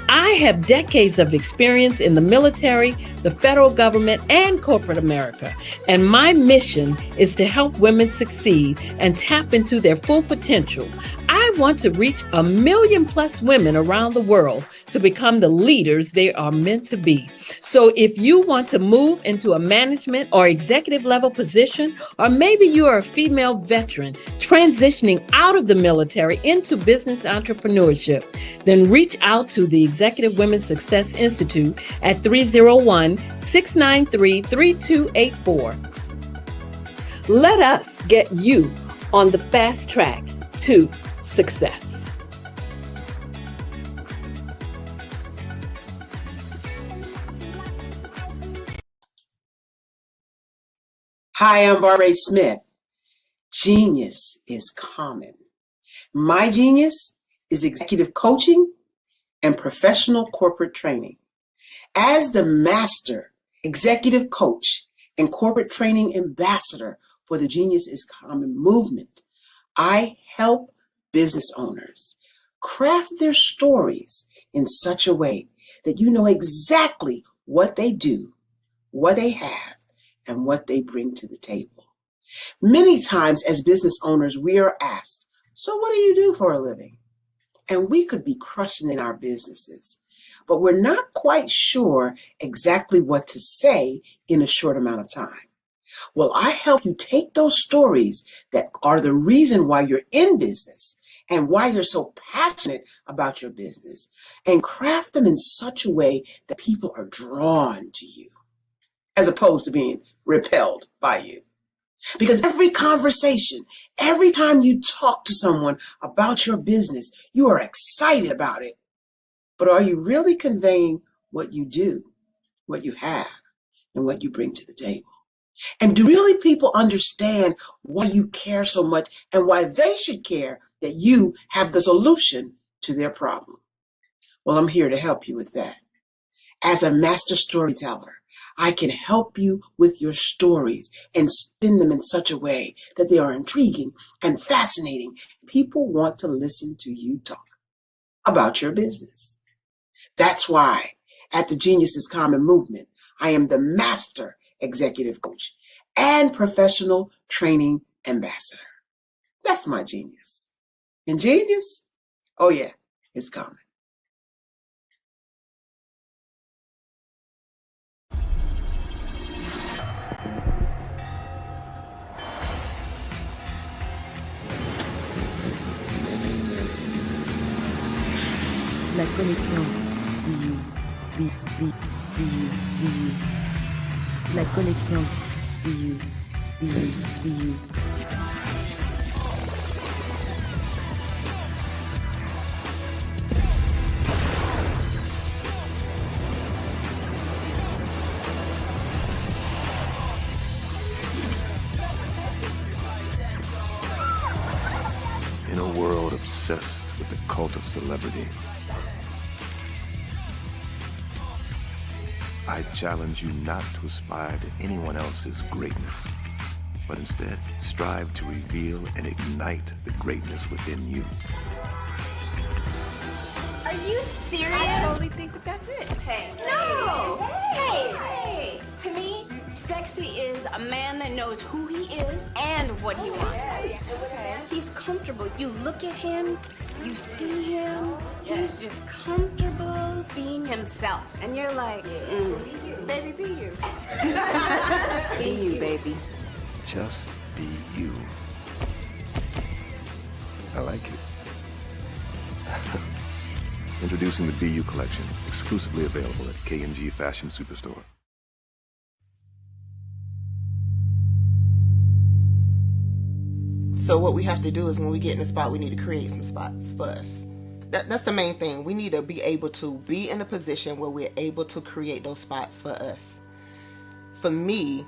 [SPEAKER 11] I have decades of experience in the military, the federal government, and corporate America. And my mission is to help women succeed and tap into their full potential. I want to reach 1 million+ women around the world to become the leaders they are meant to be. So if you want to move into a management or executive level position, or maybe you are a female veteran transitioning out of the military into business entrepreneurship, then reach out to the Executive Women's Success Institute at 301-693-3284. Let us get you on the fast track to success.
[SPEAKER 12] Hi, I'm Barbara Smith. Genius is common. My genius is executive coaching and professional corporate training. As the master executive coach and corporate training ambassador for the Genius is Common movement, I help business owners craft their stories in such a way that you know exactly what they do, what they have, and what they bring to the table. Many times as business owners, we are asked, so what do you do for a living? And we could be crushing in our businesses, but we're not quite sure exactly what to say in a short amount of time. Well, I help you take those stories that are the reason why you're in business and why you're so passionate about your business and craft them in such a way that people are drawn to you as opposed to being repelled by you. Because every conversation, every time you talk to someone about your business, you are excited about it. But are you really conveying what you do, what you have, and what you bring to the table? And do really people understand why you care so much and why they should care that you have the solution to their problem? Well, I'm here to help you with that. As a master storyteller, I can help you with your stories and spin them in such a way that they are intriguing and fascinating. People want to listen to you talk about your business. That's why at the Genius is Common movement, I am the master executive coach and professional training ambassador. That's my genius. And genius? Oh yeah, it's common.
[SPEAKER 14] La connexion. La connexion.
[SPEAKER 15] In a world obsessed with the cult of celebrity, I challenge you not to aspire to anyone else's greatness, but instead strive to reveal and ignite the greatness within you.
[SPEAKER 17] Are you serious?
[SPEAKER 24] I totally think that that's it.
[SPEAKER 17] Hey.
[SPEAKER 24] No!
[SPEAKER 17] Hey! To me, sexy is a man that knows who he is and what he wants.
[SPEAKER 24] Okay.
[SPEAKER 17] He's comfortable. You look at him, you see him, he's just comfortable being himself. And you're like,
[SPEAKER 24] Baby, be you.
[SPEAKER 17] Be you, baby.
[SPEAKER 15] Just be you. I like it. Introducing the Be You collection, exclusively available at K&G Fashion Superstore.
[SPEAKER 25] So what we have to do is when we get in the spot, we need to create some spots for us. That's the main thing. We need to be able to be in a position where we're able to create those spots for us. For me,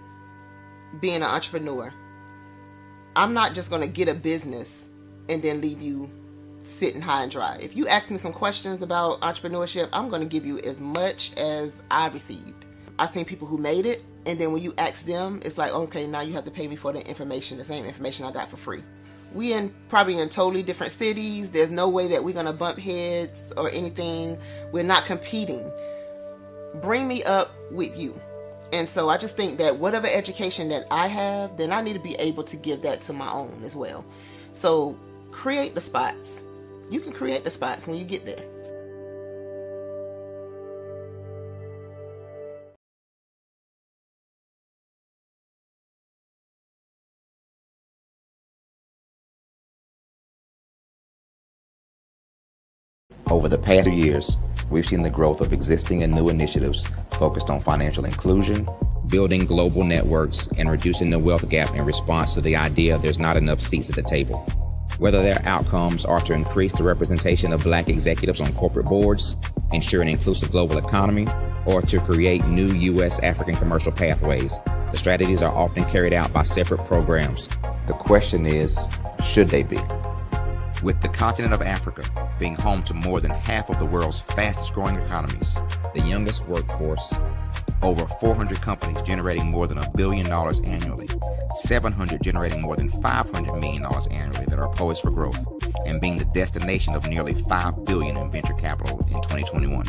[SPEAKER 25] being an entrepreneur, I'm not just going to get a business and then leave you sitting high and dry. If you ask me some questions about entrepreneurship, I'm going to give you as much as I received. I've seen people who made it, and then when you ask them, it's like, okay, now you have to pay me for the information, the same information I got for free. We probably in totally different cities. There's no way that we're going to bump heads or anything. We're not competing. Bring me up with you. And so I just think that whatever education that I have, then I need to be able to give that to my own as well. So create the spots. You can create the spots when you get there.
[SPEAKER 26] Over the past 2 years, we've seen the growth of existing and new initiatives focused on financial inclusion, building global networks, and reducing the wealth gap in response to the idea there's not enough seats at the table. Whether their outcomes are to increase the representation of Black executives on corporate boards, ensure an inclusive global economy, or to create new U.S. African commercial pathways, the strategies are often carried out by separate programs. The question is, should they be? With the continent of Africa being home to more than half of the world's fastest growing economies, the youngest workforce, over 400 companies generating more than $1 billion annually, 700 generating more than $500 million annually that are poised for growth, and being the destination of nearly $5 billion in venture capital in 2021.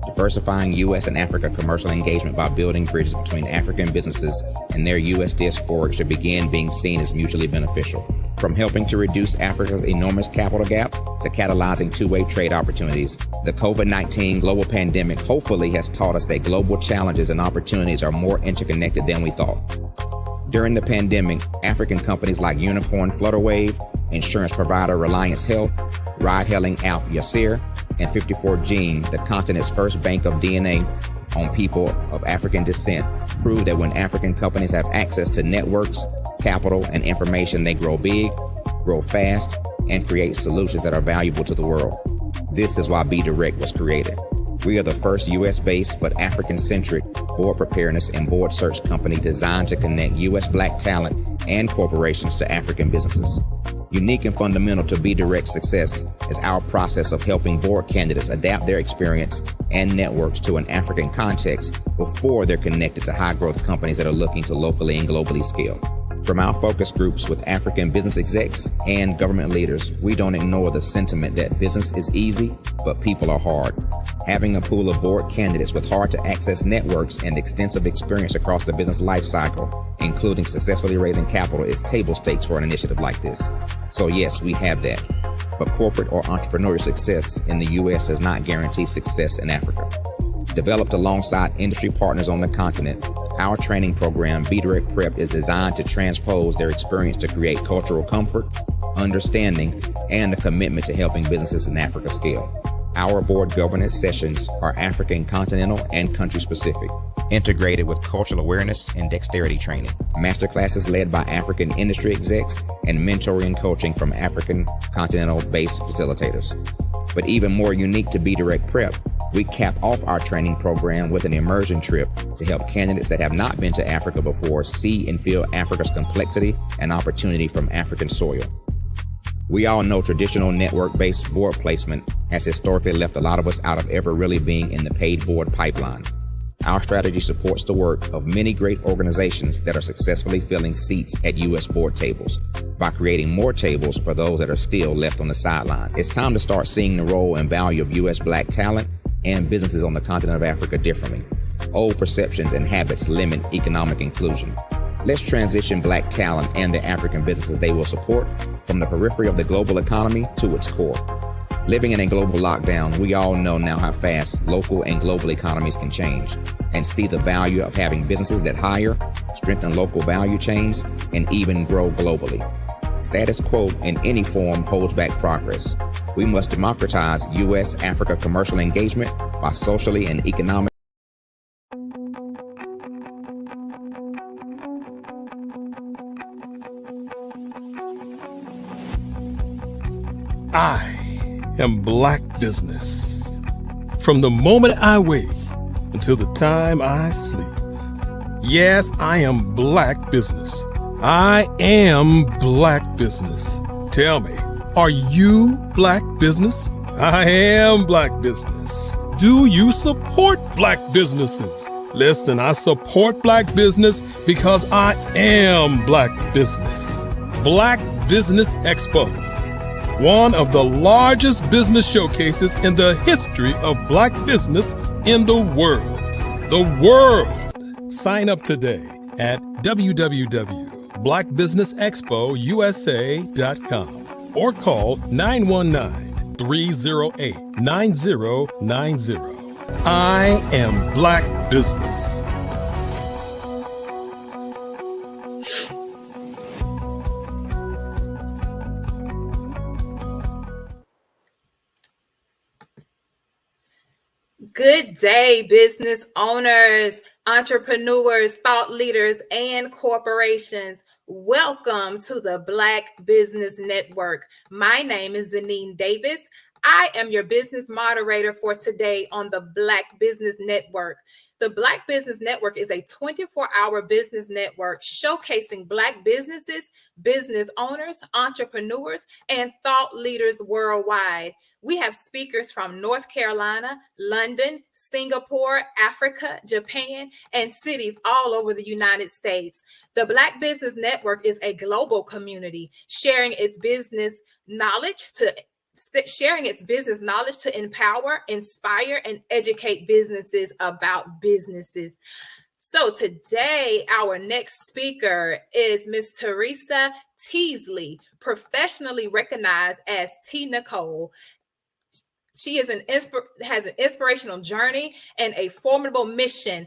[SPEAKER 26] Diversifying U.S. and Africa commercial engagement by building bridges between African businesses and their U.S. diaspora should begin being seen as mutually beneficial. From helping to reduce Africa's enormous capital gap to catalyzing two-way trade opportunities, the COVID-19 global pandemic hopefully has taught us that global challenges and opportunities are more interconnected than we thought. During the pandemic, African companies like Unicorn Flutterwave, insurance provider Reliance Health, ride-hailing app Yasir, and 54Gene, the continent's first bank of DNA on people of African descent, proved that when African companies have access to networks, capital, and information, they grow big, grow fast, and create solutions that are valuable to the world. This is why Be Direct was created. We are the first U.S.-based but African-centric board preparedness and board search company designed to connect U.S. Black talent and corporations to African businesses. Unique and fundamental to Be Direct's success is our process of helping board candidates adapt their experience and networks to an African context before they're connected to high-growth companies that are looking to locally and globally scale. From our focus groups with African business execs and government leaders, we don't ignore the sentiment that business is easy, but people are hard. Having a pool of board candidates with hard-to-access networks and extensive experience across the business life cycle, including successfully raising capital, is table stakes for an initiative like this. So yes, we have that. But corporate or entrepreneurial success in the U.S. does not guarantee success in Africa. Developed alongside industry partners on the continent, our training program, Be Direct Prep, is designed to transpose their experience to create cultural comfort, understanding, and a commitment to helping businesses in Africa scale. Our board governance sessions are African, continental, and country-specific, integrated with cultural awareness and dexterity training, masterclasses led by African industry execs, and mentoring coaching from African continental-based facilitators. But even more unique to Be Direct Prep, we cap off our training program with an immersion trip to help candidates that have not been to Africa before see and feel Africa's complexity and opportunity from African soil. We all know traditional network-based board placement has historically left a lot of us out of ever really being in the paid board pipeline. Our strategy supports the work of many great organizations that are successfully filling seats at U.S. board tables by creating more tables for those that are still left on the sideline. It's time to start seeing the role and value of U.S. Black talent and businesses on the continent of Africa differently. Old perceptions and habits limit economic inclusion. Let's transition Black talent and the African businesses they will support from the periphery of the global economy to its core. Living in a global lockdown, we all know now how fast local and global economies can change, and see the value of having businesses that hire, strengthen local value chains, and even grow globally. Status quo in any form holds back progress. We must democratize U.S.-Africa commercial engagement by socially and economically.
[SPEAKER 3] I am Black Business. From the moment I wake until the time I sleep. Yes, I am Black Business. I am Black Business. Tell me, are you Black Business? I am Black Business. Do you support Black businesses? Listen, I support Black business because I am Black Business. Black Business Expo, one of the largest business showcases in the history of Black business in the world. The world! Sign up today at www.blackbusinessexpousa.com or call 919-308-9090. I am Black Business.
[SPEAKER 13] Good day, business owners, entrepreneurs, thought leaders, and corporations. Welcome to the Black Business Network. My name is Zanine Davis. I am your business moderator for today on the Black Business Network. The Black Business Network is a 24-hour business network showcasing Black businesses, business owners, entrepreneurs, and thought leaders worldwide. We have speakers from North Carolina, London, Singapore, Africa, Japan, and cities all over the United States. The Black Business Network is a global community sharing its business knowledge to empower, inspire, and educate businesses about businesses. So today, our next speaker is Ms. Teresa Teasley, professionally recognized as T. Nicole. She is has an inspirational journey and a formidable mission.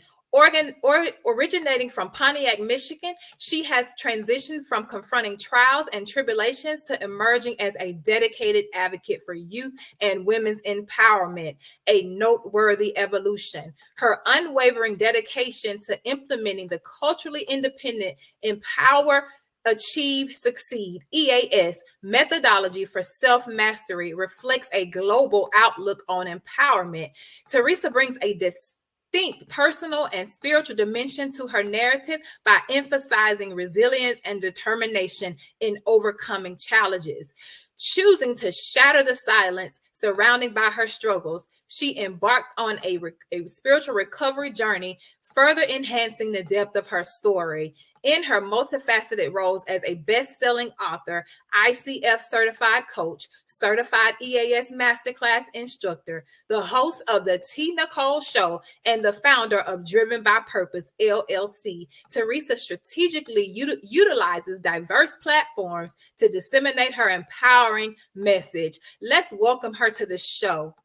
[SPEAKER 13] Originating from Pontiac, Michigan, she has transitioned from confronting trials and tribulations to emerging as a dedicated advocate for youth and women's empowerment, a noteworthy evolution. Her unwavering dedication to implementing the culturally independent Empower, Achieve, Succeed, EAS methodology for self-mastery reflects a global outlook on empowerment. Teresa brings a distinct distinct personal and spiritual dimension to her narrative by emphasizing resilience and determination in overcoming challenges. Choosing to shatter the silence surrounding by her struggles, she embarked on a spiritual recovery journey, further enhancing the depth of her story. In her multifaceted roles as a best-selling author, ICF certified coach, certified EAS masterclass instructor, the host of the T. Nicole Show, and the founder of Driven by Purpose, LLC, Teresa strategically utilizes diverse platforms to disseminate her empowering message. Let's welcome her to the show.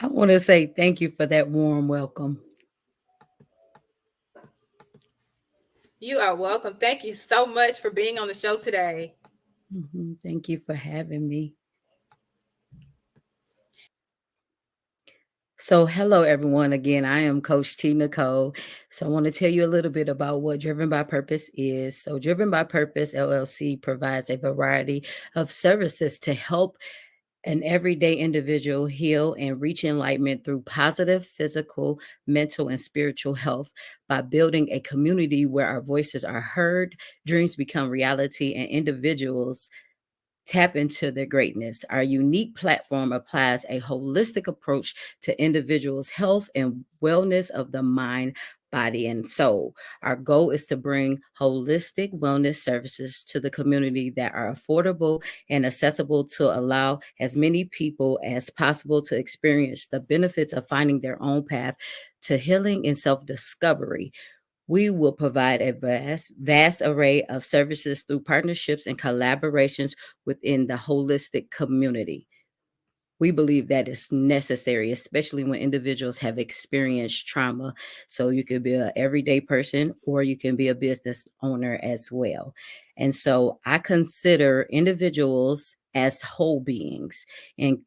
[SPEAKER 11] I want to say thank you for that warm welcome.
[SPEAKER 13] You are welcome. Thank you so much for being on the show today.
[SPEAKER 11] Thank you for having me. So hello, everyone. Again, I am Coach T. Nicole. So I want to tell you a little bit about what Driven by Purpose is. So Driven by Purpose, LLC provides a variety of services to help an everyday individual heal and reach enlightenment through positive physical, mental, and spiritual health by building a community where our voices are heard, dreams become reality, and individuals tap into their greatness. Our unique platform applies a holistic approach to individuals' health and wellness of the mind, body, and soul. Our goal is to bring holistic wellness services to the community that are affordable and accessible to allow as many people as possible to experience the benefits of finding their own path to healing and self-discovery. We will provide a vast array of services through partnerships and collaborations within the holistic community. We believe that is necessary, especially when individuals have experienced trauma. So you could be an everyday person or you can be a business owner as well. And so I consider individuals as whole beings and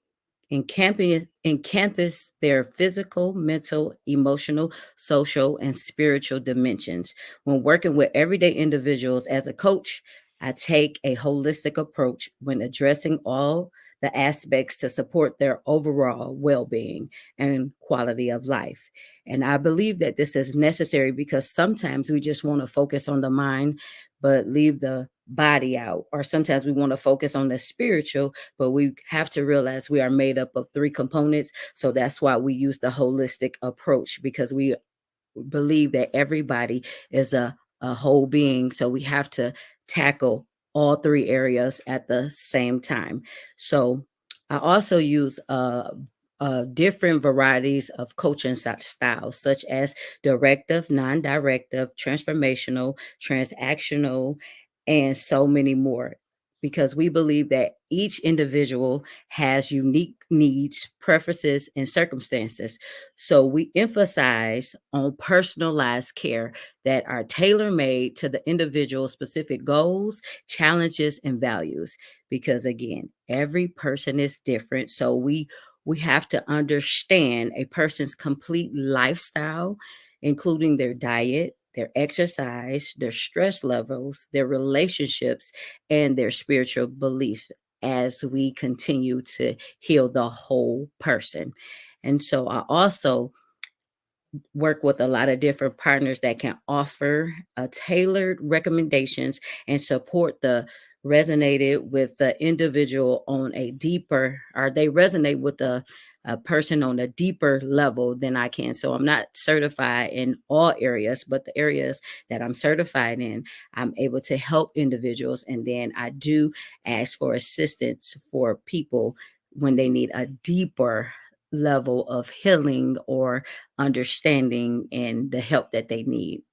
[SPEAKER 11] encompass their physical, mental, emotional, social, and spiritual dimensions. When working with everyday individuals as a coach, I take a holistic approach when addressing all the aspects to support their overall well-being and quality of life. And I believe that this is necessary because sometimes we just want to focus on the mind, but leave the body out. Or sometimes we want to focus on the spiritual, but we have to realize we are made up of three components. So that's why we use the holistic approach, because we believe that everybody is a whole being. So we have to tackle all three areas at the same time. So I also use different varieties of coaching styles, such as directive, non-directive, transformational, transactional, and so many more, because we believe that each individual has unique needs, preferences, and circumstances. So we emphasize on personalized care that are tailor-made to the individual's specific goals, challenges, and values. Because again, every person is different. So we have to understand a person's complete lifestyle, including their diet, their exercise, their stress levels, their relationships, and their spiritual belief as we continue to heal the whole person. And so I also work with a lot of different partners that can offer tailored recommendations and support the resonated with the individual on a deeper, or they resonate with a person on a deeper level than I can. So I'm not certified in all areas, but the areas that I'm certified in, I'm able to help individuals. And then I do ask for assistance for people when they need a deeper level of healing or understanding and the help that they need.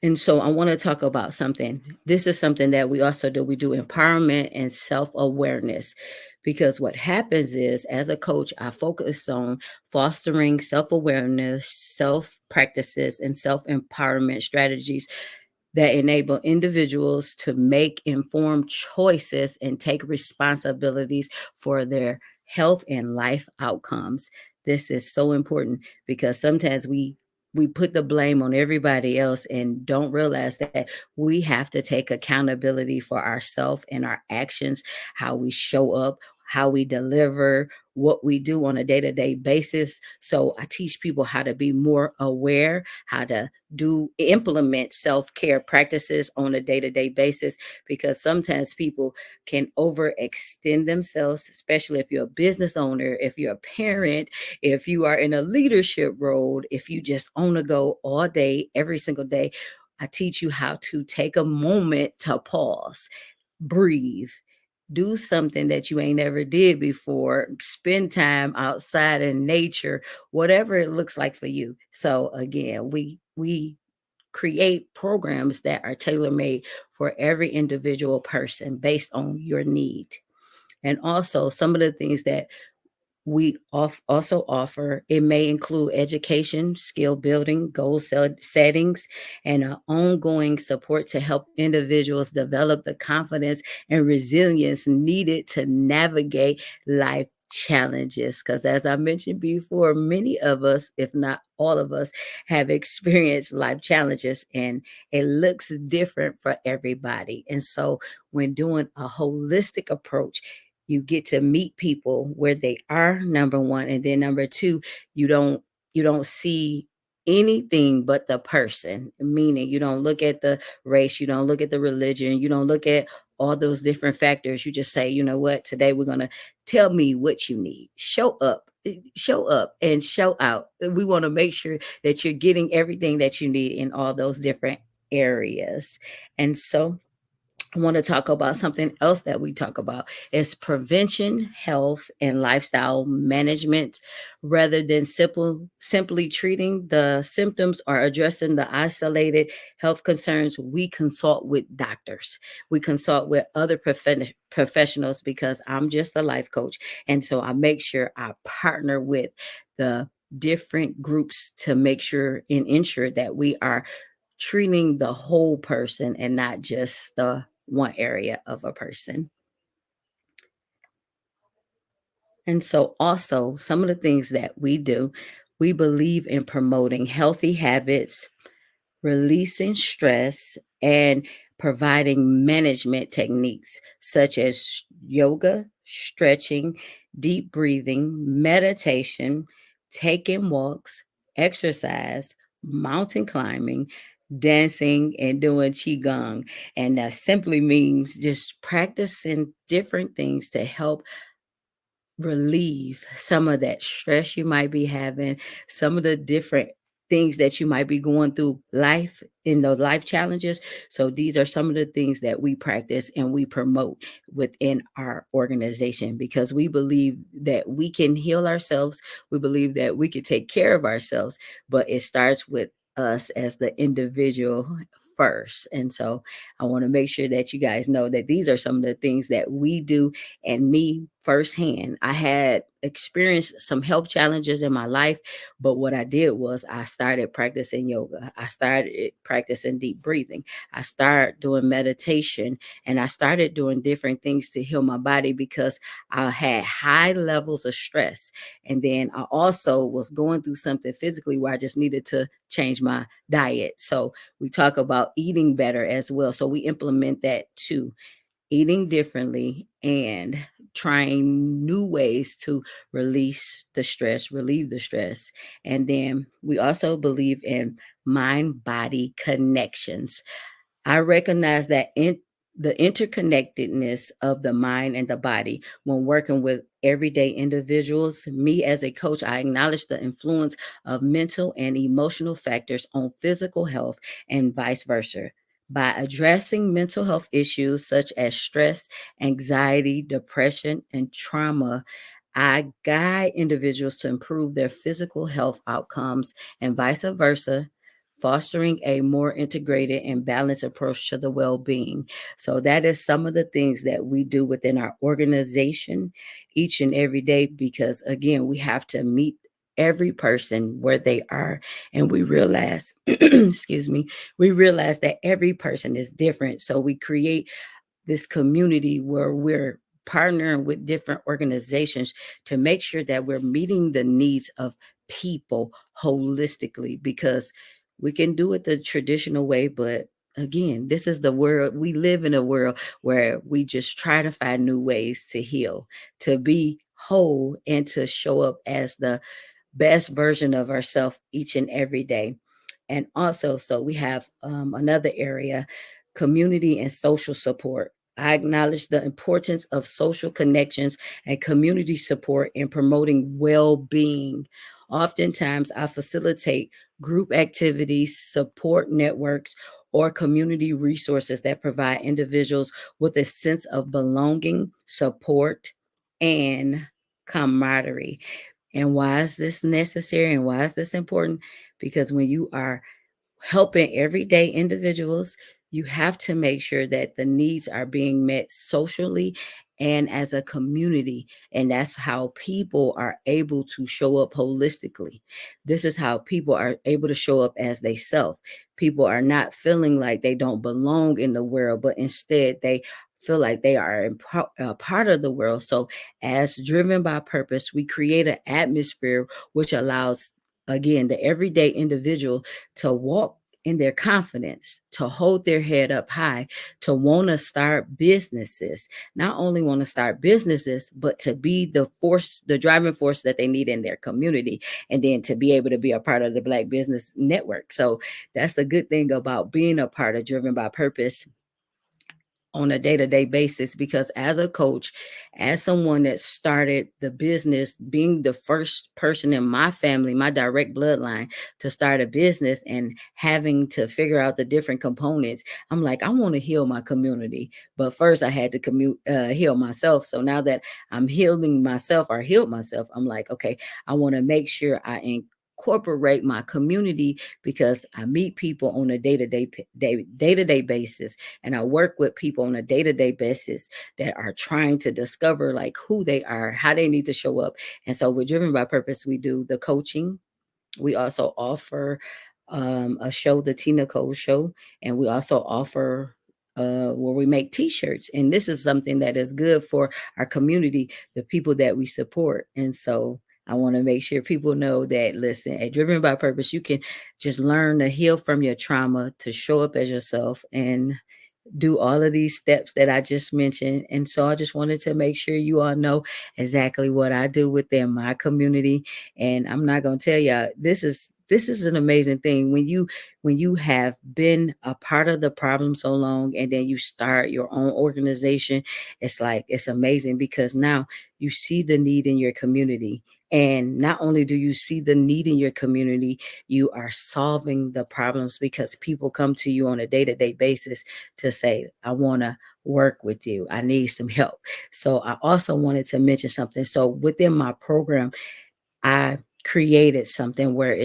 [SPEAKER 11] And so I want to talk about something. This is something that we also do. We do empowerment and self-awareness, because what happens is, as a coach, I focus on fostering self-awareness, self-practices, and self-empowerment strategies that enable individuals to make informed choices and take responsibilities for their health and life outcomes. This is so important because sometimes we put the blame on everybody else and don't realize that we have to take accountability for ourselves and our actions, how we show up,
[SPEAKER 5] how we deliver, what we do on a day-to-day basis. So I teach people how to be more aware, how to implement self-care practices on a day-to-day basis, because sometimes people can overextend themselves, especially if you're a business owner, if you're a parent, if you are in a leadership role, if you just on the go all day, every single day. I teach you how to take a moment to pause, breathe, do something that you ain't never did before, spend time outside in nature, whatever it looks like for you. So again, we create programs that are tailor-made for every individual person based on your need. And also some of the things that we also offer, it may include education, skill building, goal settings, and ongoing support to help individuals develop the confidence and resilience needed to navigate life challenges. Because as I mentioned before, many of us, if not all of us, have experienced life challenges, and it looks different for everybody. And so when doing a holistic approach, you get to meet people where they are, number one, and then number two, you don't see anything but the person, meaning you don't look at the race, you don't look at the religion, you don't look at all those different factors. You just say, you know what, today we're going to tell me what you need. Show up and show out. We want to make sure that you're getting everything that you need in all those different areas. And so I want to talk about something else that we talk about is prevention, health, and lifestyle management. Rather than simply treating the symptoms or addressing the isolated health concerns, we consult with doctors. We consult with other professionals, because I'm just a life coach. And so I make sure I partner with the different groups to make sure and ensure that we are treating the whole person and not just the one area of a person. And so also some of the things that we do, we believe in promoting healthy habits, releasing stress, and providing management techniques such as yoga, stretching, deep breathing, meditation, taking walks, exercise, mountain climbing, dancing, and doing qigong. And that simply means just practicing different things to help relieve some of that stress you might be having, some of the different things that you might be going through life in those life challenges. So these are some of the things that we practice and we promote within our organization, because we believe that we can heal ourselves. We believe that we can take care of ourselves, but it starts with us as the individual first. And so I want to make sure that you guys know that these are some of the things that we do. And me firsthand, I had experienced some health challenges in my life, but what I did was I started practicing yoga. I started practicing deep breathing. I started doing meditation, and I started doing different things to heal my body, because I had high levels of stress. And then I also was going through something physically where I just needed to change my diet. So we talk about eating better as well. So we implement that too, eating differently and trying new ways to relieve the stress. And then we also believe in mind-body connections. I recognize that in the interconnectedness of the mind and the body when working with everyday individuals. Me as a coach, I acknowledge the influence of mental and emotional factors on physical health and vice versa. By addressing mental health issues such as stress, anxiety, depression, and trauma, I guide individuals to improve their physical health outcomes and vice versa, fostering a more integrated and balanced approach to the well-being. So that is some of the things that we do within our organization each and every day, because again, we have to meet every person where they are. And we realize, excuse me, we realize that every person is different. So we create this community where we're partnering with different organizations to make sure that we're meeting the needs of people holistically, because we can do it the traditional way, but again, this is the world. We live in a world where we just try to find new ways to heal, to be whole, and to show up as the best version of ourselves each and every day. And also, so we have another area, community and social support. I acknowledge the importance of social connections and community support in promoting well being. Oftentimes, I facilitate group activities, support networks, or community resources that provide individuals with a sense of belonging, support, and camaraderie. And why is this necessary and why is this important? Because when you are helping everyday individuals, you have to make sure that the needs are being met socially and as a community. And that's how people are able to show up holistically. This is how people are able to show up as they self. People are not feeling like they don't belong in the world, but instead they feel like they are a part of the world. So as driven by purpose, we create an atmosphere which allows, again, the everyday individual to walk in their confidence, to hold their head up high, to want to start businesses, not only want to start businesses, but to be the force, the driving force that they need in their community, and then to be able to be a part of the Black Business Network. So that's the good thing about being a part of Driven by Purpose on a day-to-day basis, because as a coach, as someone that started the business, being the first person in my family, my direct bloodline, to start a business and having to figure out the different components, I'm like, I want to heal my community, but first I had to heal myself. So now that I'm healing myself or healed myself, I'm like, okay, I want to make sure I incorporate my community, because I meet people on a day-to-day basis, and I work with people on a day-to-day basis that are trying to discover like who they are, how they need to show up. And so with Driven by Purpose, we do the coaching. We also offer a show, the Tina Cole Show, and we also offer where we make t-shirts. And this is something that is good for our community, the people that we support. And so I want to make sure people know that, listen, at Driven by Purpose, you can just learn to heal from your trauma, to show up as yourself, and do all of these steps that I just mentioned. And so I just wanted to make sure you all know exactly what I do within my community. And I'm not going to tell y'all, this is an amazing thing when you have been a part of the problem so long, and then you start your own organization. It's like, it's amazing, because now you see the need in your community. And not only do you see the need in your community, you are solving the problems, because people come to you on a day-to-day basis to say, I want to work with you. I need some help. So I also wanted to mention something. So within my program, I created something where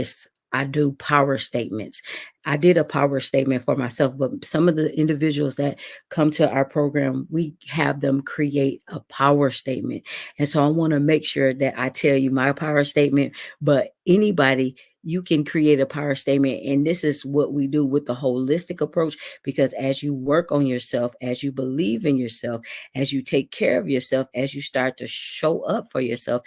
[SPEAKER 5] I do power statements. I did a power statement for myself, but some of the individuals that come to our program, we have them create a power statement. And so I want to make sure that I tell you my power statement, but anybody, you can create a power statement. And this is what we do with the holistic approach, because as you work on yourself, as you believe in yourself, as you take care of yourself, as you start to show up for yourself,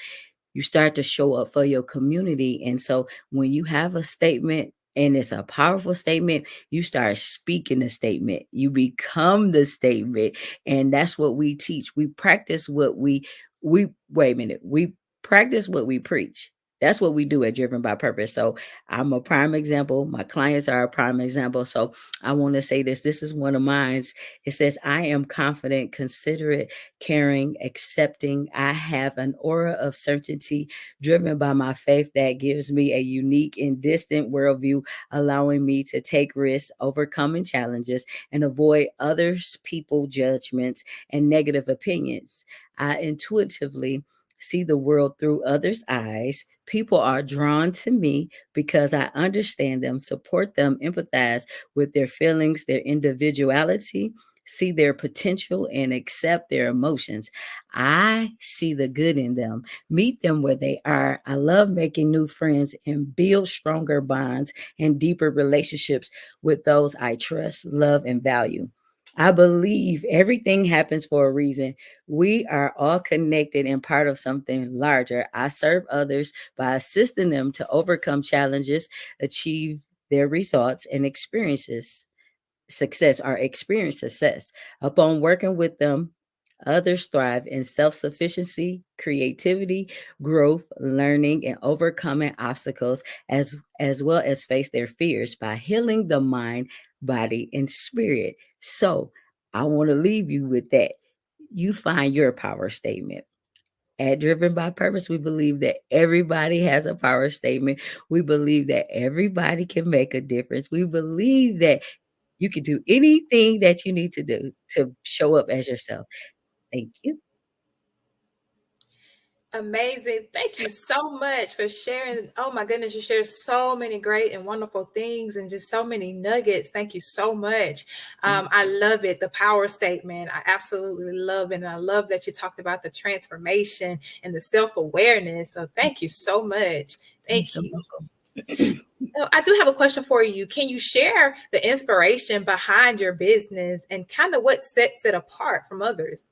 [SPEAKER 5] you start to show up for your community. And so when you have a statement and it's a powerful statement, you start speaking the statement. You become the statement. And that's what we teach. We practice what we wait a minute. We practice what we preach. That's what we do at Driven by Purpose. So I'm a prime example. My clients are a prime example. So I want to say this. This is one of mine. It says, I am confident, considerate, caring, accepting. I have an aura of certainty driven by my faith that gives me a unique and distant worldview, allowing me to take risks, overcoming challenges, and avoid others' people judgments and negative opinions. I intuitively see the world through others' eyes. People are drawn to me because I understand them, support them, empathize with their feelings, their individuality, see their potential, and accept their emotions. I see the good in them, meet them where they are. I love making new friends and build stronger bonds and deeper relationships with those I trust, love, and value. I believe everything happens for a reason. We are all connected and part of something larger. I serve others by assisting them to overcome challenges, achieve their results and experiences. success or experience success. Upon working with them, others thrive in self-sufficiency, creativity, growth, learning, and overcoming obstacles, as well as face their fears by healing the mind, body, and spirit. So I want to leave you with that. You find your power statement. At Driven by Purpose, we believe that everybody has a power statement. We believe that everybody can make a difference. We believe that you can do anything that you need to do to show up as yourself. Thank you.
[SPEAKER 13] Amazing. Thank you so much for sharing. Oh my goodness, you shared so many great and wonderful things and just so many nuggets. Thank you so much. I love it. The power statement. I absolutely love it. And I love that you talked about the transformation and the self-awareness. So thank you so much. Thank you. I do have a question for you. Can you share the inspiration behind your business and kind of what sets it apart from others?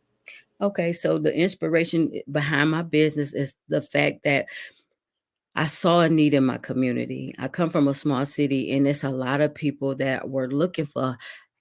[SPEAKER 5] Okay, so the inspiration behind my business is the fact that I saw a need in my community. I come from a small city, and it's a lot of people that were looking for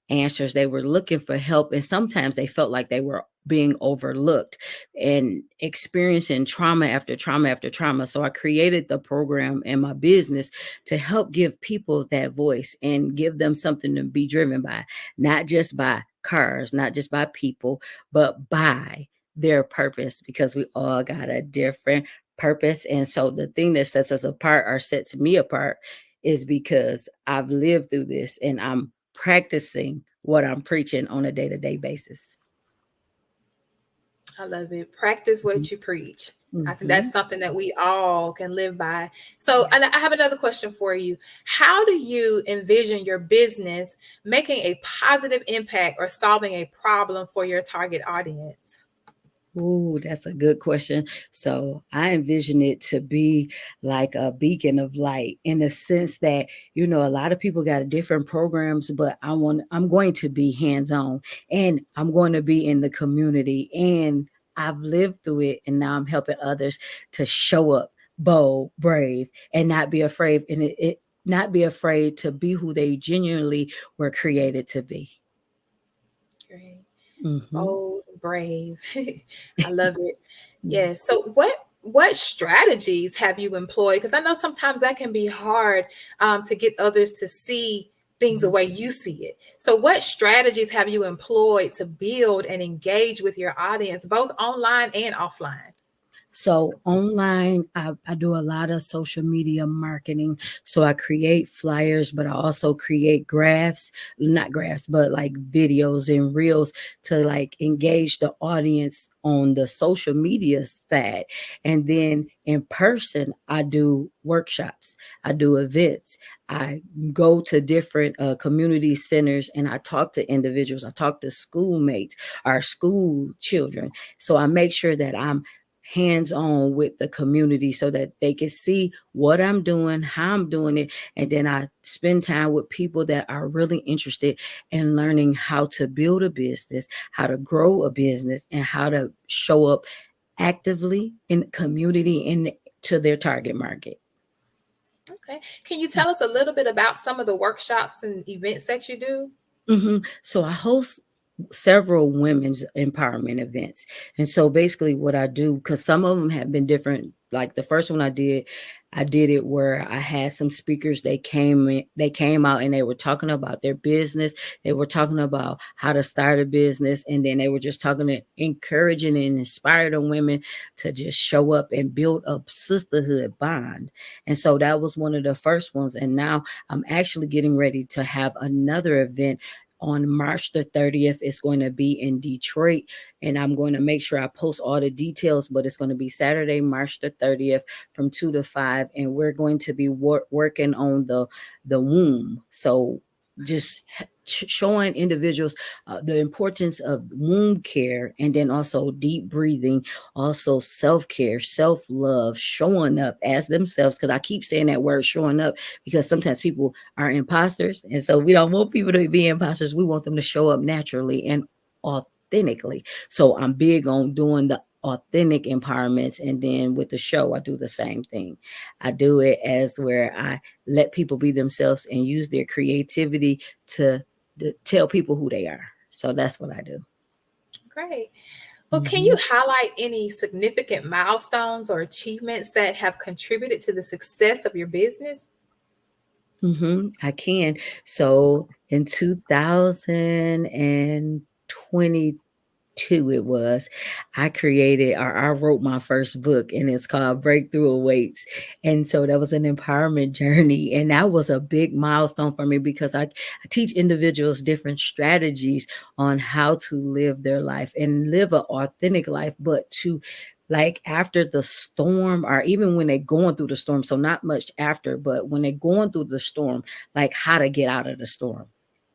[SPEAKER 5] answers. They were looking for help, and sometimes they felt like they were being overlooked and experiencing trauma after trauma after trauma. So I created the program and my business to help give people that voice and give them something to be driven by, not just by cars, not just by people, but by their purpose, because we all got a different purpose. And so the thing that sets us apart or sets me apart is because I've lived through this and I'm practicing what I'm preaching on a day-to-day basis.
[SPEAKER 13] I love it. Practice what you preach. I think that's something that we all can live by. So, and I have another question for you. How do you envision your business making a positive impact or solving a problem for your target audience?
[SPEAKER 5] Ooh, that's a good question. So I envision it to be like a beacon of light in the sense that, a lot of people got different programs, but I'm going to be hands-on and I'm going to be in the community, and I've lived through it, and now I'm helping others to show up bold, brave, and not be afraid, and it not be afraid to be who they genuinely were created to be.
[SPEAKER 13] Great.
[SPEAKER 5] Mm-hmm.
[SPEAKER 13] Bold, brave. I love it. Yes. So what strategies have you employed? Because I know sometimes that can be hard to get others to see things the way you see it. So what strategies have you employed to build and engage with your audience, both online and offline?
[SPEAKER 5] So online, I do a lot of social media marketing. So I create flyers, but I also create not graphs, but like videos and reels to like engage the audience on the social media side. And then in person, I do workshops, I do events, I go to different community centers, and I talk to individuals, I talk to schoolmates, our school children. So I make sure that I'm hands-on with the community so that they can see what I'm doing, how I'm doing it. And then I spend time with people that are really interested in learning how to build a business, how to grow a business, and how to show up actively in the community and to their target market.
[SPEAKER 13] Okay. Can you tell us a little bit about some of the workshops and events that you do?
[SPEAKER 5] So I host several women's empowerment events. And so basically what I do, because some of them have been different, like the first one I did it where I had some speakers, they came out and they were talking about their business. They were talking about how to start a business. And then they were just encouraging and inspiring women to just show up and build a sisterhood bond. And so that was one of the first ones. And now I'm actually getting ready to have another event on March the 30th. It's going to be in Detroit, and I'm going to make sure I post all the details, but it's going to be Saturday, March the 30th from 2 to 5, and we're going to be working on the womb. So just showing individuals the importance of womb care, and then also deep breathing, also self-care, self-love, showing up as themselves. Because I keep saying that word, showing up, because sometimes people are imposters, and so we don't want people to be imposters. We want them to show up naturally and authentically. So I'm big on doing the authentic empowerments, and then with the show I do the same thing. I do it as where I let people be themselves and use their creativity to tell people who they are. So that's what I do.
[SPEAKER 13] Great. Well, can you highlight any significant milestones or achievements that have contributed to the success of your business?
[SPEAKER 5] I can. So in 2022 it was, I created or I wrote my first book, and it's called Breakthrough Awaits. And so that was an empowerment journey, and that was a big milestone for me because I teach individuals different strategies on how to live their life and live an authentic life, but to like after the storm, or even when they're going through the storm. So not much after, but when they're going through the storm, like how to get out of the storm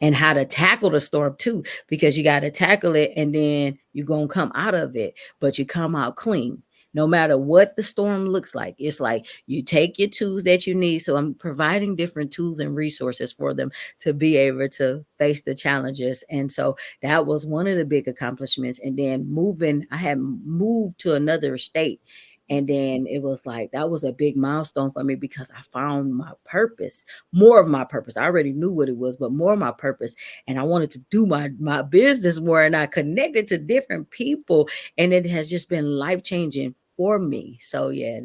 [SPEAKER 5] and how to tackle the storm too, because you got to tackle it and then you're going to come out of it, but you come out clean. No matter what the storm looks like, it's like you take your tools that you need. So I'm providing different tools and resources for them to be able to face the challenges. And so that was one of the big accomplishments. And then I had moved to another state. And then it was like, that was a big milestone for me because I found my purpose, more of my purpose. I already knew what it was, but more of my purpose. And I wanted to do my business more, and I connected to different people, and it has just been life-changing for me. So yeah,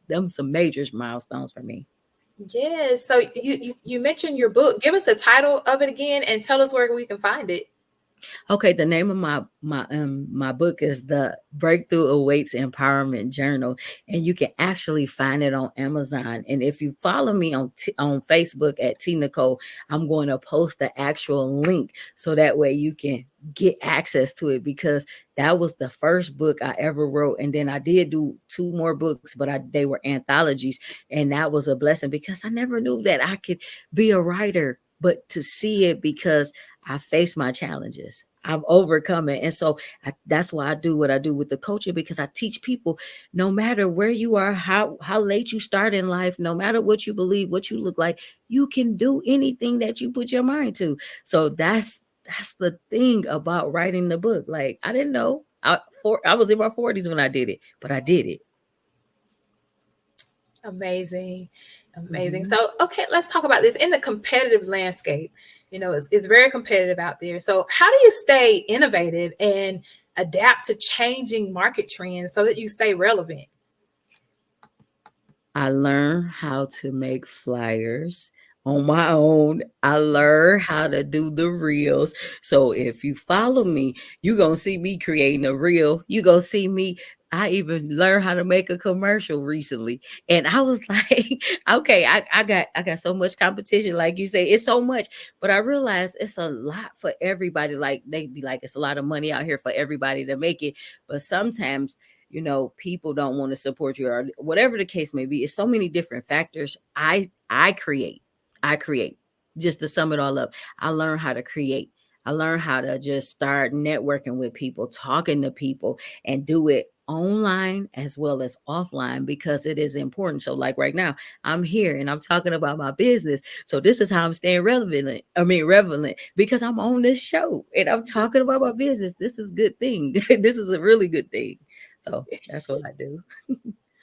[SPEAKER 5] them some major milestones for me.
[SPEAKER 13] Yes. So you mentioned your book. Give us the title of it again and tell us where we can find it.
[SPEAKER 5] Okay, the name of my book is The Breakthrough Awaits Empowerment Journal, and you can actually find it on Amazon. And if you follow me on Facebook at T Nicole, I'm going to post the actual link so that way you can get access to it, because that was the first book I ever wrote. And then I did do 2 more books, but they were anthologies, and that was a blessing because I never knew that I could be a writer, but to see it because I face my challenges. I'm overcoming. And so that's why I do what I do with the coaching, because I teach people no matter where you are, how late you start in life, no matter what you believe, what you look like, you can do anything that you put your mind to. So that's the thing about writing the book. Like, I didn't know. I was in my 40s when I did it, but I did it.
[SPEAKER 13] Amazing. So, okay, let's talk about this in the competitive landscape. You know, it's very competitive out there. So how do you stay innovative and adapt to changing market trends so that you stay relevant?
[SPEAKER 5] I learned how to make flyers on my own. I learned how to do the reels. So if you follow me, you're going to see me creating a reel. You're going to see me. I even learned how to make a commercial recently. And I was like, okay, I got so much competition. Like you say, it's so much, but I realized it's a lot for everybody. Like they be like, it's a lot of money out here for everybody to make it. But sometimes, you know, people don't want to support you or whatever the case may be. It's so many different factors. I create just to sum it all up. I learned how to create. I learned how to just start networking with people, talking to people, and do it online as well as offline, because it is important. So like right now, I'm here and I'm talking about my business. So this is how I'm staying relevant because I'm on this show and I'm talking about my business. This is a good thing. This is a really good thing. So that's what I do.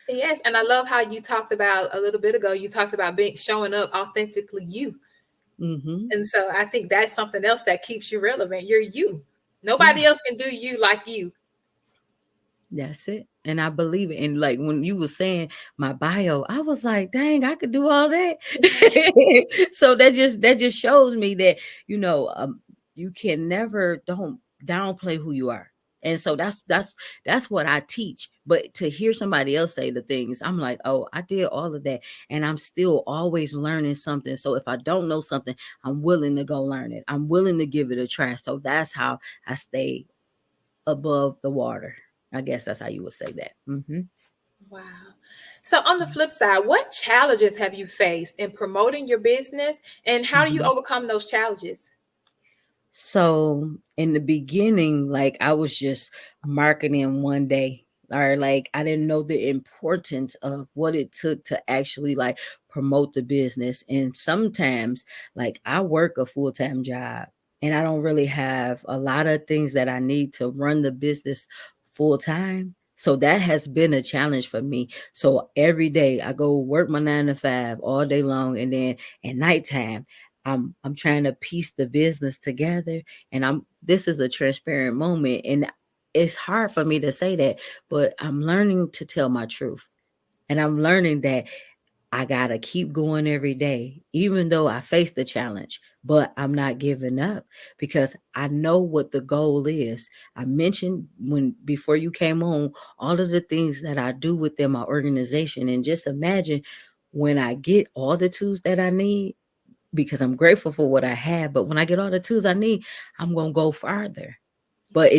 [SPEAKER 13] Yes. And I love how you talked about a little bit ago, you talked about showing up authentically you. And so I think that's something else that keeps you relevant. You're you. Nobody else can do you like you.
[SPEAKER 5] That's it. And I believe it. And like when you were saying my bio, I was like, dang, I could do all that. So that just shows me that, you know, you can never don't downplay who you are. And so that's what I teach. But to hear somebody else say the things, I'm like, oh, I did all of that. And I'm still always learning something. So if I don't know something, I'm willing to go learn it. I'm willing to give it a try. So that's how I stay above the water. I guess that's how you would say that.
[SPEAKER 13] Wow. So on the flip side, what challenges have you faced in promoting your business, and how do you overcome those challenges?
[SPEAKER 5] So in the beginning, like I was just marketing one day, or like I didn't know the importance of what it took to actually like promote the business. And sometimes like I work a full-time job and I don't really have a lot of things that I need to run the business full time. So that has been a challenge for me. So every day I go work my 9 to 5 all day long. And then at nighttime, I'm trying to piece the business together, and this is a transparent moment, and it's hard for me to say that, but I'm learning to tell my truth. And I'm learning that I gotta keep going every day, even though I face the challenge, but I'm not giving up because I know what the goal is. I mentioned before you came on, all of the things that I do within my organization. And just imagine when I get all the tools that I need, because I'm grateful for what I have, but when I get all the tools I need, I'm gonna go farther. But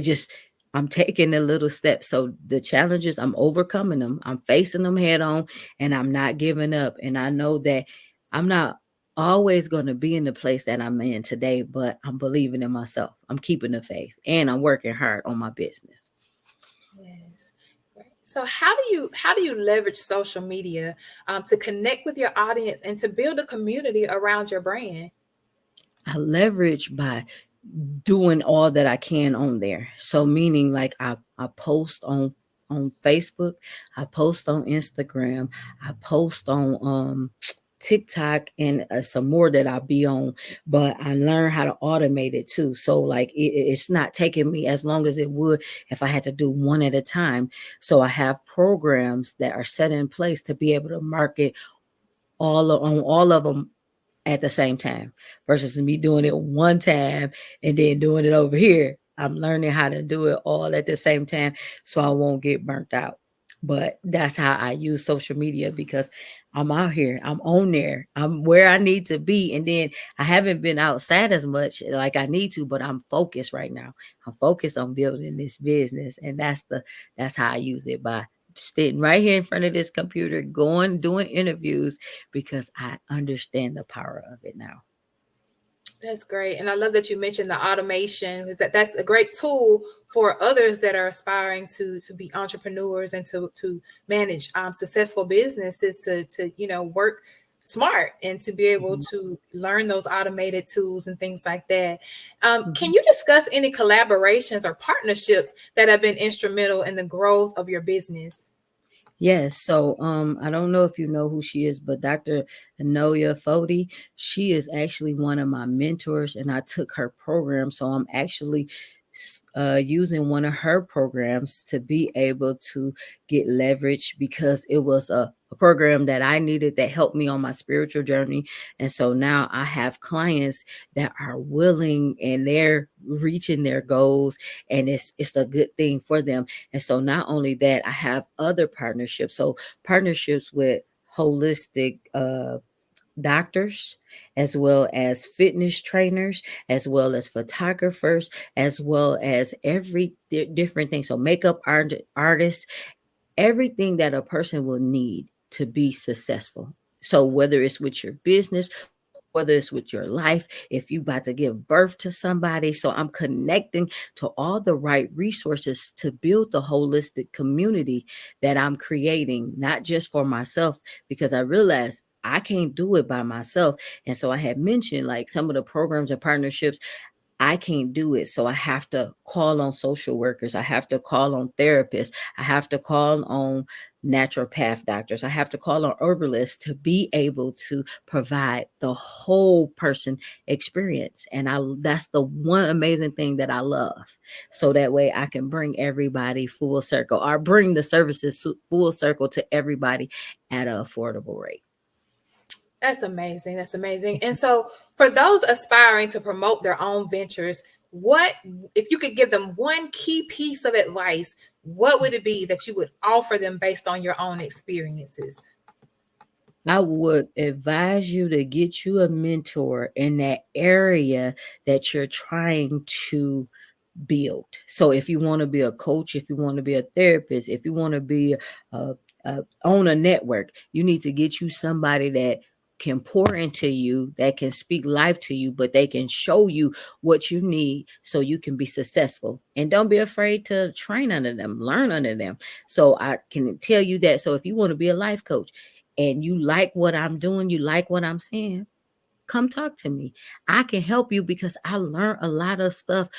[SPEAKER 5] I'm taking the little steps. So the challenges, I'm overcoming them. I'm facing them head on, and I'm not giving up. And I know that I'm not always going to be in the place that I'm in today, but I'm believing in myself. I'm keeping the faith, and I'm working hard on my business.
[SPEAKER 13] Yes. So how do you leverage social media to connect with your audience and to build a community around your brand?
[SPEAKER 5] I leverage by doing all that I can on there. So meaning like I post on Facebook, I post on Instagram, I post on TikTok, and some more that I'll be on, but I learned how to automate it too. So like it's not taking me as long as it would if I had to do one at a time. So I have programs that are set in place to be able to market on all of them at the same time versus me doing it one time and then doing it over here. I'm learning how to do it all at the same time so I won't get burnt out. But that's how I use social media, because I'm out here, I'm on there, I'm where I need to be. And then I haven't been outside as much like I need to, but I'm focused right now. I'm focused on building this business. And that's how I use it, by sitting right here in front of this computer, doing interviews, because I understand the power of it now.
[SPEAKER 13] That's great. And I love that you mentioned the automation, because that's a great tool for others that are aspiring to be entrepreneurs and to manage successful businesses, to work smart and to be able to learn those automated tools and things like that. Can you discuss any collaborations or partnerships that have been instrumental in the growth of your business?
[SPEAKER 5] Yes. So I don't know if you know who she is, but Dr. Anoya Fodi, she is actually one of my mentors, and I took her program. So I'm actually using one of her programs to be able to get leverage, because it was a program that I needed that helped me on my spiritual journey. And so now I have clients that are willing and they're reaching their goals, and it's a good thing for them. And so not only that, I have other partnerships. So partnerships with holistic doctors, as well as fitness trainers, as well as photographers, as well as every different thing. So makeup artists, everything that a person will need to be successful. So whether it's with your business, whether it's with your life, if you about to give birth to somebody. So I'm connecting to all the right resources to build the holistic community that I'm creating, not just for myself, because I realized I can't do it by myself. And so I had mentioned like some of the programs and partnerships, I can't do it. So I have to call on social workers. I have to call on therapists. I have to call on naturopath doctors. I have to call on herbalists to be able to provide the whole person experience. And that's the one amazing thing that I love. So that way I can bring everybody full circle, or bring the services full circle to everybody at an affordable rate.
[SPEAKER 13] That's amazing. That's amazing. And so for those aspiring to promote their own ventures, what if you could give them one key piece of advice, what would it be that you would offer them based on your own experiences?
[SPEAKER 5] I would advise you to get you a mentor in that area that you're trying to build. So if you want to be a coach, if you want to be a therapist, if you want to be own a network, you need to get you somebody that can pour into you, that can speak life to you, but they can show you what you need so you can be successful. And don't be afraid to train under them, learn under them. So I can tell you that. So if you want to be a life coach and you like what I'm doing, you like what I'm saying, come talk to me. I can help you, because I learned a lot of stuff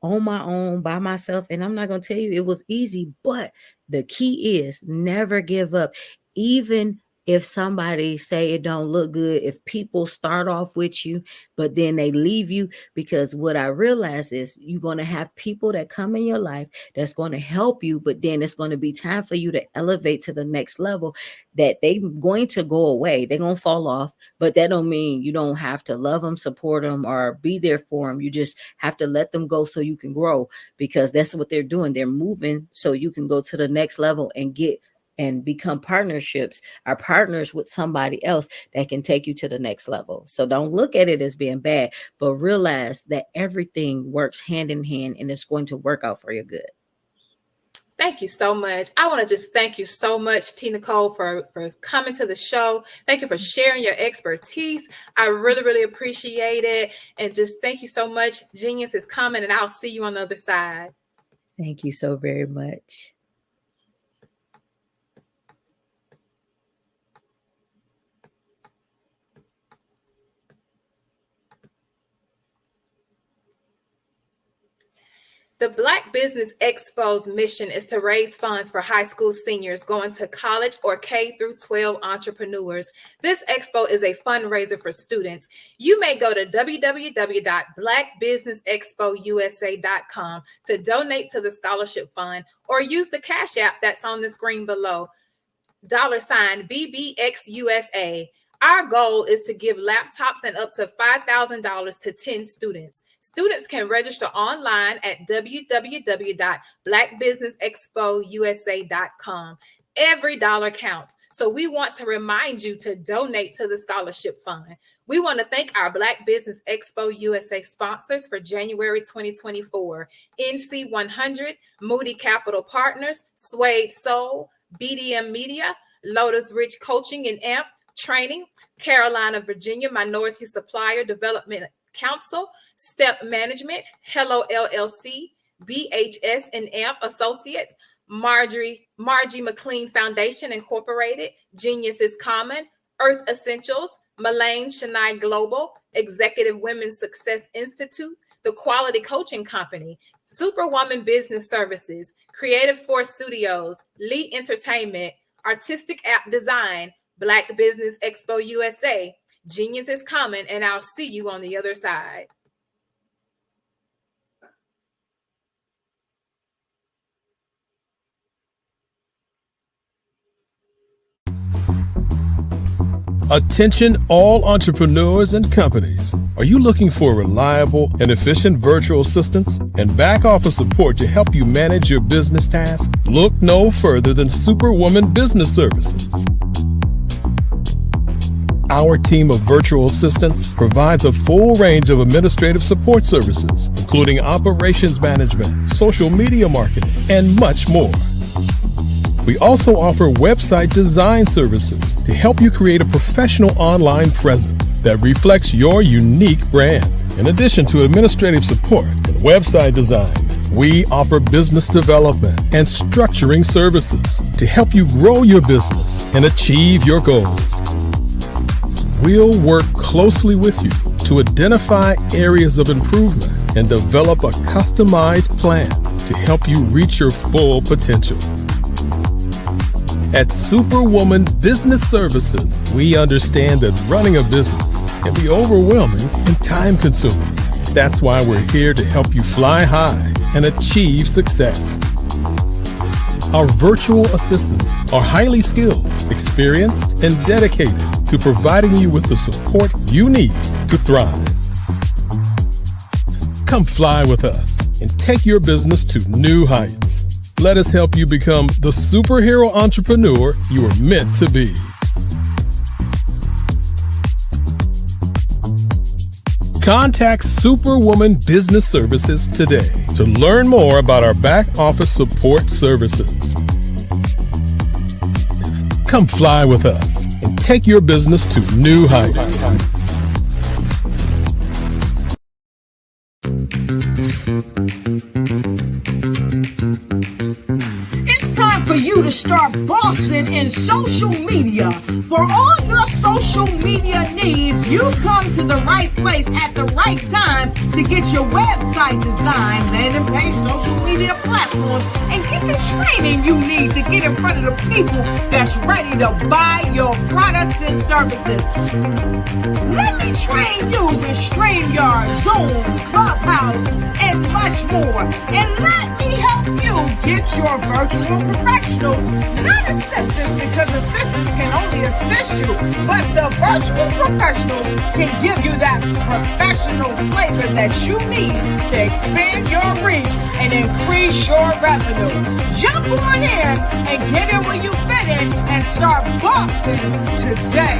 [SPEAKER 5] on my own by myself. And I'm not going to tell you it was easy, but the key is never give up. Even if somebody say it don't look good, if people start off with you, but then they leave you, because what I realize is you're going to have people that come in your life that's going to help you, but then it's going to be time for you to elevate to the next level, that they going to go away. They're going to fall off, but that don't mean you don't have to love them, support them, or be there for them. You just have to let them go so you can grow, because that's what they're doing. They're moving so you can go to the next level and get and become partnerships or partners with somebody else that can take you to the next level. So don't look at it as being bad, but realize that everything works hand in hand and it's going to work out for your good.
[SPEAKER 13] Thank you so much. I want to just thank you so much, T. Nicole, for coming to the show. Thank you for sharing your expertise. I really, really appreciate it. And just thank you so much. Genius is coming, and I'll see you on the other side.
[SPEAKER 5] Thank you so very much.
[SPEAKER 13] The Black Business Expo's mission is to raise funds for high school seniors going to college or K through 12 entrepreneurs. This expo is a fundraiser for students. You may go to www.blackbusinessexpousa.com to donate to the scholarship fund, or use the Cash App that's on the screen below, $BBXUSA. Our goal is to give laptops and up to $5,000 to 10 students. Students can register online at www.blackbusinessexpousa.com. Every dollar counts. So we want to remind you to donate to the scholarship fund. We want to thank our Black Business Expo USA sponsors for January 2024. NC 100, Moody Capital Partners, Suede Soul, BDM Media, Lotus Rich Coaching and AMP Training, Carolina, Virginia Minority Supplier Development Council, Step Management, Hello LLC, BHS and AMP Associates, Margie McLean Foundation Incorporated, Genius is Common, Earth Essentials, Mullane Shania Global, Executive Women's Success Institute, The Quality Coaching Company, Superwoman Business Services, Creative Force Studios, Lee Entertainment, Artistic App Design, Black Business Expo USA. Genius is coming, and I'll see you on the other side.
[SPEAKER 3] Attention all entrepreneurs and companies. Are you looking for reliable and efficient virtual assistants and back office support to help you manage your business tasks? Look no further than Superwoman Business Services. Our team of virtual assistants provides a full range of administrative support services, including operations management, social media marketing, and much more. We also offer website design services to help you create a professional online presence that reflects your unique brand. In addition to administrative support and website design, we offer business development and structuring services to help you grow your business and achieve your goals. We'll work closely with you to identify areas of improvement and develop a customized plan to help you reach your full potential. At Superwoman Business Services, we understand that running a business can be overwhelming and time-consuming. That's why we're here to help you fly high and achieve success. Our virtual assistants are highly skilled, experienced, and dedicated to providing you with the support you need to thrive. Come fly with us and take your business to new heights. Let us help you become the superhero entrepreneur you are meant to be. Contact Superwoman Business Services today to learn more about our back office support services. Come fly with us and take your business to new heights.
[SPEAKER 1] It's time for you to to start bossing in social media. For all your social media needs, you come to the right place at the right time to get your website designed, landing page, social media platforms, and get the training you need to get in front of the people that's ready to buy your products and services. Let me train you with StreamYard, Zoom, Clubhouse, and much more. And let me help you get your virtual professionals, not assistants, because assistants can only assist you, but the virtual professionals can give you that professional flavor that you need to expand your reach and increase your revenue. Jump on in and get in where you fit in and start boxing today.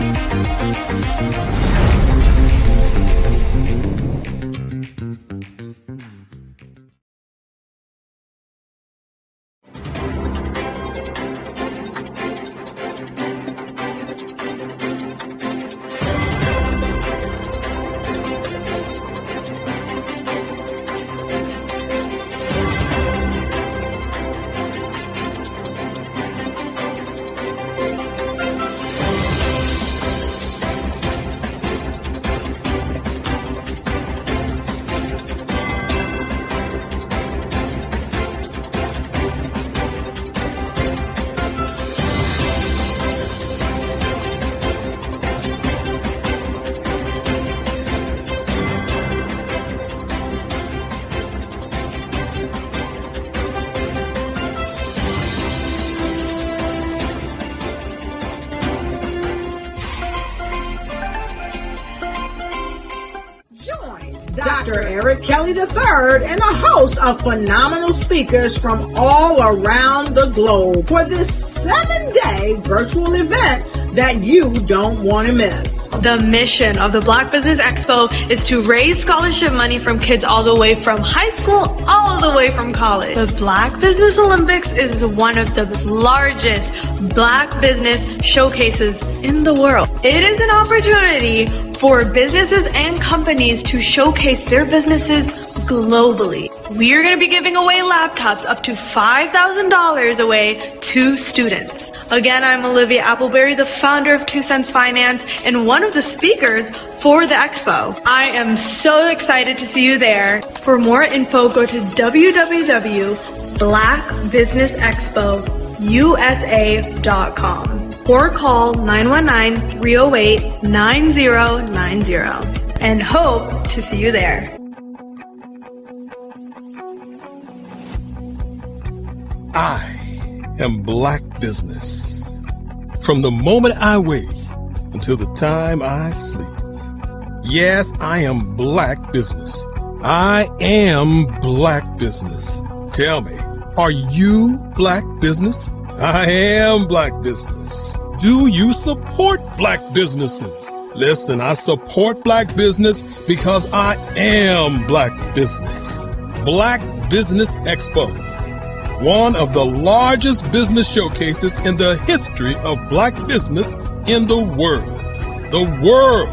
[SPEAKER 1] Dr. Eric Kelly III and a host of phenomenal speakers from all around the globe for this 7-day virtual event that you don't want to miss.
[SPEAKER 2] The mission of the Black Business Expo is to raise scholarship money from kids all the way from high school, all the way from college. The Black Business Olympics is one of the largest Black business showcases in the world. It is an opportunity for businesses and companies to showcase their businesses globally. We are going to be giving away laptops up to $5,000 away to students. Again, I'm Olivia Appleberry, the founder of 2 Cents Finance and one of the speakers for the expo. I am so excited to see you there. For more info, go to www.blackbusinessexpousa.com or call 919-308-9090 and hope to see you there.
[SPEAKER 3] I am Black Business. From the moment I wake until the time I sleep. Yes, I am Black Business. I am Black Business. Tell me, are you Black Business? I am Black Business. Do you support Black businesses? Listen, I support Black business because I am Black Business. Black Business Expo, one of the largest business showcases in the history of Black business in the world. The world!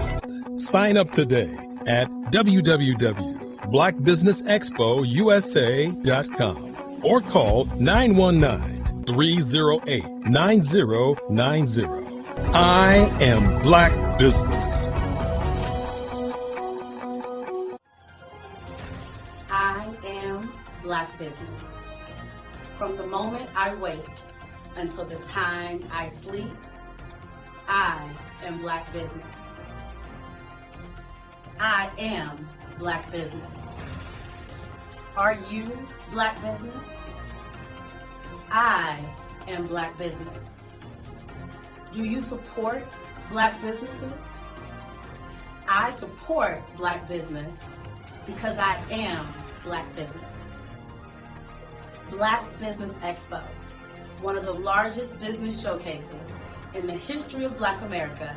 [SPEAKER 3] Sign up today at www.blackbusinessexpousa.com or call 919-308-9090. I am Black Business.
[SPEAKER 4] I am Black Business. From the moment I wake until the time I sleep, I am Black Business. I am Black Business. Are you Black Business? I am Black Business. Do you support Black businesses? I support Black business because I am Black Business. Black Business Expo, one of the largest business showcases in the history of Black America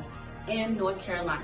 [SPEAKER 4] in North Carolina.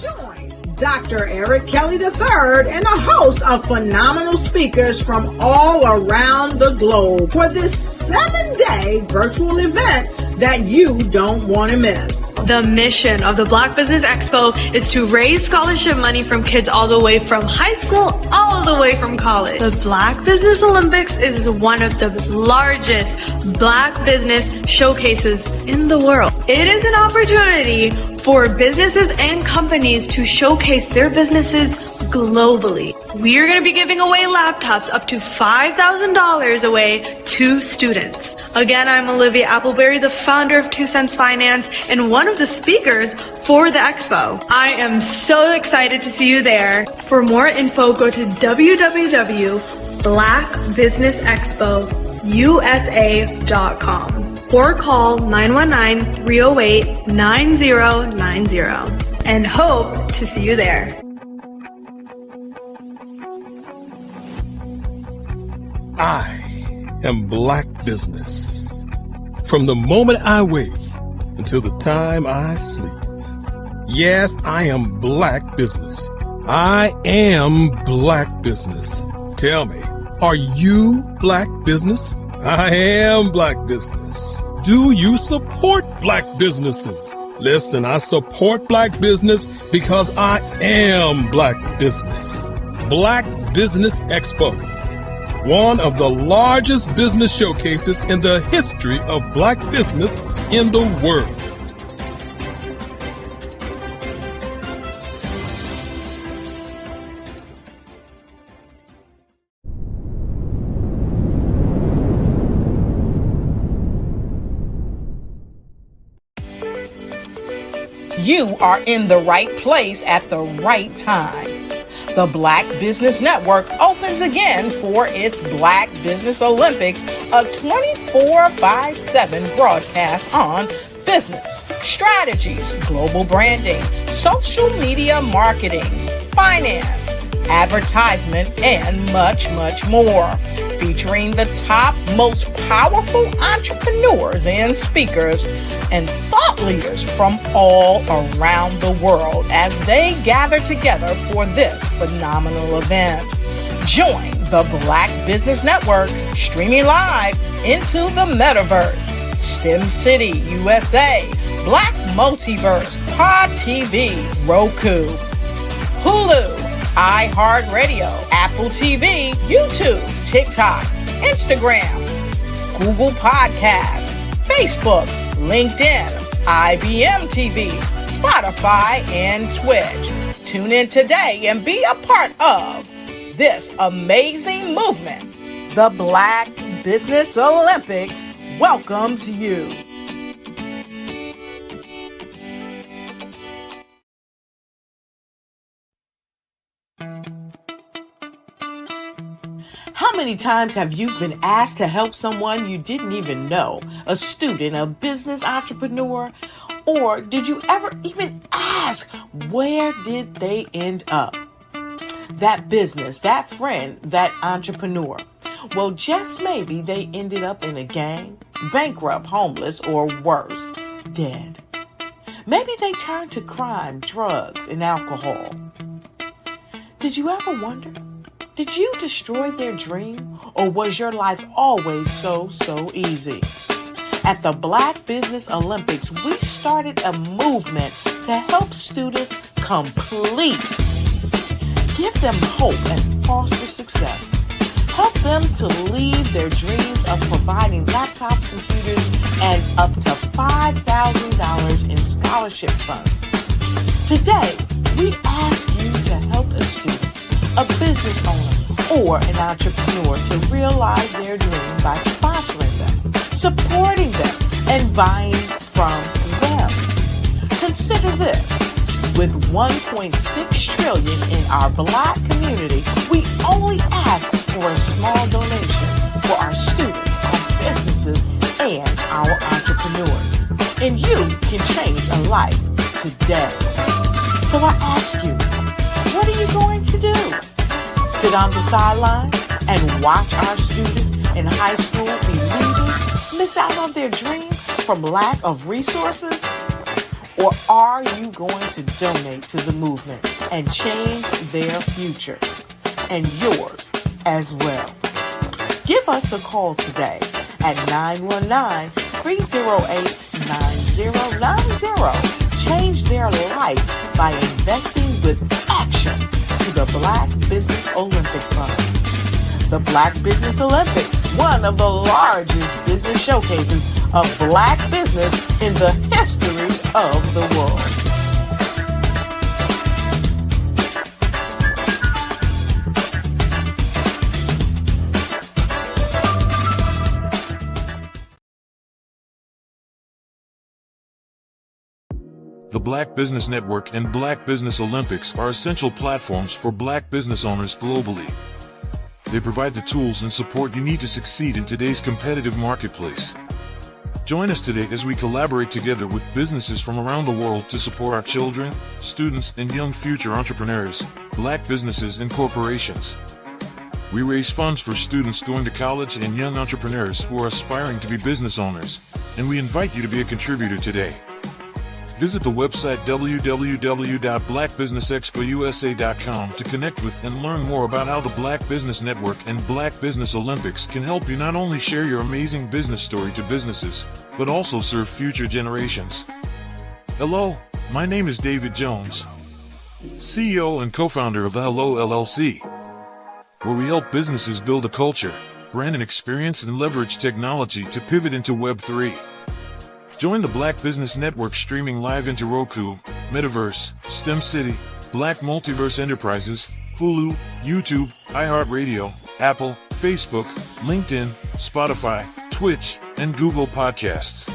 [SPEAKER 1] Join Dr. Eric Kelly III and a host of phenomenal speakers from all around the globe for this 7-day virtual event that you don't want to miss.
[SPEAKER 2] The mission of the Black Business Expo is to raise scholarship money from kids all the way from high school, all the way from college. The Black Business Olympics is one of the largest Black business showcases in the world. It is an opportunity for businesses and companies to showcase their businesses globally. We are going to be giving away laptops up to $5,000 away to students. Again, I'm Olivia Appleberry, the founder of 2 Cents Finance and one of the speakers for the expo. I am so excited to see you there. For more info, go to www.blackbusinessexpousa.com or call 919-308-9090 and hope to see you there.
[SPEAKER 3] I am Black Business. From the moment I wake until the time I sleep. Yes, I am Black Business. I am Black Business. Tell me, are you Black Business? I am Black Business. Do you support Black businesses? Listen, I support Black business because I am Black Business. Black Business Expo, one of the largest business showcases in the history of Black business in the world.
[SPEAKER 1] You are in the right place at the right time. The Black Business Network opens again for its Black Business Olympics, a 24/7 broadcast on business, strategies, global branding, social media marketing, finance, advertisement, and much, much more. Featuring the top, most powerful entrepreneurs and speakers and thought leaders from all around the world as they gather together for this phenomenal event. Join the Black Business Network streaming live into the metaverse, STEM City, USA, Black Multiverse, Pod TV, Roku, Hulu, iHeartRadio, Apple TV, YouTube, TikTok, Instagram, Google Podcasts, Facebook, LinkedIn, IBM TV, Spotify, and Twitch. Tune in today and be a part of this amazing movement. The Black Business Olympics welcomes you. How many times have you been asked to help someone you didn't even know, a student, a business entrepreneur, or did you ever even ask, where did they end up? That business, that friend, that entrepreneur. Well, just maybe they ended up in a gang, bankrupt, homeless, or worse, dead. Maybe they turned to crime, drugs, and alcohol. Did you ever wonder? Did you destroy their dream, or was your life always so easy? At the Black Business Olympics, we started a movement to help students complete. Give them hope and foster success. Help them to leave their dreams of providing laptops, computers, and up to $5,000 in scholarship funds. Today, we ask you to help a student, a business owner, or an entrepreneur to realize their dream by sponsoring them, supporting them, and buying from them. Consider this. With $1.6 trillion in our Black community, we only ask for a small donation for our students, our businesses, and our entrepreneurs. And you can change a life today. So I ask you, what are you going to do? Sit on the sideline and watch our students in high school be leaders, miss out on their dream from lack of resources? Or are you going to donate to the movement and change their future and yours as well? Give us a call today at 919-308-9090.
[SPEAKER 6] change their life by investing with action to the Black Business Olympic Fund. The Black Business Olympics, one of the largest business showcases of Black business in the history of the world.
[SPEAKER 19] The Black Business Network and Black Business Olympics are essential platforms for Black business owners globally. They provide the tools and support you need to succeed in today's competitive marketplace. Join us today as we collaborate together with businesses from around the world to support our children, students, and young future entrepreneurs, Black businesses and corporations. We raise funds for students going to college and young entrepreneurs who are aspiring to be business owners, and we invite you to be a contributor today. Visit the website www.blackbusinessexpousa.com to connect with and learn more about how the Black Business Network and Black Business Olympics can help you not only share your amazing business story to businesses, but also serve future generations. Hello, my name is David Jones, CEO and co-founder of the Hello LLC, where we help businesses build a culture, brand an experience, and leverage technology to pivot into Web3. Join the Black Business Network streaming live into Roku, Metaverse, STEM City, Black Multiverse Enterprises, Hulu, YouTube, iHeartRadio, Apple, Facebook, LinkedIn, Spotify, Twitch, and Google Podcasts.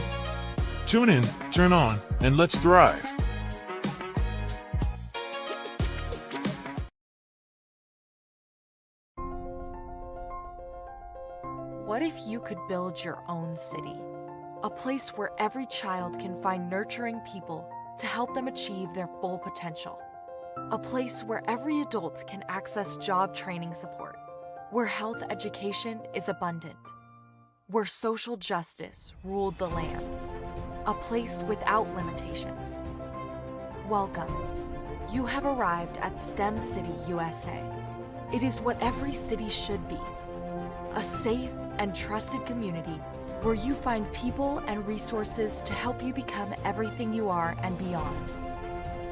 [SPEAKER 19] Tune in, turn on, and let's thrive.
[SPEAKER 20] What if you could build your own city? A place where every child can find nurturing people to help them achieve their full potential. A place where every adult can access job training support. Where health education is abundant. Where social justice ruled the land. A place without limitations. Welcome. You have arrived at STEM City USA. It is what every city should be. A safe and trusted community where you find people and resources to help you become everything you are and beyond.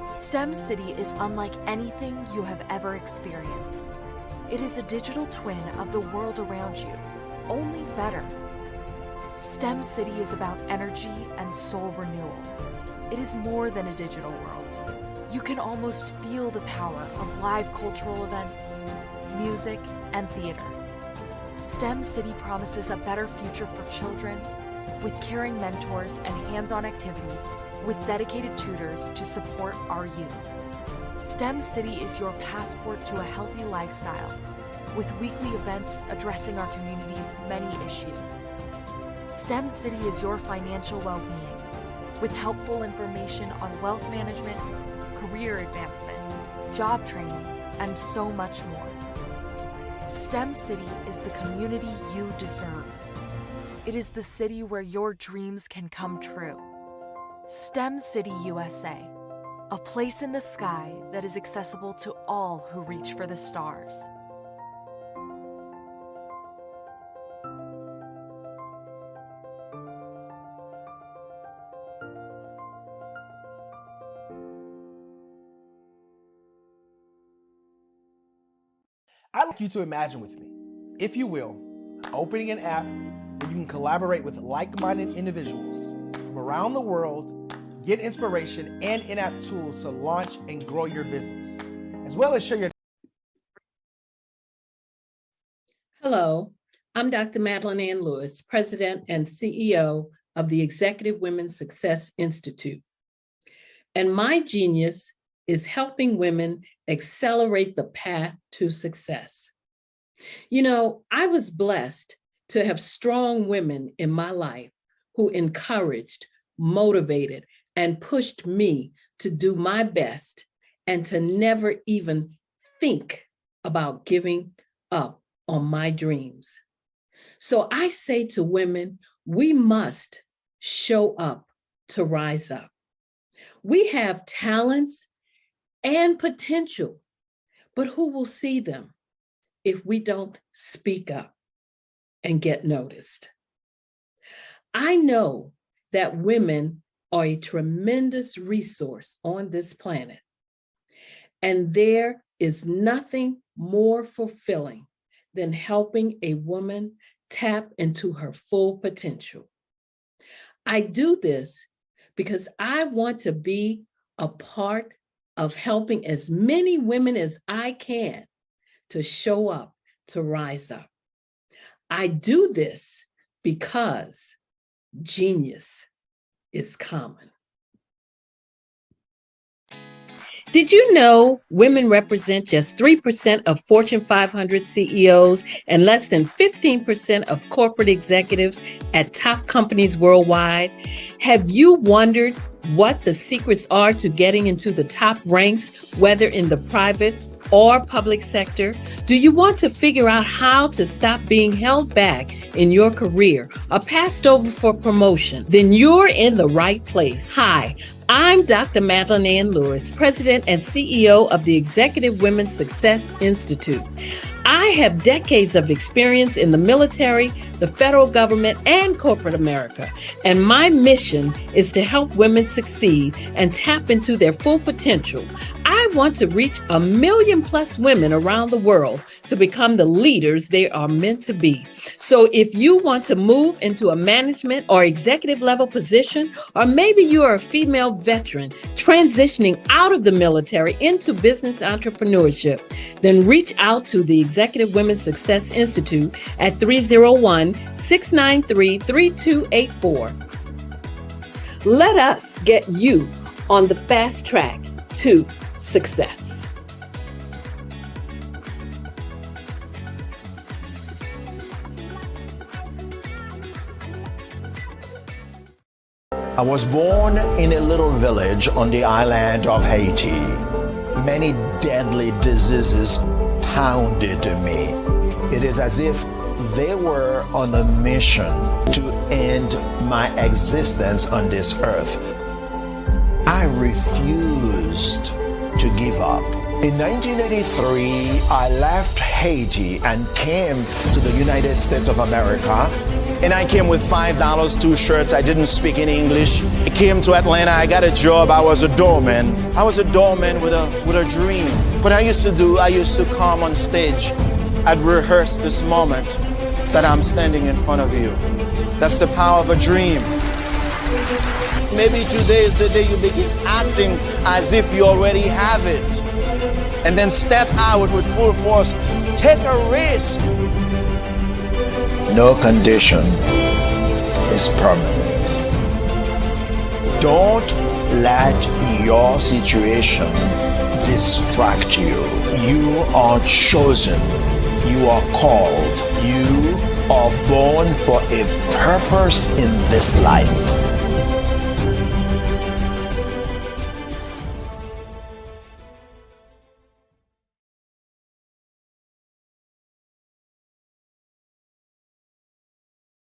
[SPEAKER 20] STEM City is unlike anything you have ever experienced. It is a digital twin of the world around you, only better. STEM City is about energy and soul renewal. It is more than a digital world. You can almost feel the power of live cultural events, music, and theater. STEM City promises a better future for children with caring mentors and hands-on activities with dedicated tutors to support our youth. STEM City is your passport to a healthy lifestyle with weekly events addressing our community's many issues. STEM City is your financial well-being with helpful information on wealth management, career advancement, job training, and so much more. STEM City is the community you deserve. It is the city where your dreams can come true. STEM City USA, a place in the sky that is accessible to all who reach for the stars.
[SPEAKER 21] I'd like you to imagine with me, if you will, opening an app where you can collaborate with like-minded individuals from around the world, get inspiration and in-app tools to launch and grow your business, as well as share your...
[SPEAKER 11] Hello, I'm Dr. Madeline Ann Lewis, President and CEO of the Executive Women's Success Institute. And my genius is helping women accelerate the path to success. You know, I was blessed to have strong women in my life who encouraged, motivated, and pushed me to do my best and to never even think about giving up on my dreams. So I say to women, we must show up to rise up. We have talents and potential, but who will see them if we don't speak up and get noticed? I know that women are a tremendous resource on this planet. And there is nothing more fulfilling than helping a woman tap into her full potential. I do this because I want to be a part of helping as many women as I can to show up, to rise up. I do this because genius is common. Did you know women represent just 3% of Fortune 500 CEOs and less than 15% of corporate executives at top companies worldwide? Have you wondered what the secrets are to getting into the top ranks, whether in the private or public sector? Do you want to figure out how to stop being held back in your career or passed over for promotion? Then you're in the right place. Hi, I'm Dr. Madeline Ann Lewis, President and CEO of the Executive Women's Success Institute. I have decades of experience in the military, the federal government, and corporate America. And my mission is to help women succeed and tap into their full potential. I want to reach 1 million+ women around the world to become the leaders they are meant to be. So if you want to move into a management or executive level position, or maybe you are a female veteran transitioning out of the military into business entrepreneurship, then reach out to the Executive Women's Success Institute at 301-693-3284. Let us get you on the fast track to success.
[SPEAKER 7] I was born in a little village on the island of Haiti. Many deadly diseases pounded me. It is as if they were on a mission to end my existence on this earth. I refused to give up. In 1983, I left Haiti and came to the United States of America. And I came with $5, 2 shirts. I didn't speak any English. I came to Atlanta. I got a job. I was a doorman. I was a doorman with a dream. What I used to do, I used to come on stage. I'd rehearse this moment that I'm standing in front of you. That's the power of a dream. Maybe today is the day you begin acting as if you already have it. And then step out with full force. Take a risk. No condition is permanent. Don't let your situation distract you. You are chosen. You are called. You are born for a purpose in this life.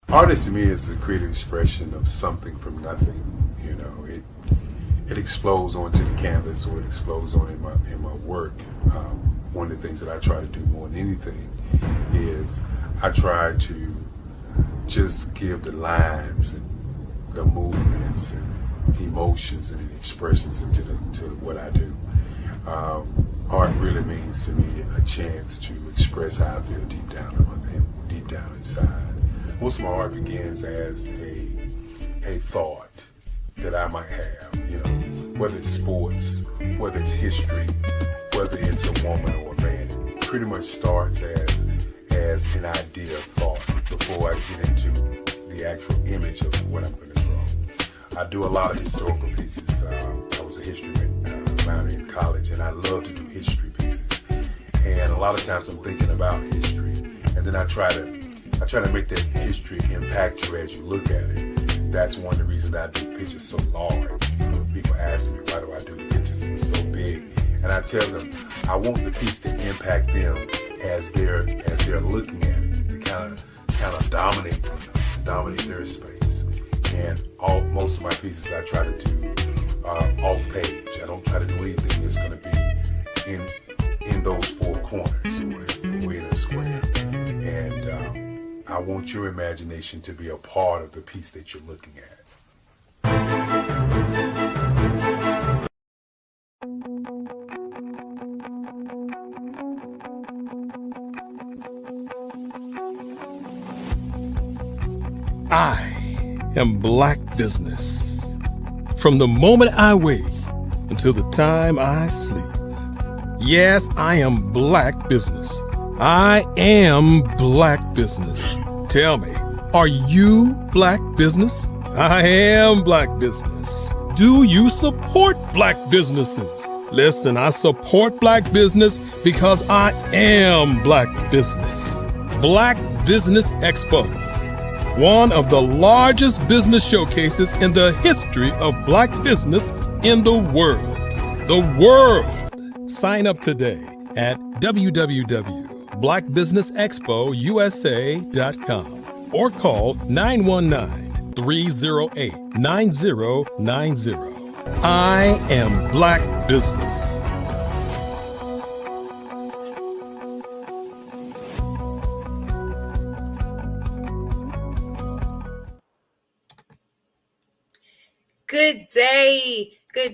[SPEAKER 8] Artist to me is a creative expression of something from nothing. You know, it explodes onto the canvas, or it explodes on in my work. One of the things that I try to do more than anything is I try to just give the lines and the movements and emotions and expressions into what I do. Art really means to me a chance to express how I feel deep down inside. Most of my art begins as a thought that I might have, you know, whether it's sports, whether it's history, whether it's a woman or a man. It pretty much starts as an idea of thought before I get into the actual image of what I'm going to draw. I do a lot of historical pieces. I was a history minor in college, and I love to do history pieces. And a lot of times I'm thinking about history, and then I try to make that history impact you as you look at it. That's one of the reasons I do pictures so large. People ask me, why do I do the pictures so big? And I tell them, I want the piece to impact them as they're looking at it. To kind of dominate them, dominate their space. And most of my pieces I try to do off page. I don't try to do anything that's going to be in those four corners or in a square. And I want your imagination to be a part of the piece that you're looking at.
[SPEAKER 3] I am Black Business. From the moment I wake until the time I sleep. Yes, I am Black Business. I am Black Business. Tell me, are you Black Business? I am Black Business. Do you support Black businesses? Listen, I support Black business because I am Black Business. Black Business Expo, one of the largest business showcases in the history of Black business in the world. The world! Sign up today at www.blackbusinessexpousa.com or call 919-308-9090. I am Black Business.
[SPEAKER 13] Good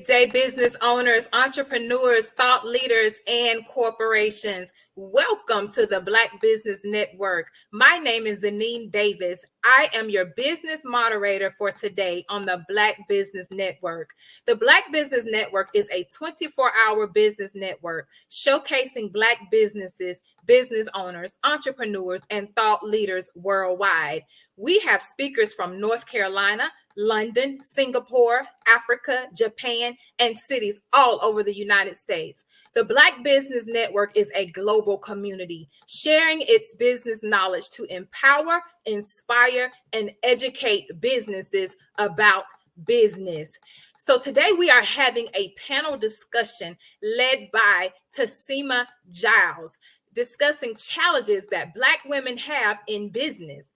[SPEAKER 13] day, business owners, entrepreneurs, thought leaders, and corporations. Welcome to the Black Business Network. My name is Zanine Davis. I am your business moderator for today on the Black Business Network. The Black Business Network is a 24-hour business network showcasing Black businesses, business owners, entrepreneurs, and thought leaders worldwide. We have speakers from North Carolina, London, Singapore, Africa, Japan, and cities all over the United States. The Black Business Network is a global community sharing its business knowledge to empower, inspire, and educate businesses about business. So today we are having a panel discussion led by Tasima Giles, discussing challenges that Black women have in business.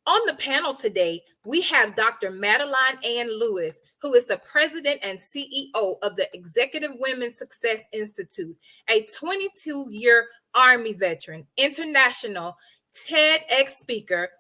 [SPEAKER 13] On the panel today, we have Dr. Madeline Ann Lewis, who is the president and CEO of the Executive Women's Success Institute, a 22-year Army veteran, international TEDx speaker,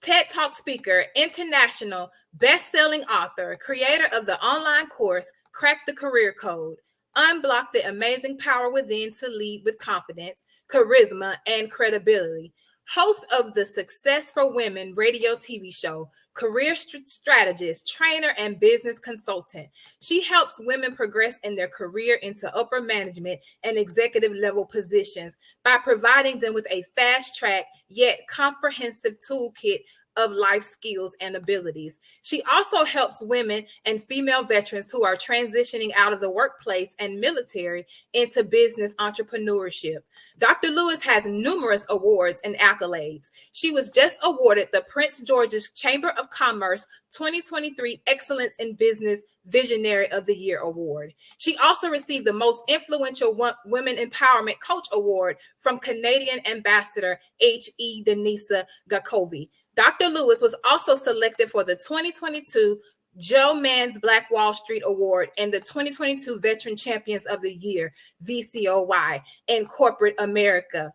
[SPEAKER 13] TED Talk speaker, international best-selling author, creator of the online course, Crack the Career Code, Unblock the Amazing Power Within to Lead with Confidence, Charisma, and Credibility. Host of the Success for Women radio TV show, career strategist, trainer, and business consultant. She helps women progress in their career into upper management and executive level positions by providing them with a fast track yet comprehensive toolkit of life skills and abilities. She also helps women and female veterans who are transitioning out of the workplace and military into business entrepreneurship. Dr. Lewis has numerous awards and accolades. She was just awarded the Prince George's Chamber of Commerce 2023 Excellence in Business Visionary of the Year Award. She also received the Most Influential Women Empowerment Coach Award from Canadian Ambassador H.E. Denisa Gakovi. Dr. Lewis was also selected for the 2022 Joe Mann's Black Wall Street Award and the 2022 Veteran Champions of the Year, VCOY, in corporate America.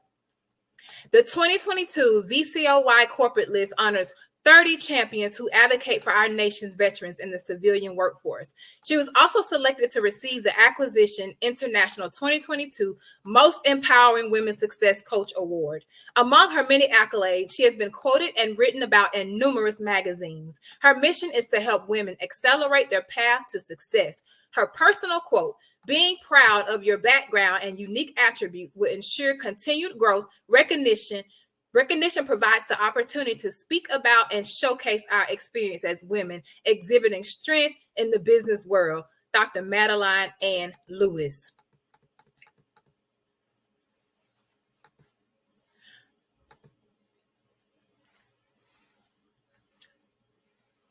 [SPEAKER 13] The 2022 VCOY corporate list honors 30 champions who advocate for our nation's veterans in the civilian workforce. She was also selected to receive the Acquisition International 2022 Most Empowering Women Success Coach Award. Among her many accolades, she has been quoted and written about in numerous magazines. Her mission is to help women accelerate their path to success. Her personal quote, "Being proud of your background and unique attributes will ensure continued growth, Recognition provides the opportunity to speak about and showcase our experience as women, exhibiting strength in the business world." Dr. Madeline Ann Lewis.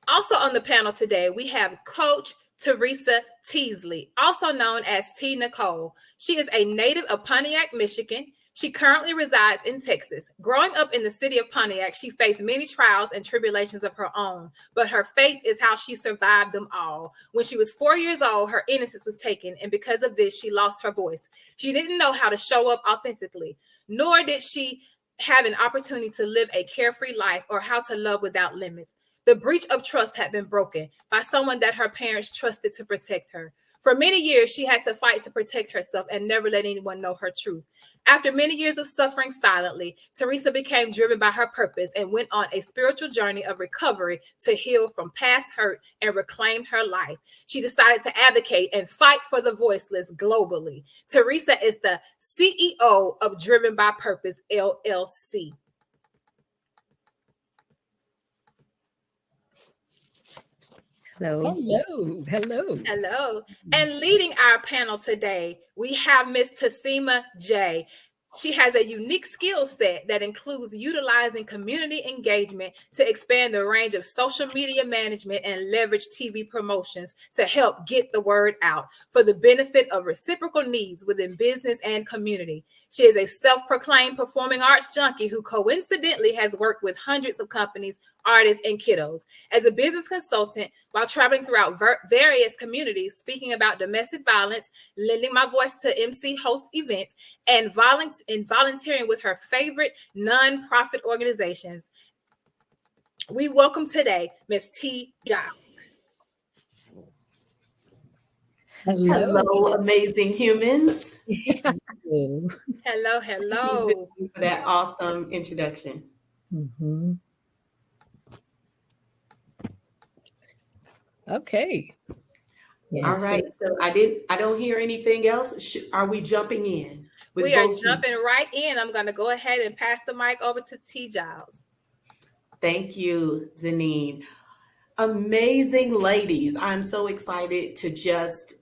[SPEAKER 13] Also on the panel today, we have Coach Teresa Teasley, also known as T. Nicole. She is a native of Pontiac, Michigan. She currently resides in Texas. Growing up in the city of Pontiac, she faced many trials and tribulations of her own, but her faith is how she survived them all. When she was 4 years old, her innocence was taken, and because of this, she lost her voice. She didn't know how to show up authentically, nor did she have an opportunity to live a carefree life or how to love without limits. The breach of trust had been broken by someone that her parents trusted to protect her. For many years, she had to fight to protect herself and never let anyone know her truth. After many years of suffering silently, Teresa became driven by her purpose and went on a spiritual journey of recovery to heal from past hurt and reclaim her life. She decided to advocate and fight for the voiceless globally. Teresa is the CEO of Driven by Purpose, LLC.
[SPEAKER 5] Hello.
[SPEAKER 11] Hello. Hello.
[SPEAKER 13] Hello. And leading our panel today, we have Miss Tasima J. She has a unique skill set that includes utilizing community engagement to expand the range of social media management and leverage TV promotions to help get the word out for the benefit of reciprocal needs within business and community. She is a self-proclaimed performing arts junkie who coincidentally has worked with hundreds of companies, artists, and kiddos. As a business consultant, while traveling throughout various communities, speaking about domestic violence, lending my voice to MC host events, and volunteering with her favorite nonprofit organizations. We welcome today Miss T. Giles.
[SPEAKER 9] Hello, amazing humans.
[SPEAKER 13] Hello, hello.
[SPEAKER 9] Thank you for that awesome introduction.
[SPEAKER 11] Mm-hmm. Okay.
[SPEAKER 9] Yeah, all right. So I don't hear anything else. Are we jumping in?
[SPEAKER 13] We are jumping right in. I'm going to go ahead and pass the mic over to T. Giles.
[SPEAKER 9] Thank you, Zanine. Amazing ladies. I'm so excited to just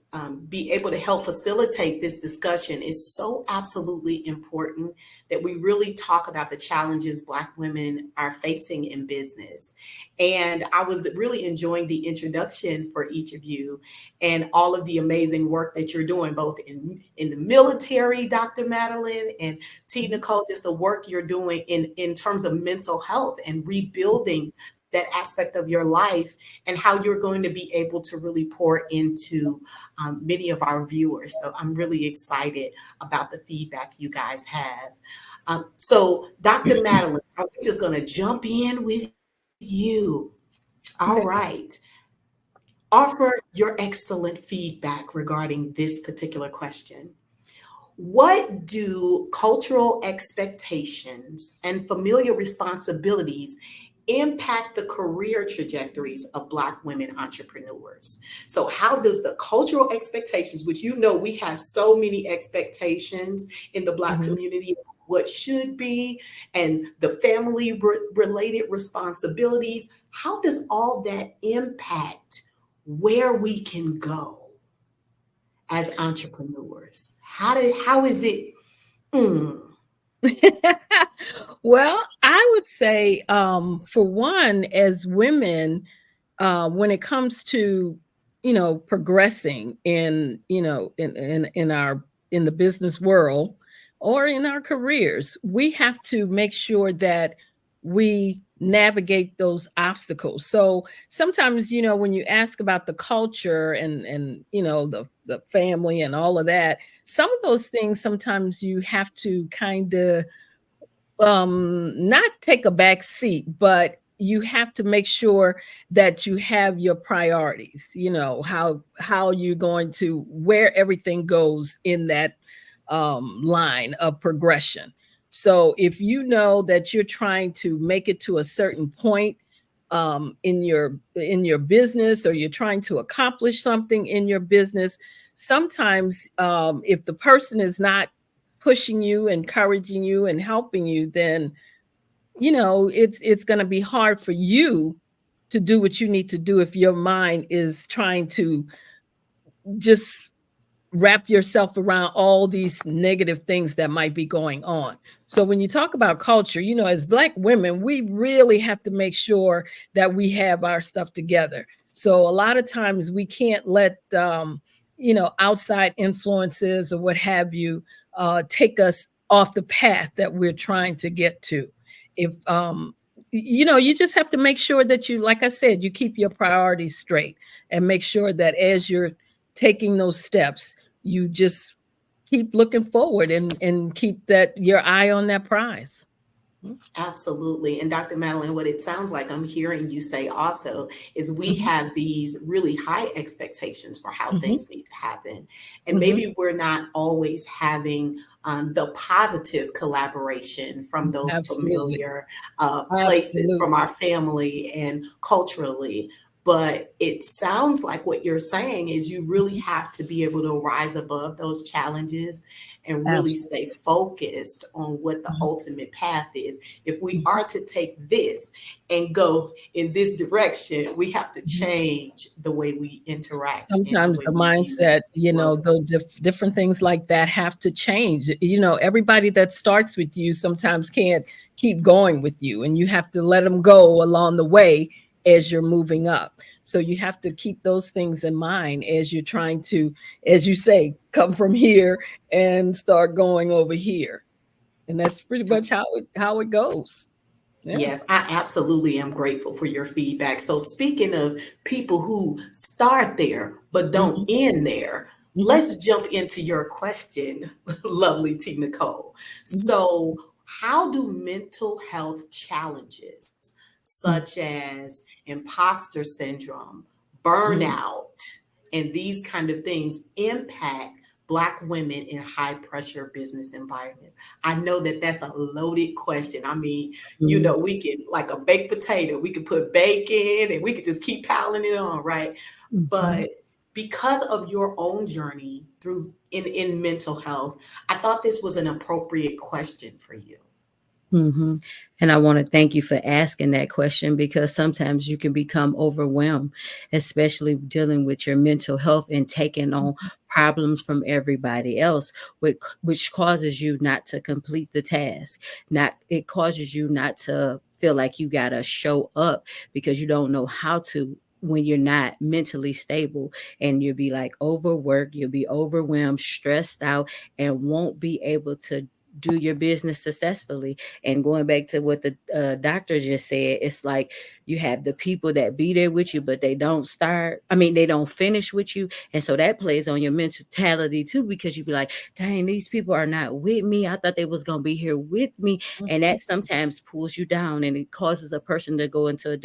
[SPEAKER 9] be able to help facilitate this discussion. It's so absolutely important that we really talk about the challenges Black women are facing in business. And I was really enjoying the introduction for each of you and all of the amazing work that you're doing, both in the military, Dr. Madeline, and T. Nicole, just the work you're doing in terms of mental health and rebuilding that aspect of your life and how you're going to be able to really pour into many of our viewers. So I'm really excited about the feedback you guys have. So Dr. Madeline, I'm just going to jump in with you. All right. Offer your excellent feedback regarding this particular question. What do cultural expectations and familial responsibilities impact the career trajectories of Black women entrepreneurs? So how does the cultural expectations, which we have so many expectations in the Black community, what should be, and the family related responsibilities, how does all that impact where we can go as entrepreneurs? How is it?
[SPEAKER 11] Well, I would say, for one, as women, when it comes to, progressing in the business world or in our careers, we have to make sure that we navigate those obstacles. So sometimes, when you ask about the culture and the family and all of that, some of those things, sometimes you have to kind of not take a back seat, but you have to make sure that you have your priorities, how you're going to, where everything goes in that line of progression. So if you know that you're trying to make it to a certain point in your business, or you're trying to accomplish something in your business, sometimes if the person is not pushing you, encouraging you, and helping you, then it's going to be hard for you to do what you need to do if your mind is trying to just wrap yourself around all these negative things that might be going on. So when you talk about culture, as Black women, we really have to make sure that we have our stuff together. So a lot of times we can't let outside influences or what have you take us off the path that we're trying to get to. If you just have to make sure that you, like I said, you keep your priorities straight and make sure that as you're taking those steps, you just keep looking forward and keep your eye on that prize.
[SPEAKER 9] Absolutely. And Dr. Madeline, what it sounds like I'm hearing you say also is we have these really high expectations for how things need to happen. And maybe we're not always having the positive collaboration from those
[SPEAKER 11] Absolutely.
[SPEAKER 9] familiar places, from our family and culturally. But it sounds like what you're saying is you really have to be able to rise above those challenges and really stay focused on what the ultimate path is. If we are to take this and go in this direction, we have to change the way we interact.
[SPEAKER 11] Sometimes the mindset, the different things like that have to change. Everybody that starts with you sometimes can't keep going with you, and you have to let them go along the way as you're moving up. So you have to keep those things in mind as you're trying to, as you say, come from here and start going over here. And that's pretty much how it goes. Yeah.
[SPEAKER 9] Yes, I absolutely am grateful for your feedback. So speaking of people who start there but don't end there, let's jump into your question, lovely T. Nicole. So how do mental health challenges such as imposter syndrome, burnout, and these kind of things impact Black women in high pressure business environments? I know that that's a loaded question. I mean, we can, like a baked potato, we could put bacon and we could just keep piling it on, right? But because of your own journey through in mental health, I thought this was an appropriate question for you.
[SPEAKER 5] And I want to thank you for asking that question, because sometimes you can become overwhelmed, especially dealing with your mental health and taking on problems from everybody else, which causes you not to complete the task. It causes you not to feel like you got to show up because you don't know how to when you're not mentally stable, and you'll be like overworked, you'll be overwhelmed, stressed out, and won't be able to do your business successfully. And going back to what the doctor just said, it's like you have the people that be there with you, but they don't finish with you. And so that plays on your mentality too, because you be like, dang, these people are not with me. I thought they was going to be here with me. And that sometimes pulls you down, and it causes a person to go into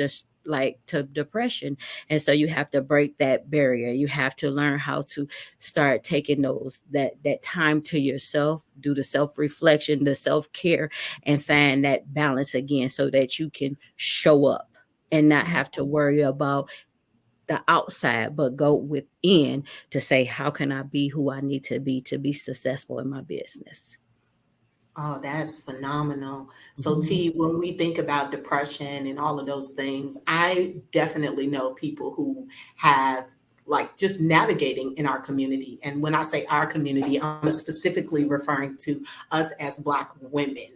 [SPEAKER 5] to depression. And so you have to break that barrier. You have to learn how to start taking that time to yourself, do the self-reflection, the self-care, and find that balance again so that you can show up and not have to worry about the outside, but go within to say, how can I be who I need to be successful in my business?
[SPEAKER 9] Oh, that's phenomenal. So T, when we think about depression and all of those things, I definitely know people who have just navigating in our community. And when I say our community, I'm specifically referring to us as Black women.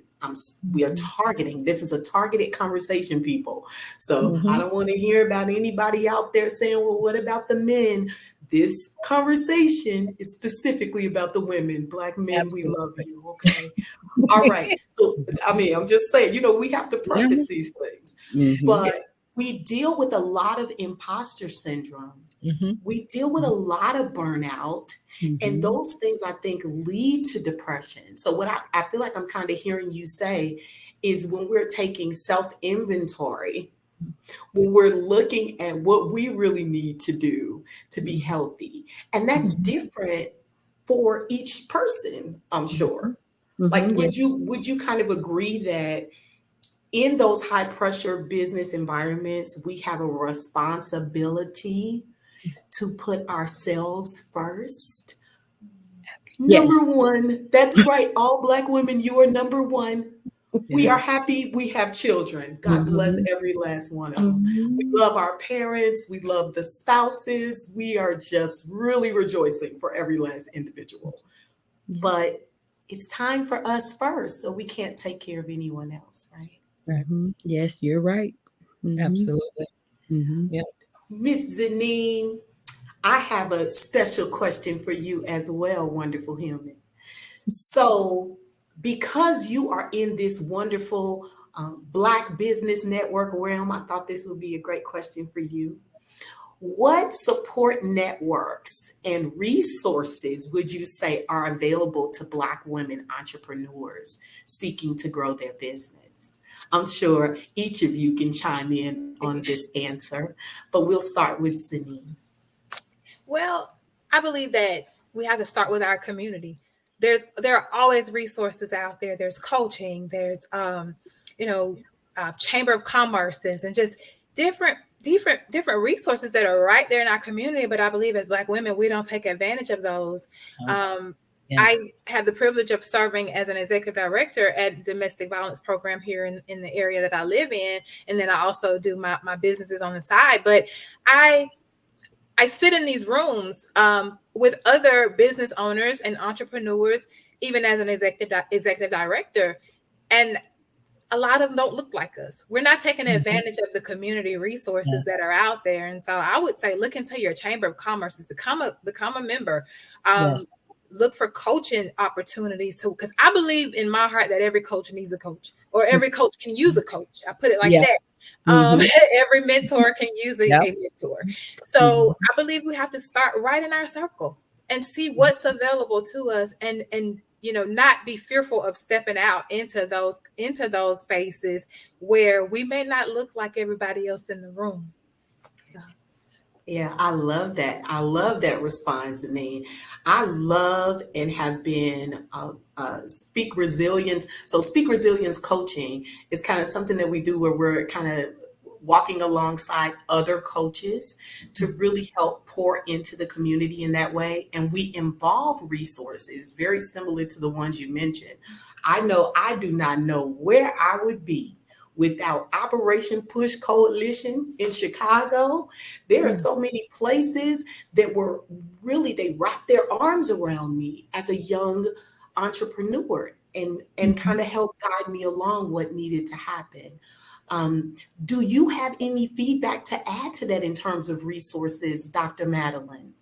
[SPEAKER 9] We are targeting, this is a targeted conversation, people. So I don't want to hear about anybody out there saying, well, what about the men? This conversation is specifically about the women. Black men, we love you, okay? All right. So, I'm just saying, we have to preface these things. But we deal with a lot of imposter syndrome. We deal with a lot of burnout. And those things, I think, lead to depression. So what I feel like I'm kind of hearing you say is when we're taking self-inventory, when we're looking at what we really need to do to be healthy. And that's different for each person, I'm sure. Would you kind of agree that in those high pressure business environments, we have a responsibility to put ourselves first? Number one. That's right. All Black women, you are number one. We are happy we have children. God bless every last one of them. We love our parents. We love the spouses. We are just really rejoicing for every last individual. But it's time for us first, so we can't take care of anyone else, right?
[SPEAKER 5] Yes, you're right.
[SPEAKER 11] Absolutely.
[SPEAKER 5] Yeah.
[SPEAKER 9] Miss Zanine, I have a special question for you as well, wonderful human. So, because you are in this wonderful Black Business Network realm, I thought this would be a great question for you. What support networks and resources would you say are available to Black women entrepreneurs seeking to grow their business? I'm sure each of you can chime in on this answer, but we'll start with Zanine.
[SPEAKER 13] Well, I believe that we have to start with our community. There are always resources out there. There's coaching. There's Chamber of Commerces and just different resources that are right there in our community. But I believe as Black women, we don't take advantage of those. I have the privilege of serving as an executive director at the domestic violence program here in the area that I live in. And then I also do my businesses on the side. But I sit in these rooms with other business owners and entrepreneurs, even as an executive director. And a lot of them don't look like us. We're not taking advantage of the community resources that are out there. And so I would say, look into your Chamber of Commerce, become a member. Look for coaching opportunities too, because I believe in my heart that every coach needs a coach, or every coach can use a coach. I put it like that. Every mentor can use a mentor. So I believe we have to start right in our circle and see what's available to us, and not be fearful of stepping out into those spaces where we may not look like everybody else in the room. So.
[SPEAKER 9] Yeah, I love that. I love that response, Zanine. I love and have been Speak Resilience. So Speak Resilience coaching is kind of something that we do where we're kind of walking alongside other coaches to really help pour into the community in that way. And we involve resources very similar to the ones you mentioned. I know I do not know where I would be without Operation Push Coalition in Chicago. There are so many places that they wrapped their arms around me as a young entrepreneur and kind of helped guide me along what needed to happen. Do you have any feedback to add to that in terms of resources, Dr. Madeline?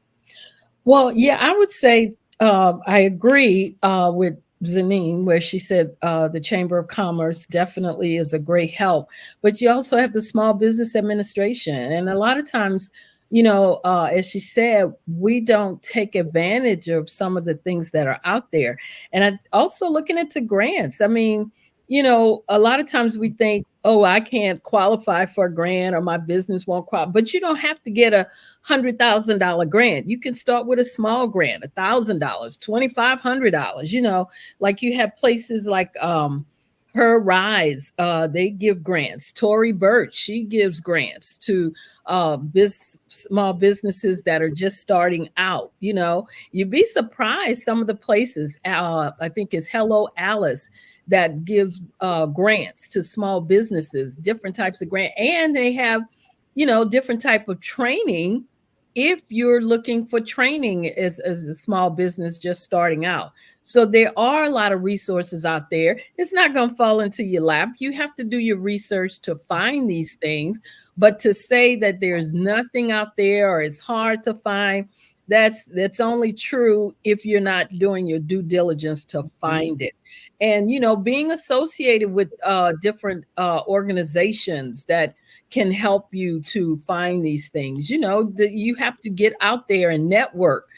[SPEAKER 11] Well, yeah, I would say I agree with Zanine, where she said the Chamber of Commerce definitely is a great help. But you also have the Small Business Administration. And a lot of times, as she said, we don't take advantage of some of the things that are out there. And I also looking into grants. I mean, a lot of times we think, oh, I can't qualify for a grant or my business won't qualify. But you don't have to get a $100,000 grant. You can start with a small grant, $1,000, $2,500. Like you have places like Her Rise, they give grants. Tory Burch, she gives grants to small businesses that are just starting out. You'd be surprised some of the places. I think it's Hello Alice that gives grants to small businesses, different types of grant, and they have, different type of training if you're looking for training as a small business just starting out. So there are a lot of resources out there. It's not going to fall into your lap. You have to do your research to find these things. But to say that there's nothing out there or it's hard to find, that's only true if you're not doing your due diligence to find it. And, being associated with different organizations that can help you to find these things, that you have to get out there and network,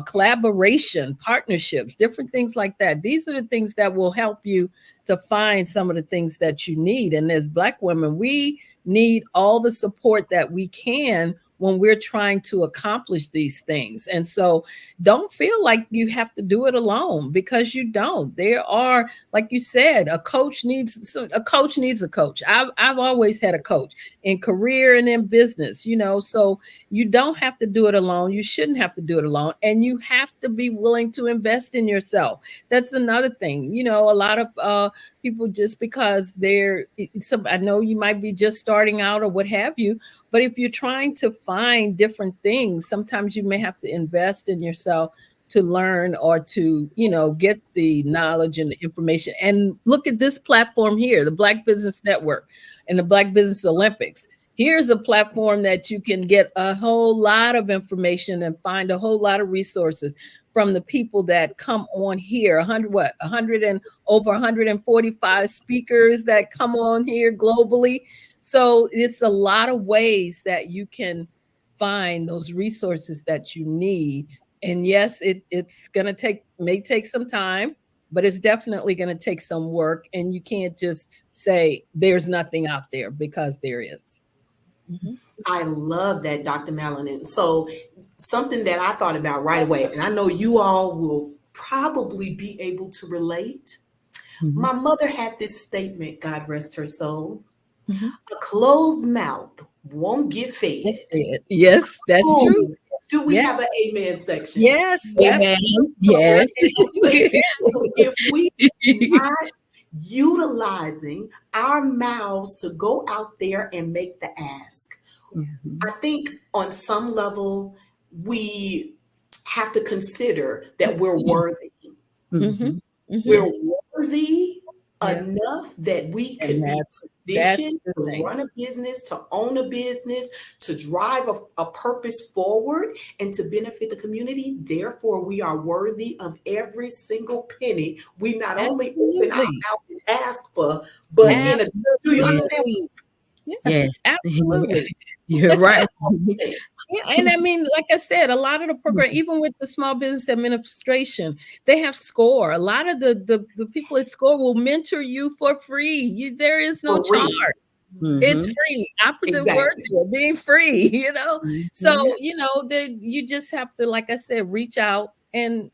[SPEAKER 11] collaboration, partnerships, different things like that. These are the things that will help you to find some of the things that you need. And as Black women, we need all the support that we can when we're trying to accomplish these things. And so don't feel like you have to do it alone, because you don't. There are, like you said, a coach needs a coach. I've always had a coach in career and in business, so you don't have to do it alone. You shouldn't have to do it alone. And you have to be willing to invest in yourself. That's another thing. A lot of people, just because I know you might be just starting out or what have you, but if you're trying to find different things, sometimes you may have to invest in yourself to learn or to, get the knowledge and the information. And look at this platform here, the Black Business Network and the Black Business Olympics. Here's a platform that you can get a whole lot of information and find a whole lot of resources from the people that come on here. 145 speakers that come on here globally. So it's a lot of ways that you can find those resources that you need. And yes, it's going to may take some time, but it's definitely going to take some work. And you can't just say there's nothing out there, because there is.
[SPEAKER 9] Mm-hmm. I love that, Dr. Melanin. So something that I thought about right away, and I know you all will probably be able to relate. Mm-hmm. My mother had this statement, God rest her soul. Mm-hmm. A closed mouth won't get fed.
[SPEAKER 11] Yes, that's true.
[SPEAKER 9] Do we have an amen section?
[SPEAKER 11] Yes.
[SPEAKER 5] Amen. Yes.
[SPEAKER 9] If we are not utilizing our mouths to go out there and make the ask, mm-hmm. I think on some level we have to consider that we're worthy. Mm-hmm. Mm-hmm. We're worthy enough that we could be positioned to run a business, to own a business, to drive a purpose forward, and to benefit the community. Therefore, we are worthy of every single penny we not only open our mouth and ask for, but do you understand?
[SPEAKER 11] Yes, absolutely.
[SPEAKER 5] You're right.
[SPEAKER 11] Yeah, and I mean, like I said, a lot of the program, even with the Small Business Administration, they have SCORE. A lot of the people at SCORE will mentor you for free. There is no charge. Mm-hmm. It's free. Opposite word to being free, Mm-hmm. So, you just have to, like I said, reach out and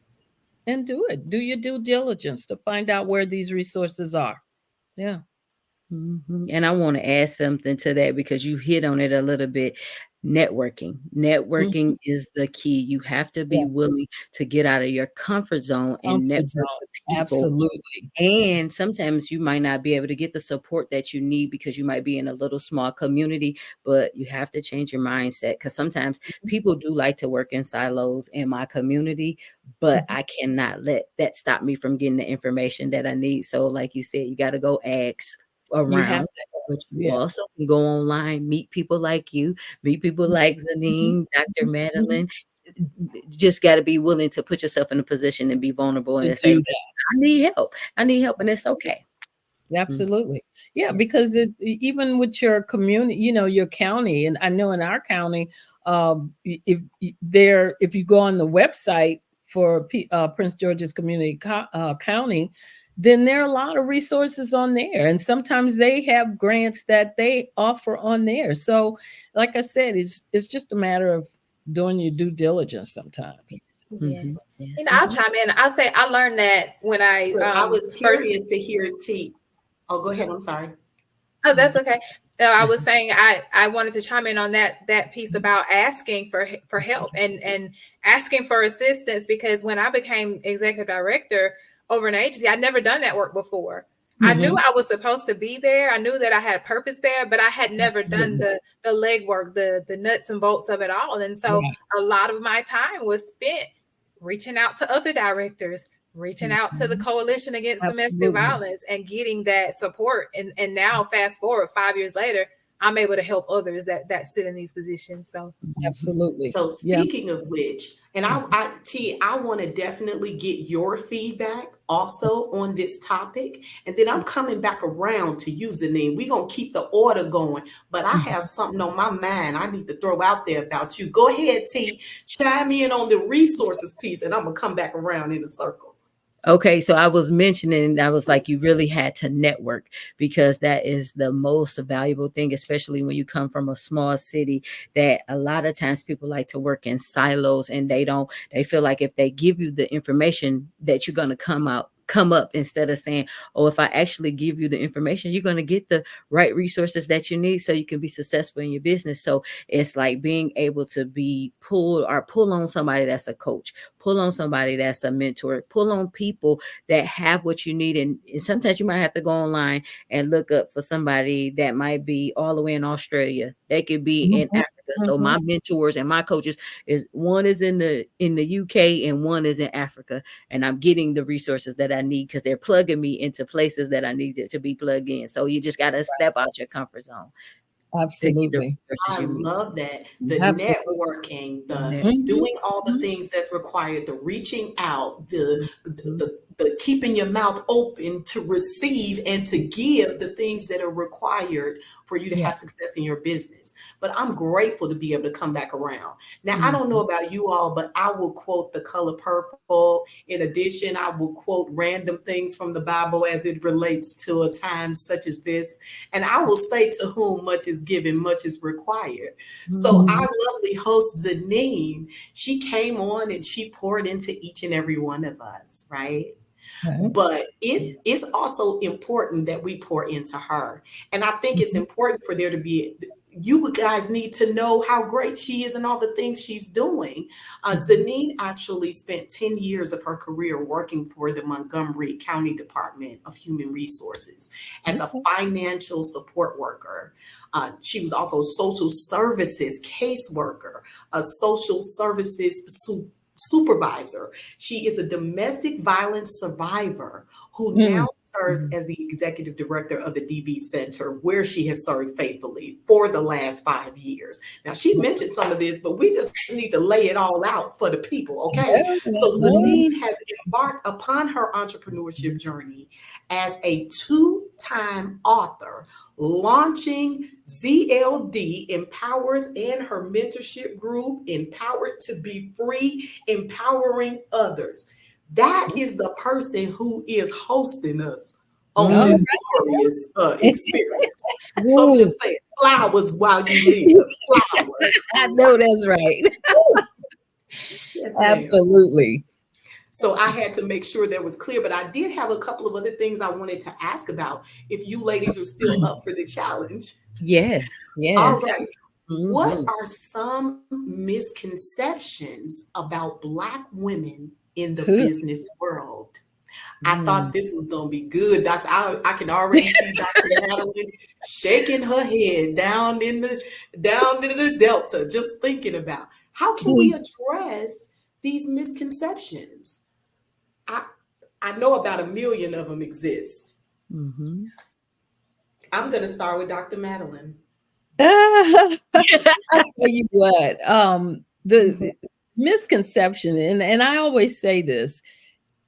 [SPEAKER 11] do it. Do your due diligence to find out where these resources are. Yeah.
[SPEAKER 5] Mm-hmm. And I want to add something to that, because you hit on it a little bit. Networking mm-hmm. is the key. You have to be willing to get out of your comfort zone and network with people.
[SPEAKER 11] Absolutely.
[SPEAKER 5] And sometimes you might not be able to get the support that you need because you might be in a little small community, but you have to change your mindset, because sometimes people do like to work in silos in my community, but I cannot let that stop me from getting the information that I need. So like you said, you got to go ask around, but you also can go online, meet people like you, meet people like Zanine, Dr. Madeline. Just got to be willing to put yourself in a position and be vulnerable and say, I need help, and it's okay.
[SPEAKER 11] Absolutely. Yeah, because even with your community, your county, and I know in our county, if you go on the website for Prince George's Community County, then there are a lot of resources on there. And sometimes they have grants that they offer on there. So like I said, it's just a matter of doing your due diligence sometimes.
[SPEAKER 13] Yes. I'll chime in. I'll say I learned that when I
[SPEAKER 9] was curious to hear T. Oh, go ahead. I'm sorry.
[SPEAKER 13] Oh, that's okay. No, I was saying I wanted to chime in on that piece about asking for help and asking for assistance, because when I became executive director over an agency, I'd never done that work before. Mm-hmm. I knew I was supposed to be there. I knew that I had a purpose there, but I had never done the legwork, the nuts and bolts of it all. And so a lot of my time was spent reaching out to other directors, reaching out to the Coalition Against Domestic Violence, and getting that support. And now fast forward 5 years later, I'm able to help others that sit in these positions. So
[SPEAKER 11] absolutely.
[SPEAKER 9] So speaking of which, and I want to definitely get your feedback also on this topic. And then I'm coming back around to you, Zanine. We're going to keep the order going, but I have something on my mind I need to throw out there about you. Go ahead, T. Chime in on the resources piece, and I'm going to come back around in a circle.
[SPEAKER 5] Okay, so I was mentioning, I was like, you really had to network, because that is the most valuable thing, especially when you come from a small city, that a lot of times people like to work in silos, and they feel like if they give you the information that you're going to come up, instead of saying, oh, if I actually give you the information, you're going to get the right resources that you need so you can be successful in your business. So it's like being able to pull on somebody that's a coach, pull on somebody that's a mentor, pull on people that have what you need. And sometimes you might have to go online and look up for somebody that might be all the way in Australia. They could be in Africa. So my mentors and my coaches one is in the UK and one is in Africa, and I'm getting the resources that I need because they're plugging me into places that I need to be plugged in. So you just got to step out your comfort zone.
[SPEAKER 11] Absolutely.
[SPEAKER 9] I love that. The networking, the doing all the things that's required, the reaching out, the the keeping your mouth open to receive and to give the things that are required for you to have success in your business. But I'm grateful to be able to come back around. Now, I don't know about you all, but I will quote The Color Purple. In addition, I will quote random things from the Bible as it relates to a time such as this. And I will say, to whom much is given, much is required. So our lovely host, Zanine, she came on and she poured into each and every one of us, right? But it's also important that we pour into her. And I think it's important for there to be, you guys need to know how great she is and all the things she's doing. Zanine actually spent 10 years of her career working for the Montgomery County Department of Human Resources as a financial support worker. She was also a social services caseworker, a social services supervisor. She is a domestic violence survivor who now serves as the executive director of the DV Center, where she has served faithfully for the last 5 years. Now, she mentioned some of this, but we just need to lay it all out for the people, okay? So Zanine has embarked upon her entrepreneurship journey as a 2-time author, launching ZLD Empowers and her mentorship group, Empowered to Be Free, Empowering Others. That is the person who is hosting us on this glorious experience. So I'm just saying, flowers while you live. Flowers.
[SPEAKER 11] I know that's right.
[SPEAKER 9] Yes,
[SPEAKER 11] absolutely.
[SPEAKER 9] So I had to make sure that was clear, but I did have a couple of other things I wanted to ask about if you ladies are still up for the challenge.
[SPEAKER 5] Yes.
[SPEAKER 9] All right. What are some misconceptions about Black women in the business world? I thought this was going to be good. I can already see Dr. Madeline shaking her head down in the Delta, just thinking about how can we address these misconceptions? I know about 1 million of them exist. I'm going to start with Dr. Madeline.
[SPEAKER 11] I tell you what, the misconception, and I always say this,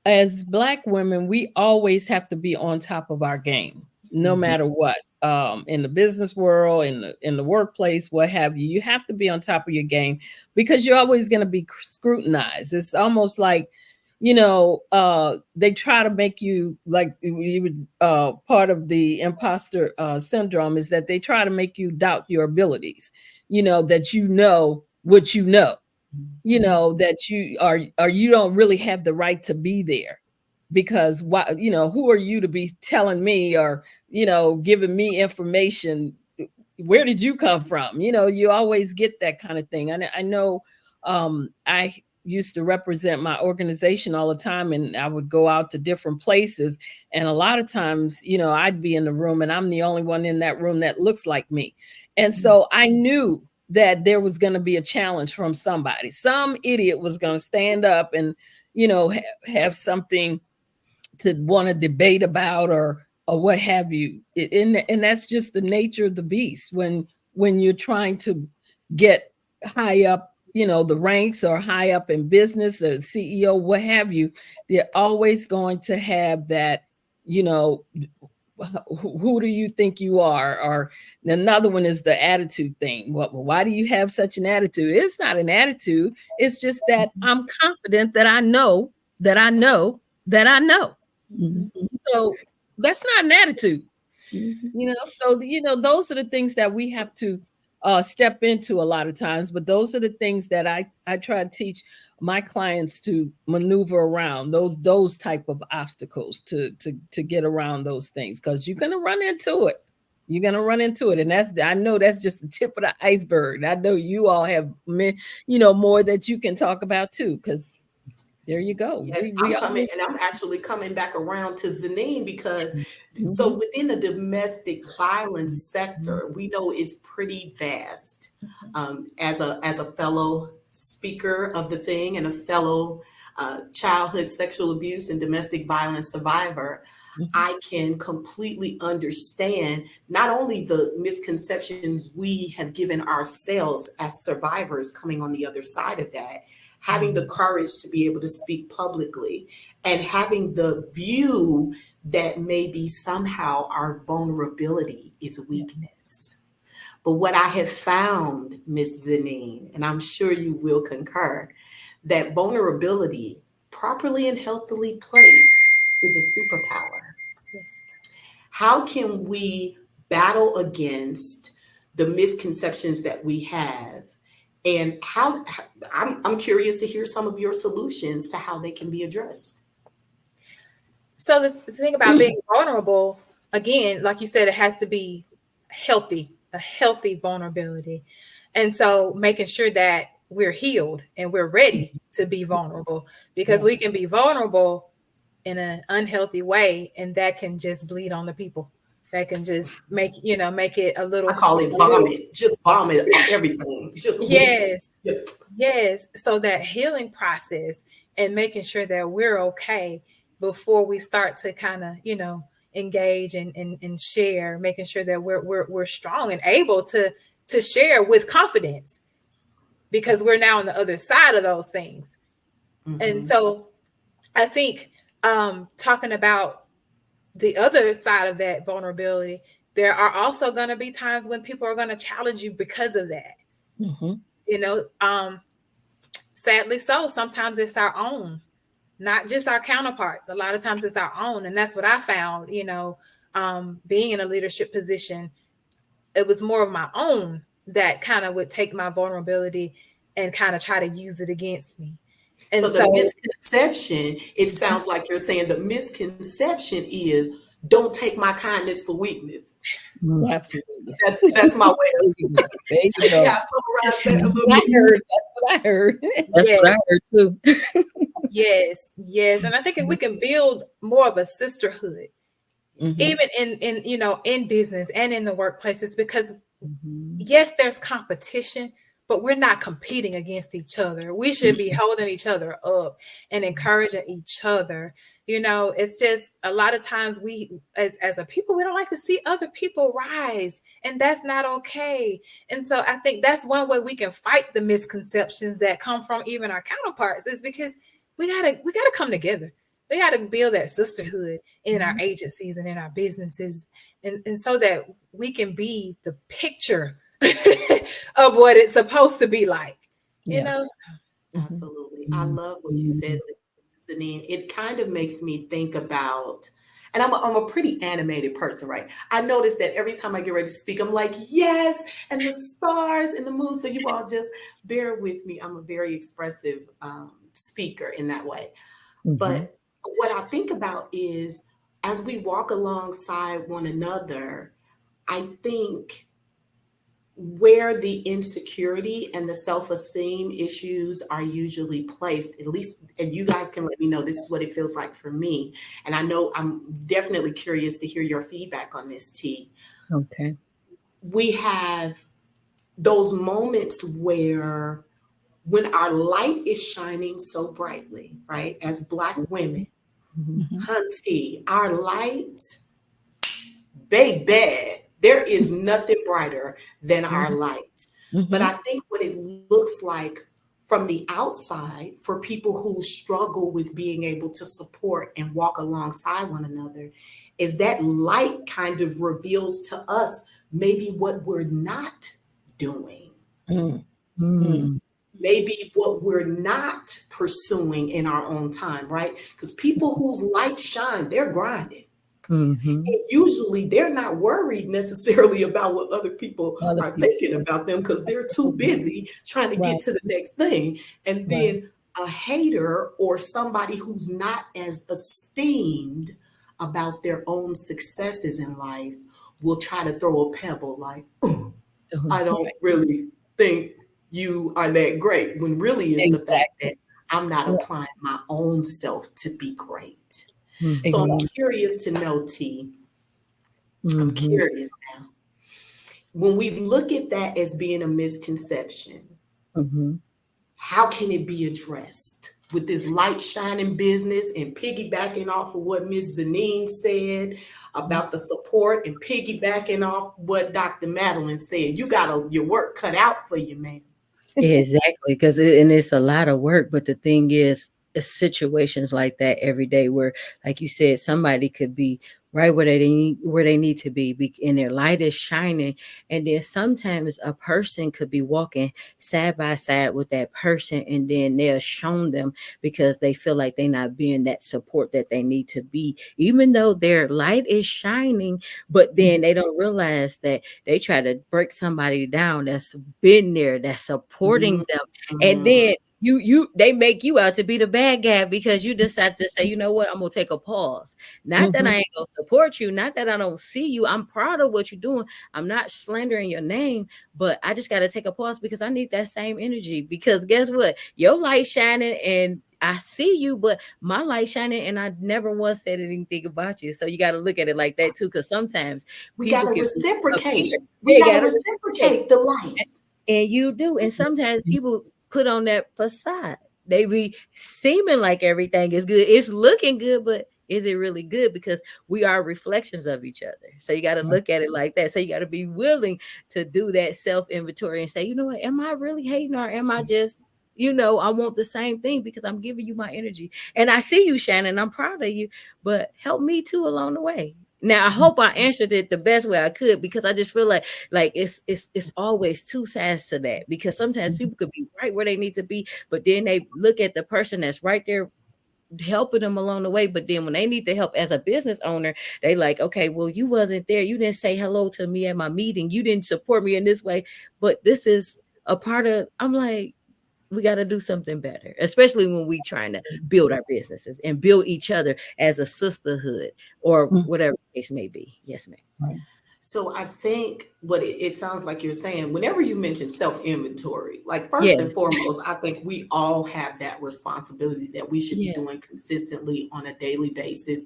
[SPEAKER 11] as Black women, we always have to be on top of our game, no matter what. In the business world, in the workplace, what have you, you have to be on top of your game because you're always going to be scrutinized. It's almost like, they try to make you like you would, part of the imposter syndrome is that they try to make you doubt your abilities, that what that you don't really have the right to be there because who are you to be telling me or, giving me information? Where did you come from? You always get that kind of thing. I know I used to represent my organization all the time and I would go out to different places. And a lot of times, I'd be in the room and I'm the only one in that room that looks like me. And so I knew that there was going to be a challenge from somebody. Some idiot was going to stand up and, have something to want to debate about or what have you. And that's just the nature of the beast when you're trying to get high up, the ranks or high up in business or CEO, what have you, they're always going to have that, who do you think you are? Or another one is the attitude thing. Well, why do you have such an attitude? It's not an attitude. It's just that I'm confident that I know that I know that I know. So that's not an attitude. So those are the things that we have to step into a lot of times, but those are the things that I try to teach my clients to maneuver around those type of obstacles to get around those things, because you're going to run into it. And I know that's just the tip of the iceberg. I know you all have more that you can talk about too, because there you go.
[SPEAKER 9] Yes, I'm actually coming back around to Zanine because so within the domestic violence sector, we know it's pretty vast. As a fellow speaker of the thing and a fellow childhood sexual abuse and domestic violence survivor, I can completely understand not only the misconceptions we have given ourselves as survivors coming on the other side of that, having the courage to be able to speak publicly, and having the view that maybe somehow our vulnerability is weakness. But what I have found, Ms. Zanine, and I'm sure you will concur, that vulnerability, properly and healthily placed, is a superpower.
[SPEAKER 13] Yes.
[SPEAKER 9] How can we battle against the misconceptions that we have? And how I'm curious to hear some of your solutions to how they can be addressed.
[SPEAKER 13] So the thing about being vulnerable, again, like you said, it has to be healthy, a healthy vulnerability. And so making sure that we're healed and we're ready to be vulnerable, because we can be vulnerable in an unhealthy way, and that can just bleed on the people. That can just make it a little.
[SPEAKER 9] I call it vomit. Just vomit everything. Just
[SPEAKER 13] yes, yes. So that healing process and making sure that we're okay before we start to kind of engage and share, making sure that we're strong and able to share with confidence, because we're now on the other side of those things. And so I think talking about the other side of that vulnerability, there are also going to be times when people are going to challenge you because of that. Sadly so, sometimes it's our own, not just our counterparts. A lot of times it's our own. And that's what I found, being in a leadership position, it was more of my own that kind of would take my vulnerability and kind of try to use it against me. And
[SPEAKER 9] so the misconception, it sounds like you're saying the misconception is, don't take my kindness for weakness.
[SPEAKER 11] Absolutely.
[SPEAKER 9] That's my way of
[SPEAKER 11] yeah,
[SPEAKER 9] summarize that a little bit.
[SPEAKER 11] That's what I heard. That's what I heard too.
[SPEAKER 13] Yes. And I think if we can build more of a sisterhood, even in business and in the workplaces, because yes, there's competition, but we're not competing against each other. We should be holding each other up and encouraging each other. It's just a lot of times we, as a people, we don't like to see other people rise, and that's not okay. And so I think that's one way we can fight the misconceptions that come from even our counterparts, is because we gotta come together. We got to build that sisterhood in our agencies and in our businesses, and so that we can be the picture of what it's supposed to be like,
[SPEAKER 9] Absolutely. I love what you said, Zanine. It kind of makes me think about, and I'm a pretty animated person, right? I notice that every time I get ready to speak, I'm like, yes, and the stars and the moon. So you all just bear with me. I'm a very expressive speaker in that way. But what I think about is, as we walk alongside one another, I think where the insecurity and the self-esteem issues are usually placed, at least, and you guys can let me know, this is what it feels like for me. And I know I'm definitely curious to hear your feedback on this, T.
[SPEAKER 5] Okay.
[SPEAKER 9] We have those moments where when our light is shining so brightly, right? As Black women, hunty, our light, baby, there is nothing brighter than our light. But I think what it looks like from the outside for people who struggle with being able to support and walk alongside one another is that light kind of reveals to us maybe what we're not doing. Maybe what we're not pursuing in our own time, right? Because people whose light shine, they're grinding. And usually they're not worried necessarily about what other people are thinking about them, because they're too busy trying to get to the next thing. And then a hater or somebody who's not as esteemed about their own successes in life will try to throw a pebble like, I don't really think you are that great, when really is the fact that I'm not applying my own self to be great. So I'm curious to know, T, I'm curious now. When we look at that as being a misconception, how can it be addressed with this light shining business, and piggybacking off of what Ms. Zanine said about the support, and piggybacking off what Dr. Madeline said? You got your work cut out for you, man.
[SPEAKER 5] Exactly, because and it's a lot of work. But the thing is, it's situations like that every day where, like you said, somebody could be right where they need to be, and their light is shining. And then sometimes a person could be walking side by side with that person, and then they're shown them because they feel like they're not being that support that they need to be, even though their light is shining. But then they don't realize that they try to break somebody down that's been there, that's supporting them, and then they make you out to be the bad guy because you decide to say, you know what, I'm gonna take a pause. Not that I ain't gonna support you, not that I don't see you. I'm proud of what you're doing. I'm not slandering your name, but I just gotta take a pause because I need that same energy. Because guess what? Your light shining and I see you, but my light shining, and I never once said anything about you. So you got to look at it like that too, because sometimes
[SPEAKER 9] We
[SPEAKER 5] people
[SPEAKER 9] got to
[SPEAKER 5] can
[SPEAKER 9] reciprocate.
[SPEAKER 5] they
[SPEAKER 9] We got to
[SPEAKER 5] got to
[SPEAKER 9] reciprocate the light.
[SPEAKER 5] and you do. And sometimes people put on that facade. They be seeming like everything is good. It's looking good, but is it really good? Because we are reflections of each other. So you got to look at it like that. So you got to be willing to do that self inventory and say, you know what, am I really hating, or am I just, I want the same thing because I'm giving you my energy. And I see you, Shannon. I'm proud of you, but help me too along the way. Now I hope I answered it the best way I could, because I just feel like it's always two sides to that, because sometimes people could be right where they need to be, but then they look at the person that's right there helping them along the way. But then when they need the help as a business owner, they like, okay, well, you wasn't there. You didn't say hello to me at my meeting. You didn't support me in this way. But this is a part of, I'm like, we got to do something better, especially when we trying to build our businesses and build each other as a sisterhood or whatever the case may be. Yes, ma'am.
[SPEAKER 9] So I think what it sounds like you're saying, whenever you mention self-inventory, like first and
[SPEAKER 5] Yes.
[SPEAKER 9] foremost, I think we all have that responsibility that we should be
[SPEAKER 5] Yeah.
[SPEAKER 9] doing consistently on a daily basis.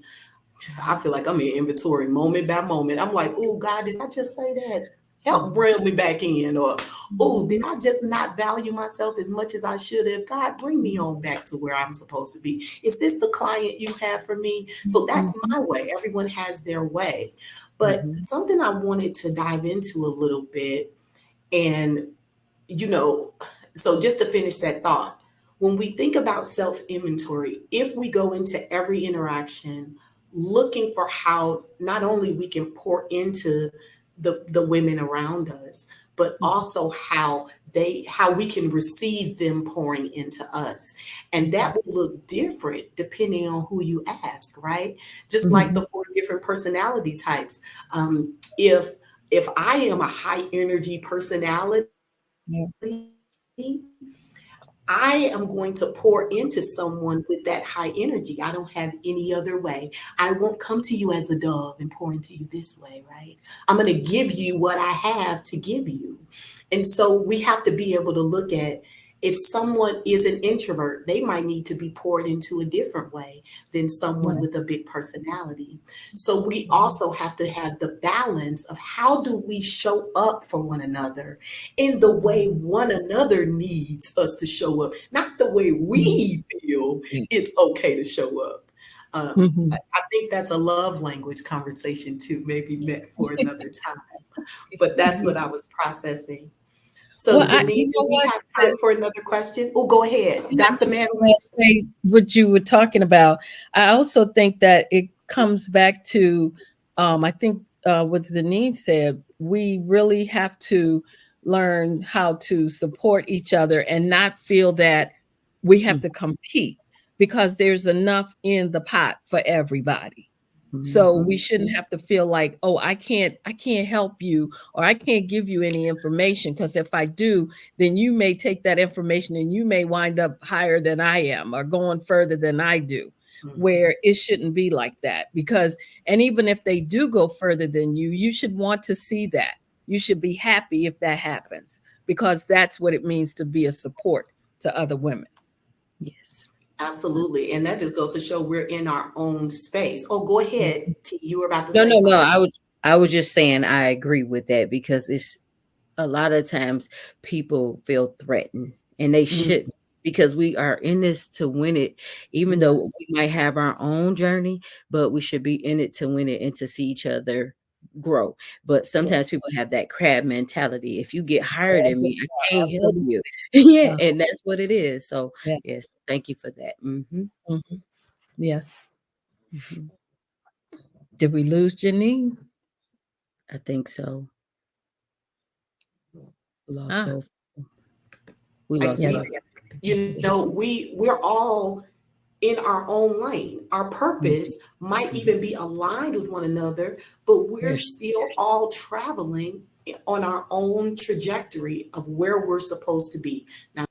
[SPEAKER 9] I feel like I'm in inventory moment by moment. I'm like, oh God, did I just say that? Help bring me back in. Or, oh, did I just not value myself as much as I should have? God, bring me on back to where I'm supposed to be. Is this the client you have for me? So that's my way. Everyone has their way. But something I wanted to dive into a little bit, and, so just to finish that thought, when we think about self-inventory, if we go into every interaction looking for how not only we can pour into the women around us, but also how we can receive them pouring into us. And that will look different depending on who you ask, right? Just like the 4 different personality types. If I am a high energy personality, I am going to pour into someone with that high energy. I don't have any other way. I won't come to you as a dove and pour into you this way, right? I'm going to give you what I have to give you. And so we have to be able to look at, if someone is an introvert, they might need to be poured into a different way than someone with a big personality. So we also have to have the balance of how do we show up for one another in the way one another needs us to show up, not the way we feel it's okay to show up. I think that's a love language conversation too, maybe meant for another time. But that's what I was processing. So,
[SPEAKER 11] Well,
[SPEAKER 9] Denise, do we have time for another question? Oh, go ahead, Dr. Madeline.
[SPEAKER 11] Say what you were talking about. I also think that it comes back to, I think what Zanine said, we really have to learn how to support each other and not feel that we have to compete, because there's enough in the pot for everybody. So we shouldn't have to feel like, oh, I can't help you, or I can't give you any information, because if I do, then you may take that information and you may wind up higher than I am or going further than I do, where it shouldn't be like that. And even if they do go further than you, you should want to see that. You should be happy if that happens, because that's what it means to be a support to other women.
[SPEAKER 5] Yes.
[SPEAKER 9] Absolutely. And that just goes to show we're in our own space. Oh, go ahead, T. You were about to say
[SPEAKER 5] No.
[SPEAKER 9] something.
[SPEAKER 5] I was just saying I agree with that, because it's a lot of times people feel threatened, and they shouldn't, because we are in this to win it, even though we might have our own journey, but we should be in it to win it and to see each other grow. But sometimes people have that crab mentality. If you get higher than me, I can't help you. Yeah, and that's what it is. So yes, thank you for that.
[SPEAKER 11] Yes. Did we lose Janine?
[SPEAKER 5] I think so. We lost both. We lost both.
[SPEAKER 9] You know, we're all in our own lane. Our purpose might even be aligned with one another, but we're still all traveling on our own trajectory of where we're supposed to be. Now,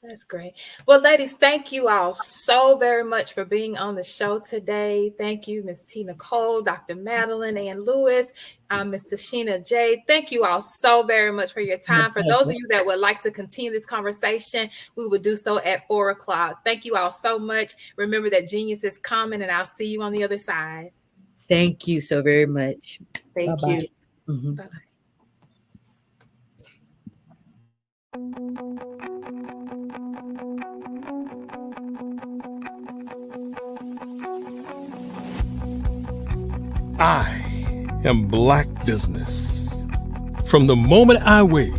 [SPEAKER 13] That's great. Well, ladies, thank you all so very much for being on the show today. Thank you, Ms. T. Nicole, Dr. Madeline, Ann Lewis, Ms. Tashina J. Thank you all so very much for your time. For those of you that would like to continue this conversation, we will do so at 4 o'clock. Thank you all so much. Remember that genius is coming, and I'll see you on the other side.
[SPEAKER 5] Thank you so very much.
[SPEAKER 9] Thank you.
[SPEAKER 13] Bye-bye.
[SPEAKER 3] I am Black Business. From the moment I wake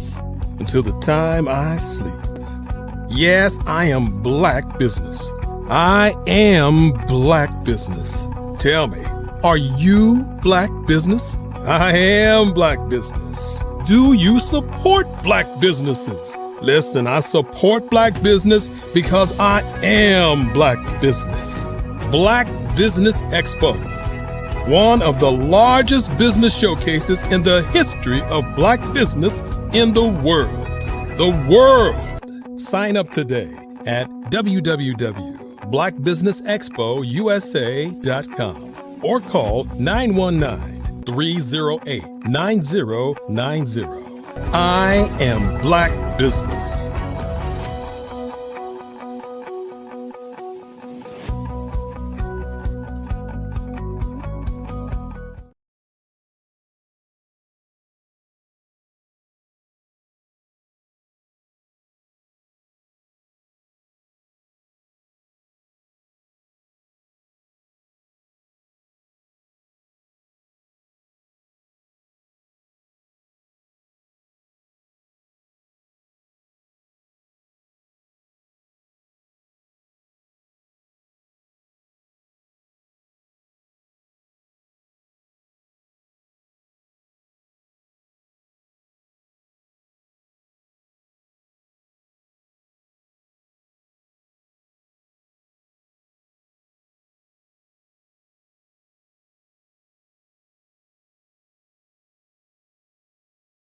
[SPEAKER 3] until the time I sleep. Yes, I am Black Business. I am Black Business. Tell me, are you Black Business? I am Black Business. Do you support Black businesses? Listen, I support Black business because I am Black Business. Black Business Expo, one of the largest business showcases in the history of Black business in the world. The world! Sign up today at www.blackbusinessexpousa.com or call 919-308-9090. I am Black Business.